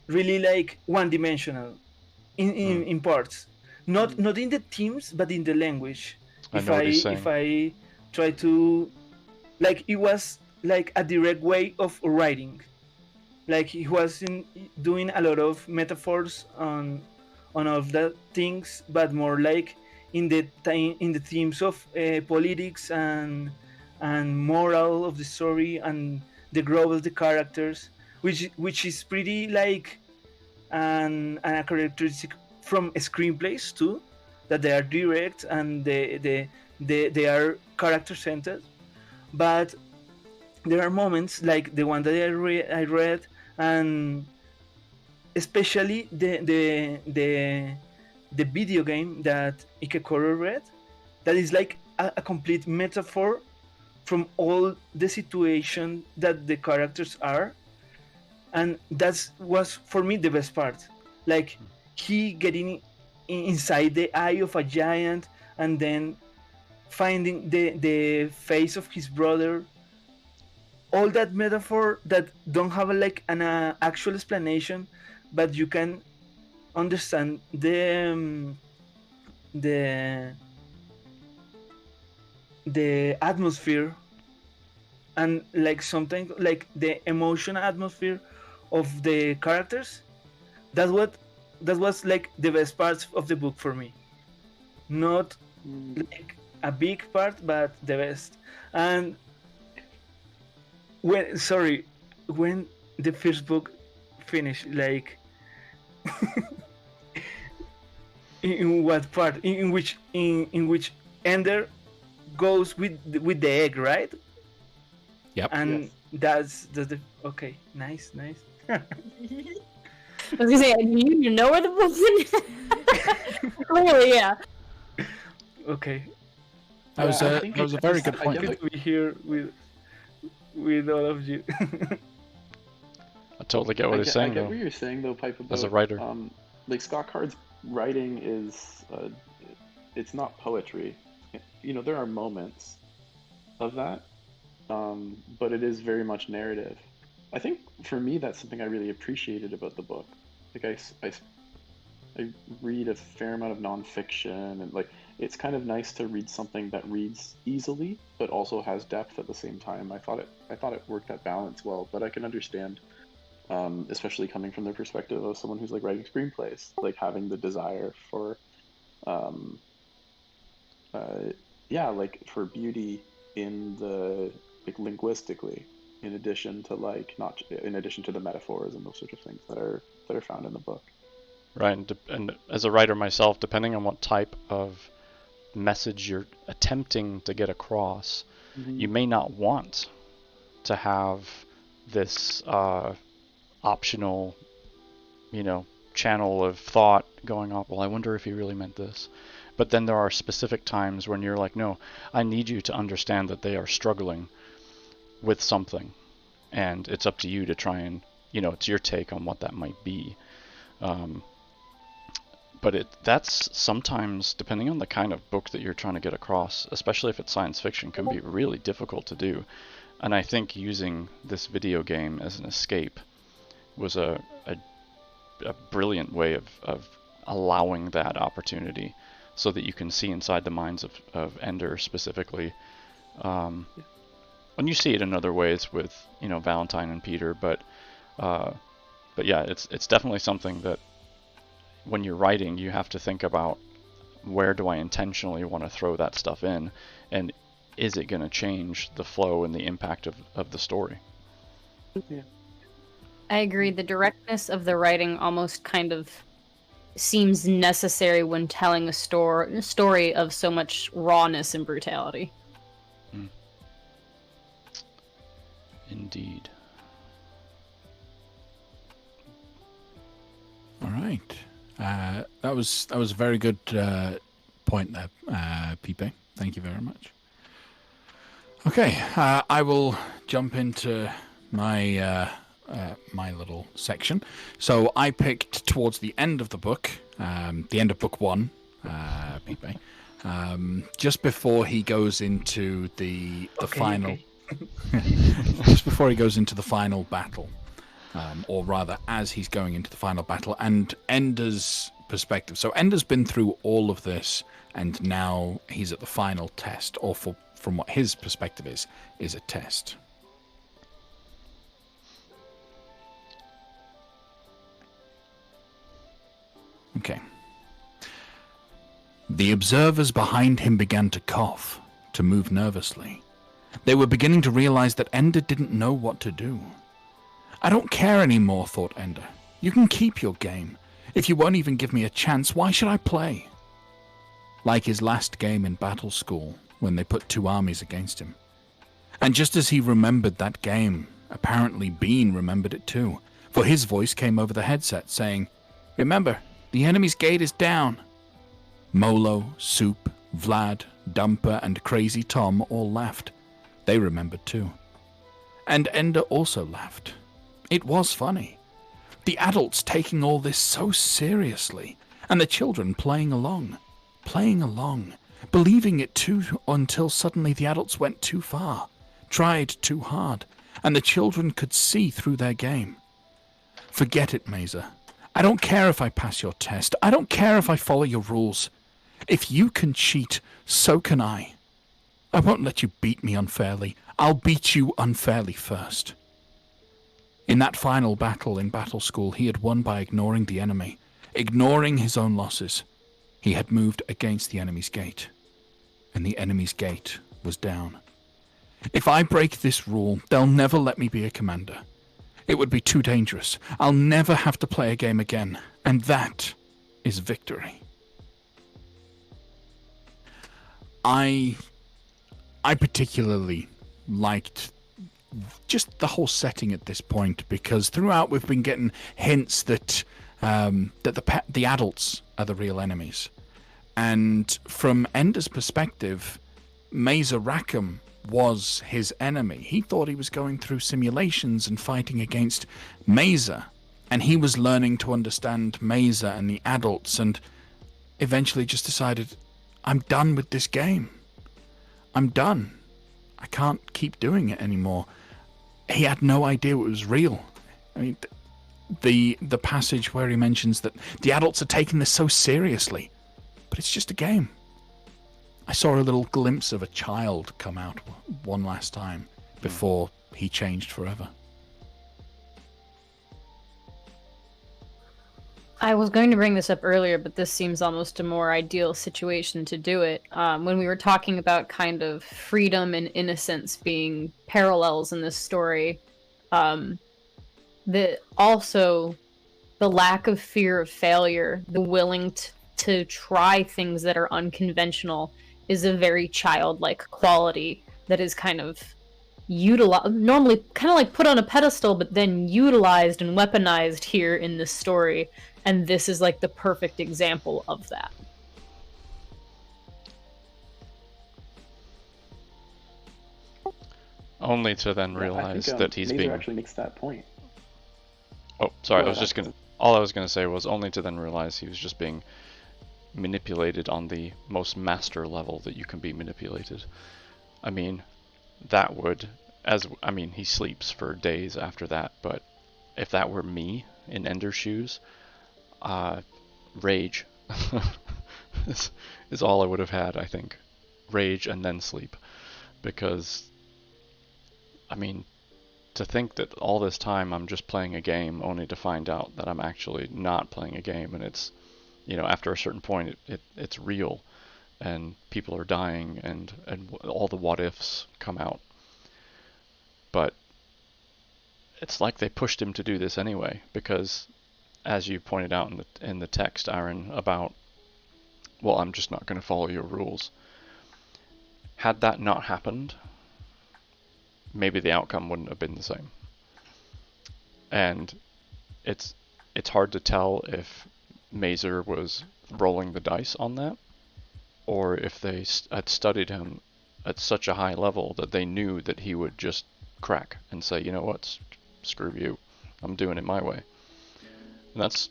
really like one dimensional in parts, not in the themes but in the language. I know what he's saying. If I try to, like, it was like a direct way of writing, like he was doing a lot of metaphors on all the things, but more like in the themes of politics and moral of the story and the growth of the characters, which is pretty like a characteristic from screenplays too, that they are direct and they are character centered. But there are moments like the one that I read, and especially the video game that Ikekoro read, that is like a complete metaphor from all the situation that the characters are, and that was for me the best part. Like he getting inside the eye of a giant and then finding the face of his brother, all that metaphor that don't have like an actual explanation, but you can understand the atmosphere, and like sometimes like the emotional atmosphere of the characters. That was like the best parts of the book for me. Not like a big part, but the best. And when the first book finished, like in what part, in which Ender goes with the egg, right? Yep. And Yes. that's the okay, nice. I was gonna say, you know where the book's in? Clearly, yeah. Okay, That was I a think that was a it- very I good point. get good to be here with all of you. I totally get what he's I saying, get though. what you're saying though, Pipe. About, As a writer. Like Scott Card's writing is, it's not poetry. You know, there are moments of that, but it is very much narrative. I think for me, that's something I really appreciated about the book. Like I read a fair amount of nonfiction, and like it's kind of nice to read something that reads easily but also has depth at the same time. I thought it worked that balance well, but I can understand, especially coming from the perspective of someone who's like writing screenplays, like having the desire for, like for beauty in the like linguistically, in addition to like not in addition to the metaphors and those sort of things that are found in the book. Right, and as a writer myself, depending on what type of message you're attempting to get across, you may not want to have this optional, channel of thought going off. Well, I wonder if he really meant this. But then there are specific times when you're like, no, I need you to understand that they are struggling with something, and it's up to you to try and, it's your take on what that might be. But that's sometimes, depending on the kind of book that you're trying to get across, especially if it's science fiction, can be really difficult to do. And I think using this video game as an escape was a brilliant way of allowing that opportunity, so that you can see inside the minds of Ender specifically. And you see it in other ways with, Valentine and Peter, but yeah, it's definitely something that when you're writing, you have to think about where do I intentionally want to throw that stuff in, and is it going to change the flow and the impact of the story? Yeah. I agree. The directness of the writing almost kind of seems necessary when telling a story of so much rawness and brutality. Indeed. All right. That was a very good point there, Pipe. Thank you very much. Okay, I will jump into my my little section. So I picked towards the end of the book, the end of book 1, Pipe, just before he goes into the final. Okay. Just before he goes into the final battle, or rather as he's going into the final battle, and Ender's perspective. So Ender's been through all of this, and now he's at the final test, or from what his perspective is a test. Okay. The observers behind him began to cough, to move nervously. They were beginning to realize that Ender didn't know what to do. I don't care anymore, thought Ender. You can keep your game. If you won't even give me a chance, why should I play? Like his last game in Battle School, when they put 2 armies against him. And just as he remembered that game, apparently Bean remembered it too, for his voice came over the headset saying, "Remember, the enemy's gate is down." Molo, Soup, Vlad, Dumper, and Crazy Tom all laughed. They remembered too. And Ender also laughed. It was funny. The adults taking all this so seriously, and the children playing along, believing it too, until suddenly the adults went too far, tried too hard, and the children could see through their game. Forget it, Mesa. I don't care if I pass your test. I don't care if I follow your rules. If you can cheat, so can I. I won't let you beat me unfairly. I'll beat you unfairly first. In that final battle in Battle School, he had won by ignoring the enemy, ignoring his own losses. He had moved against the enemy's gate, and the enemy's gate was down. If I break this rule, they'll never let me be a commander. It would be too dangerous. I'll never have to play a game again, and that is victory. I particularly liked just the whole setting at this point, because throughout we've been getting hints that the adults are the real enemies. And from Ender's perspective, Mesa Rackham was his enemy. He thought he was going through simulations and fighting against Mesa, and he was learning to understand Mesa and the adults, and eventually just decided, I'm done with this game. I'm done. I can't keep doing it anymore. He had no idea it was real. I mean, the passage where he mentions that the adults are taking this so seriously, but it's just a game. I saw a little glimpse of a child come out one last time before he changed forever. I was going to bring this up earlier, but this seems almost a more ideal situation to do it. When we were talking about kind of freedom and innocence being parallels in this story, also the lack of fear of failure, the willing to try things that are unconventional, is a very childlike quality that is kind of normally kind of like put on a pedestal, but then utilized and weaponized here in this story. And this is like the perfect example of that. Only to then realize that he's Mazer being... actually makes that point. Oh, sorry, all I was gonna say was only to then realize he was just being manipulated on the most master level that you can be manipulated. I mean, that would, he sleeps for days after that, but if that were me in Ender's shoes, rage is all I would have had, I think. Rage and then sleep. Because, I mean, to think that all this time I'm just playing a game only to find out that I'm actually not playing a game, and it's after a certain point, it's real, and people are dying, and all the what ifs come out. But it's like they pushed him to do this anyway, because, as you pointed out in the text, Aaron, about, well, I'm just not going to follow your rules. Had that not happened, maybe the outcome wouldn't have been the same. And it's hard to tell if Mazer was rolling the dice on that, or if they had studied him at such a high level that they knew that he would just crack and say, you know what, screw you, I'm doing it my way. And that's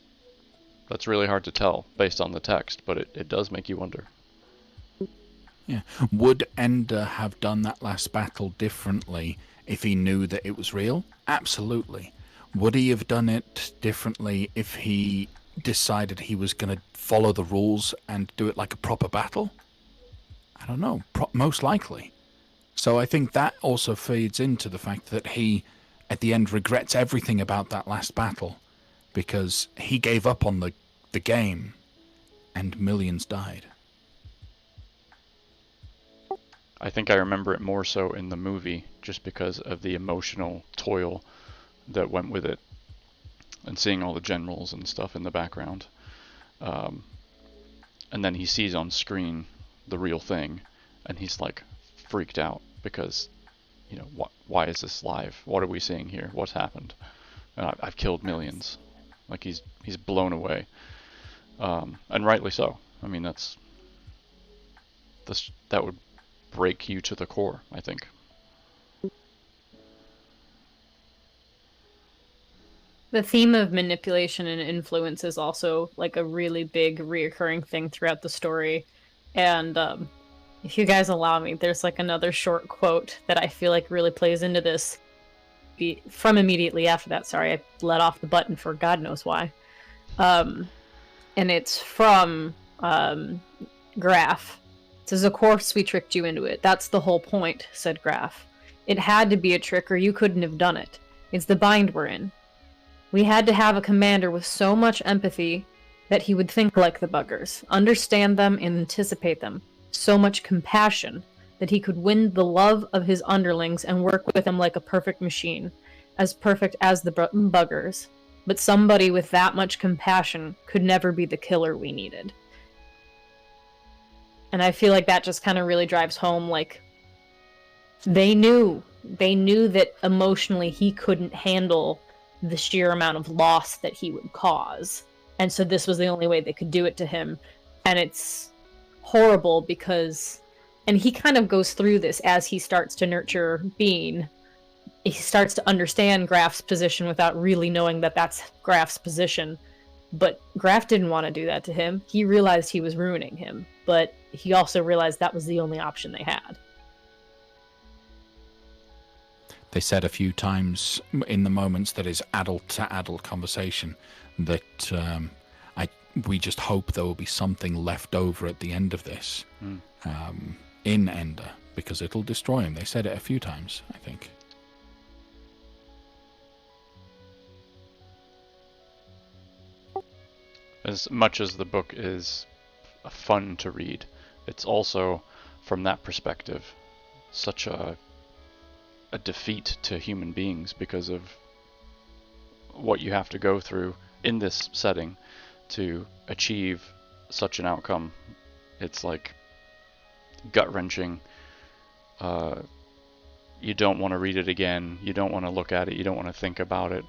really hard to tell based on the text, but it does make you wonder. Yeah. Would Ender have done that last battle differently if he knew that it was real? Absolutely. Would he have done it differently if he decided he was going to follow the rules and do it like a proper battle? I don't know. Most likely. So I think that also feeds into the fact that he, at the end, regrets everything about that last battle, because he gave up on the game and millions died. I think I remember it more so in the movie, just because of the emotional toil that went with it, and seeing all the generals and stuff in the background. And then he sees on screen the real thing, and he's like freaked out, because, why is this live? What are we seeing here? What's happened? And I've killed millions. Like, he's blown away. And rightly so. I mean, that would break you to the core, I think. The theme of manipulation and influence is also like a really big reoccurring thing throughout the story. And if you guys allow me, there's like another short quote that I feel like really plays into this. From immediately after that, sorry, I let off the button for God knows why. And it's from Graf. It says, of course we tricked you into it. That's the whole point, said Graf. It had to be a trick or you couldn't have done it. It's the bind we're in. We had to have a commander with so much empathy that he would think like the buggers, understand them and anticipate them. So much compassion that he could win the love of his underlings and work with them like a perfect machine, as perfect as the buggers. But somebody with that much compassion could never be the killer we needed. And I feel like that just kind of really drives home, like, they knew that emotionally he couldn't handle the sheer amount of loss that he would cause. And so this was the only way they could do it to him. And it's horrible because, and he kind of goes through this as he starts to nurture Bean. He starts to understand Graf's position without really knowing that that's Graf's position. But Graf didn't want to do that to him. He realized he was ruining him, but he also realized that was the only option they had. They said a few times in the moments that is adult-to-adult conversation that we just hope there will be something left over at the end of this in Ender, because it'll destroy him. They said it a few times, I think. As much as the book is fun to read, it's also, from that perspective, such a defeat to human beings because of what you have to go through in this setting to achieve such an outcome. It's like gut-wrenching. You don't want to read it again, you don't want to look at it, you don't want to think about it,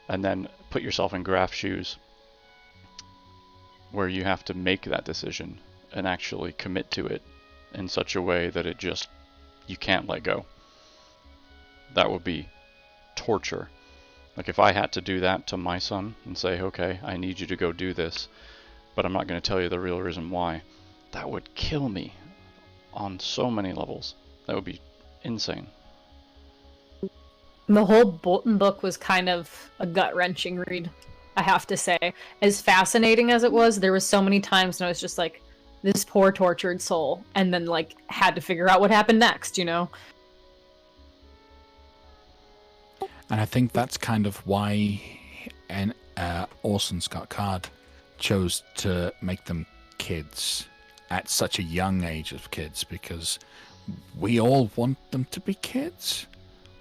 and then put yourself in Graf's shoes, where you have to make that decision and actually commit to it in such a way that you can't let go. That would be torture. Like, if I had to do that to my son and say, okay, I need you to go do this, but I'm not going to tell you the real reason why, that would kill me on so many levels. That would be insane. The whole Bolton book was kind of a gut-wrenching read, I have to say. As fascinating as it was, there was so many times when I was just like, this poor tortured soul, and then like had to figure out what happened next, And I think that's kind of why Orson Scott Card chose to make them kids at such a young age of kids, because we all want them to be kids.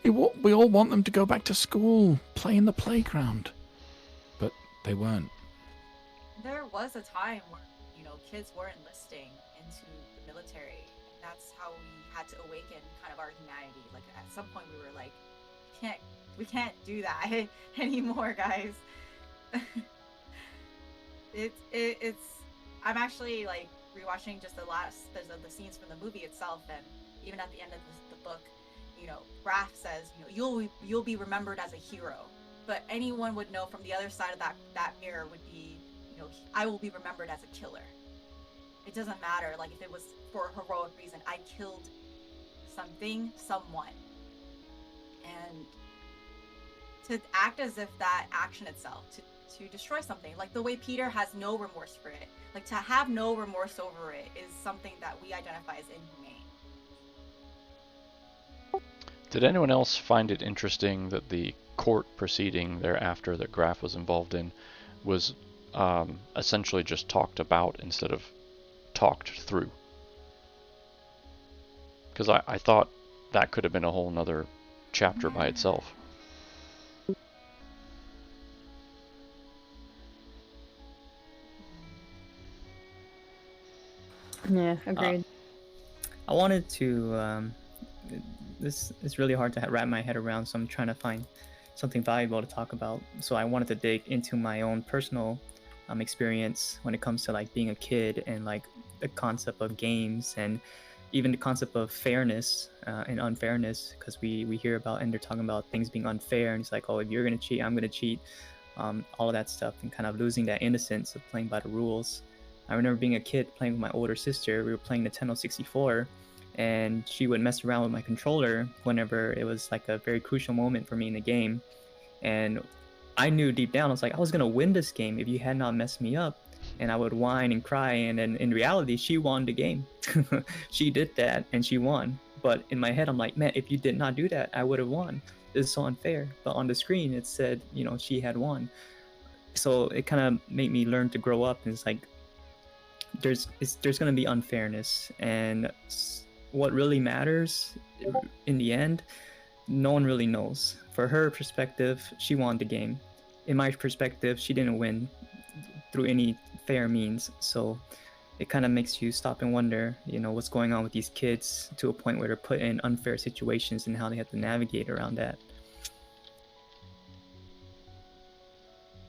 We all want them to go back to school, play in the playground. But they weren't. There was a time where, kids were enlisting into the military. That's how we had to awaken kind of our humanity. Like at some point we were like, we can't do that anymore, guys. It's I'm actually like rewatching just the scenes from the movie itself, and even at the end of the book, Raph says, you'll be remembered as a hero, but anyone would know from the other side of that mirror would be, I will be remembered as a killer. It doesn't matter, like if it was for a heroic reason, I killed someone, and to act as if that action itself, to destroy something, like the way Peter has no remorse for it, like to have no remorse over it is something that we identify as inhumane. Did anyone else find it interesting that the court proceeding thereafter that Graf was involved in was essentially just talked about instead of talked through? Because I thought that could have been a whole nother chapter by itself. Yeah, agreed. I wanted to. This is really hard to wrap my head around, so I'm trying to find something valuable to talk about. So I wanted to dig into my own personal experience when it comes to like being a kid, and like the concept of games, and even the concept of fairness and unfairness, because we hear about Ender talking about things being unfair, and it's like, oh, if you're gonna cheat, I'm gonna cheat, all of that stuff, and kind of losing that innocence of playing by the rules. I remember being a kid playing with my older sister. We were playing Nintendo 64, and she would mess around with my controller whenever it was like a very crucial moment for me in the game. And I knew deep down, I was like, I was gonna win this game if you had not messed me up. And I would whine and cry, and then in reality, she won the game. She did that, and she won. But in my head, I'm like, man, if you did not do that, I would have won. This is so unfair. But on the screen, it said, she had won. So it kind of made me learn to grow up. And it's like, there's going to be unfairness, and what really matters in the end, no one really knows. For her perspective, she won the game. In my perspective, she didn't win through any fair means. So it kind of makes you stop and wonder, what's going on with these kids, to a point where they're put in unfair situations and how they have to navigate around that.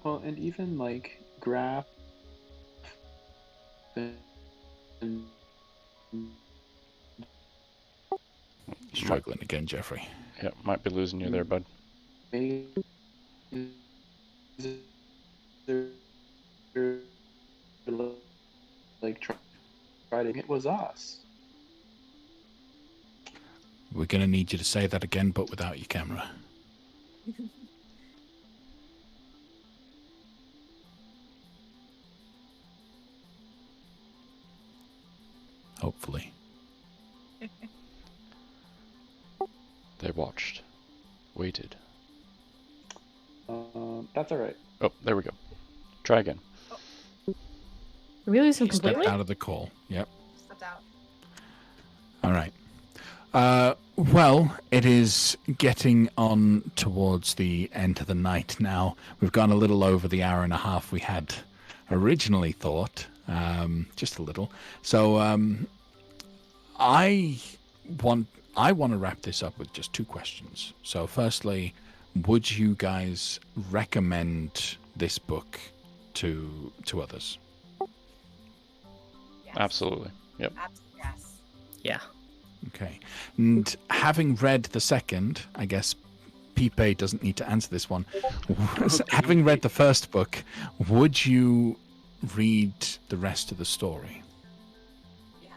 Well, and even like Graf and Struggling again, Jeffrey. Yeah, might be losing you there, bud. Like try to, it was us. We're going to need you to say that again, but without your camera. Hopefully. They watched. Waited. That's alright. Oh, there we go. Try again. Did we lose him Step completely? out of the call. Yep. Stepped out. All right. Well, it is getting on towards the end of the night now. We've gone a little over the hour and a half we had originally thought, just a little. So I want to wrap this up with just two questions. So firstly, would you guys recommend this book to others? Yes. Absolutely. Yep. Yes. Yeah. Okay. And having read the second, I guess Pipe doesn't need to answer this one. Having read the first book, would you read the rest of the story? Yes.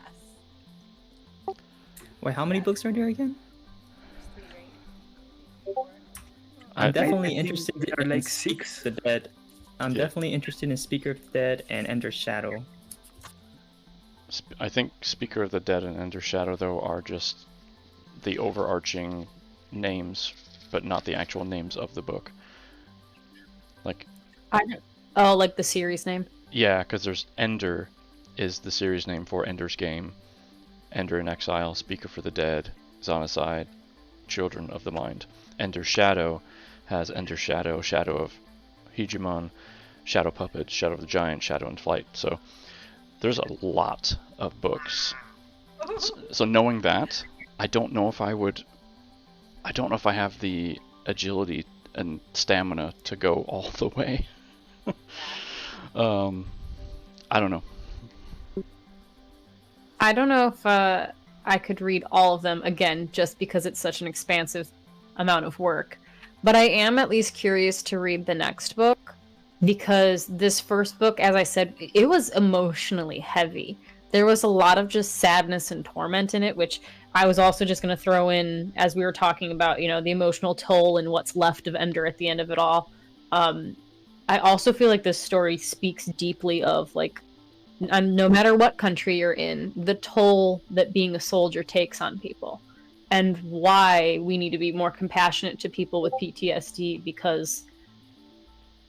Wait, how many books are there again? There's 3, right? 4. I'm I definitely think interested there are in like Speaker 6. of the Dead. I'm Yeah. definitely interested in Speaker of the Dead and Ender's Shadow. I think Speaker of the Dead and Ender Shadow, though, are just the overarching names, but not the actual names of the book. Like, Oh, like the series name? Yeah, because there's Ender is the series name for Ender's Game. Ender in Exile, Speaker for the Dead, Zonicide, Children of the Mind. Ender's Shadow has Ender's Shadow, Shadow of Hegemon, Shadow Puppet, Shadow of the Giant, Shadow in Flight. So there's a lot of books. So knowing that, I don't know if I have the agility and stamina to go all the way. I don't know. I don't know if I could read all of them again, just because it's such an expansive amount of work. But I am at least curious to read the next book, because this first book, as I said, it was emotionally heavy. There was a lot of just sadness and torment in it, which I was also just going to throw in as we were talking about, you know, the emotional toll and what's left of Ender at the end of it all. I also feel like this story speaks deeply of, like, no matter what country you're in, the toll that being a soldier takes on people, and why we need to be more compassionate to people with PTSD, because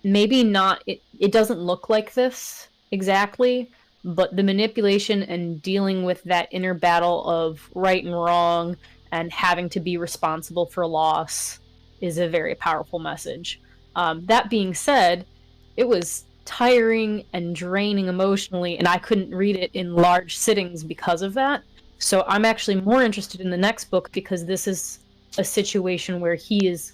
maybe not, it doesn't look like this exactly, but the manipulation and dealing with that inner battle of right and wrong and having to be responsible for loss is a very powerful message. That being said, it was tiring and draining emotionally, and I couldn't read it in large sittings because of that. So I'm actually more interested in the next book, because this is a situation where he is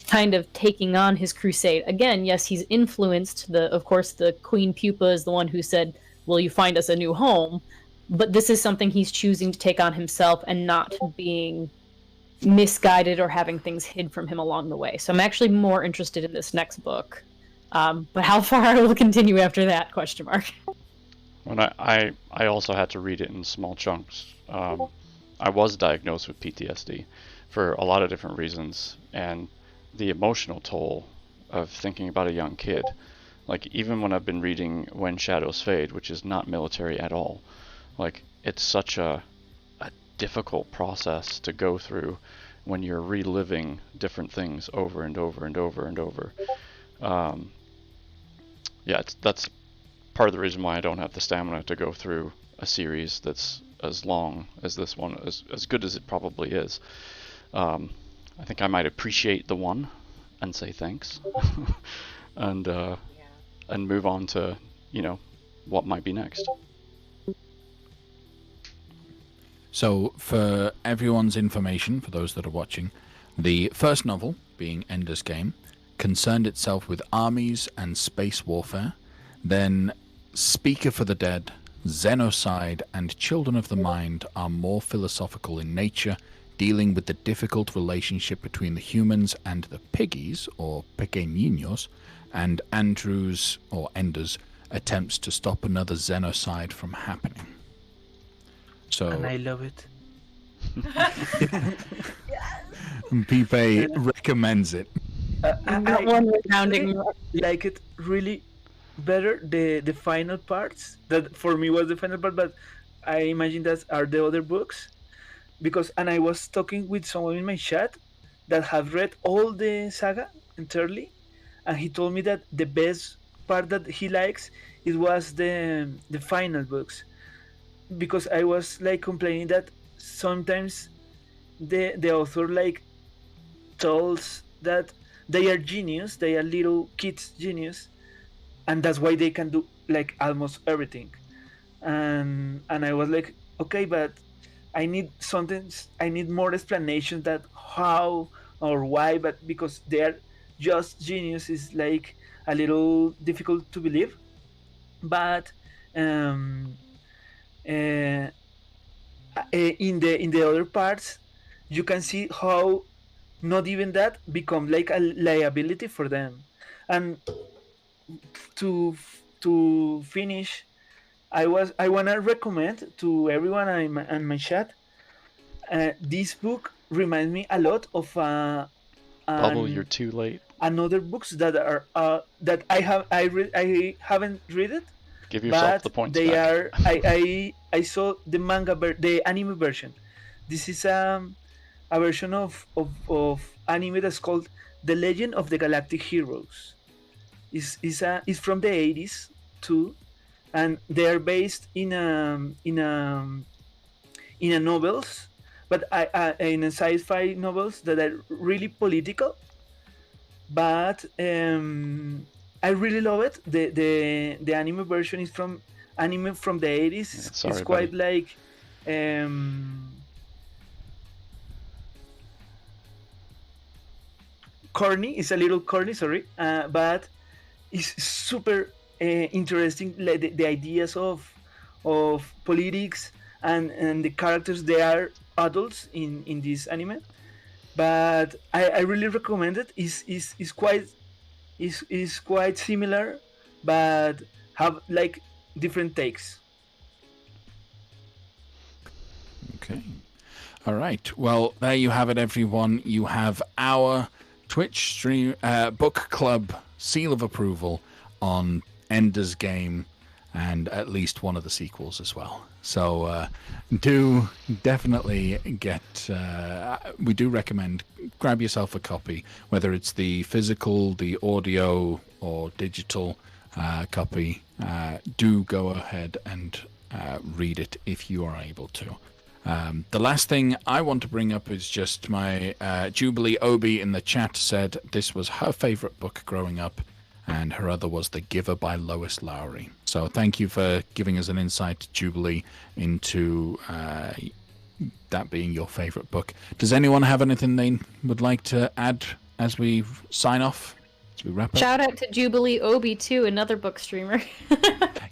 kind of taking on his crusade. Again, yes, he's influenced. Of course, the Queen Pupa is the one who said, will you find us a new home? But this is something he's choosing to take on himself and not being misguided or having things hid from him along the way. So I'm actually more interested in this next book. But how far I will continue after that, question mark. When I also had to read it in small chunks. I was diagnosed with PTSD for a lot of different reasons, and the emotional toll of thinking about a young kid. Like, even when I've been reading When Shadows Fade, which is not military at all, like, it's such a difficult process to go through when you're reliving different things over and over and over and over. Yeah, that's part of the reason why I don't have the stamina to go through a series that's as long as this one, as good as it probably is. I think I might appreciate the one and say thanks, and move on to, you know, what might be next. So, for everyone's information, for those that are watching, the first novel, being Ender's Game, concerned itself with armies and space warfare. Then Speaker for the Dead, Xenocide, and Children of the Mind are more philosophical in nature, dealing with the difficult relationship between the humans and the piggies, or pequeñinos, and Andrew's, or Ender's, attempts to stop another Xenocide from happening. So, And I love it. Pipe recommends it. Not one resounding. Like it really better the final parts. That for me was the final part, but I imagine that are the other books, because I was talking with someone in my chat that have read all the saga entirely, and he told me that the best part that he likes was the final books, because I was like complaining that sometimes the author like tells that they are genius, they are little kids genius, and that's why they can do like almost everything. And I was like, okay, but I need something, I need more explanation that how or why, but because they are just genius is like a little difficult to believe. But in the other parts, you can see how not even that become like a liability for them. And to finish, I wanna recommend to everyone in my chat. This book reminds me a lot of Bubble, you're too late. another books that are that I haven't read it. Give yourself But the points they back. are I saw the manga the anime version. This is a version of anime that's called The Legend of the Galactic Heroes. Is from the 80s too, and they are based in a novels, but in a sci-fi novels that are really political. But I really love it. The anime version is from anime from the 80s. Yeah, sorry, it's quite buddy. like corny. It's a little corny, sorry, but it's super interesting. Like the ideas of politics and the characters, they are adults in this anime. But I really recommend it. Is quite similar, but have like different takes. Okay. All right. Well, there you have it, everyone. You have our Twitch stream book club seal of approval on Ender's Game and at least one of the sequels as well. So do definitely get. We do recommend grab yourself a copy, whether it's the physical, the audio, or digital copy. Do go ahead and read it if you are able to. The last thing I want to bring up is just my Jubilee Obi in the chat said this was her favorite book growing up, and her other was The Giver by Lois Lowry. So thank you for giving us an insight, Jubilee, into that being your favorite book. Does anyone have anything they would like to add as we sign off? As we wrap up? Shout out to Jubilee Obi too, another book streamer.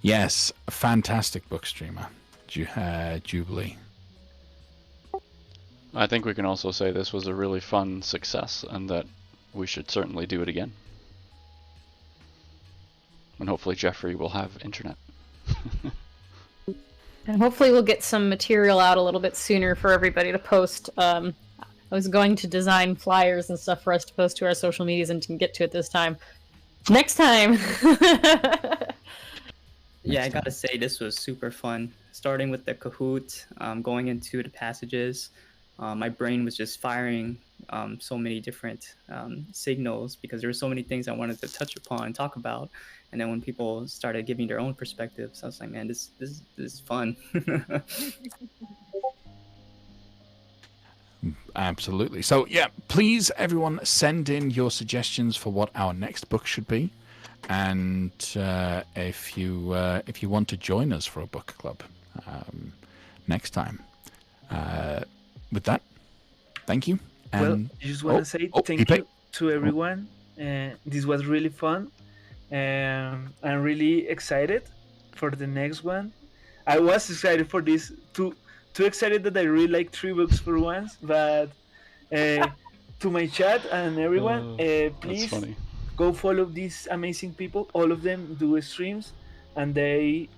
Yes, a fantastic book streamer, Jubilee. I think we can also say this was a really fun success and that we should certainly do it again. And hopefully Jeffrey will have internet. And hopefully we'll get some material out a little bit sooner for everybody to post. I was going to design flyers and stuff for us to post to our social medias and didn't get to it this time. Next time! Yeah, I gotta say this was super fun. Starting with the Kahoot, going into the passages, my brain was just firing so many different signals because there were so many things I wanted to touch upon and talk about. And then when people started giving their own perspectives, I was like, man, this is fun. Absolutely. So yeah, please everyone send in your suggestions for what our next book should be, and if you want to join us for a book club next time. With that, thank you. And Well, I just want to say thank Ipe. you to everyone. This was really fun. I'm really excited for the next one. I was excited for this, too excited that I really like 3 books for once. But to my chat and everyone, That's please funny. go follow these amazing people. All of them do streams, and they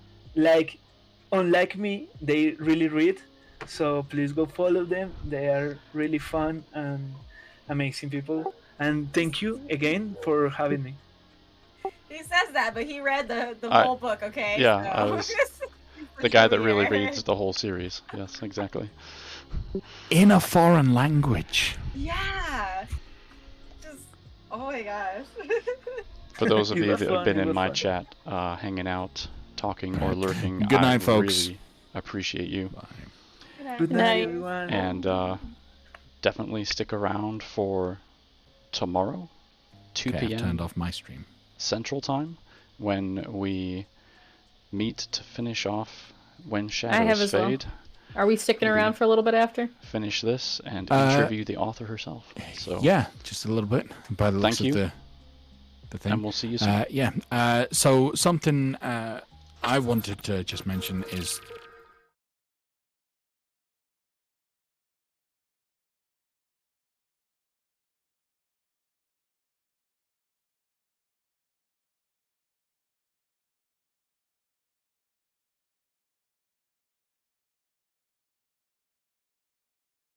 unlike me, they really read. So please go follow them. They are really fun and amazing people. And thank you again for having me. He says that, but he read the I- whole book, okay? yeah, So- I was For The guy that sure. really reads the whole series. Yes, exactly. in a foreign language. Yeah. Just, oh my gosh. For those of It you was that fun, have been it in was my fun. chat, hanging out, talking, or lurking, Good night, I folks. really appreciate you. Good Night. night, everyone. And definitely stick around for tomorrow, 2 Okay, I've p.m. turned off my stream. Central Time, when we meet to finish off When Shadows as well. Fade. Are we sticking Maybe. around for a little bit after? Finish this and Uh, interview the author herself. So Yeah, just a little bit. By the looks Thank you. of the thing. and we'll see you soon. Yeah. So something I wanted to just mention is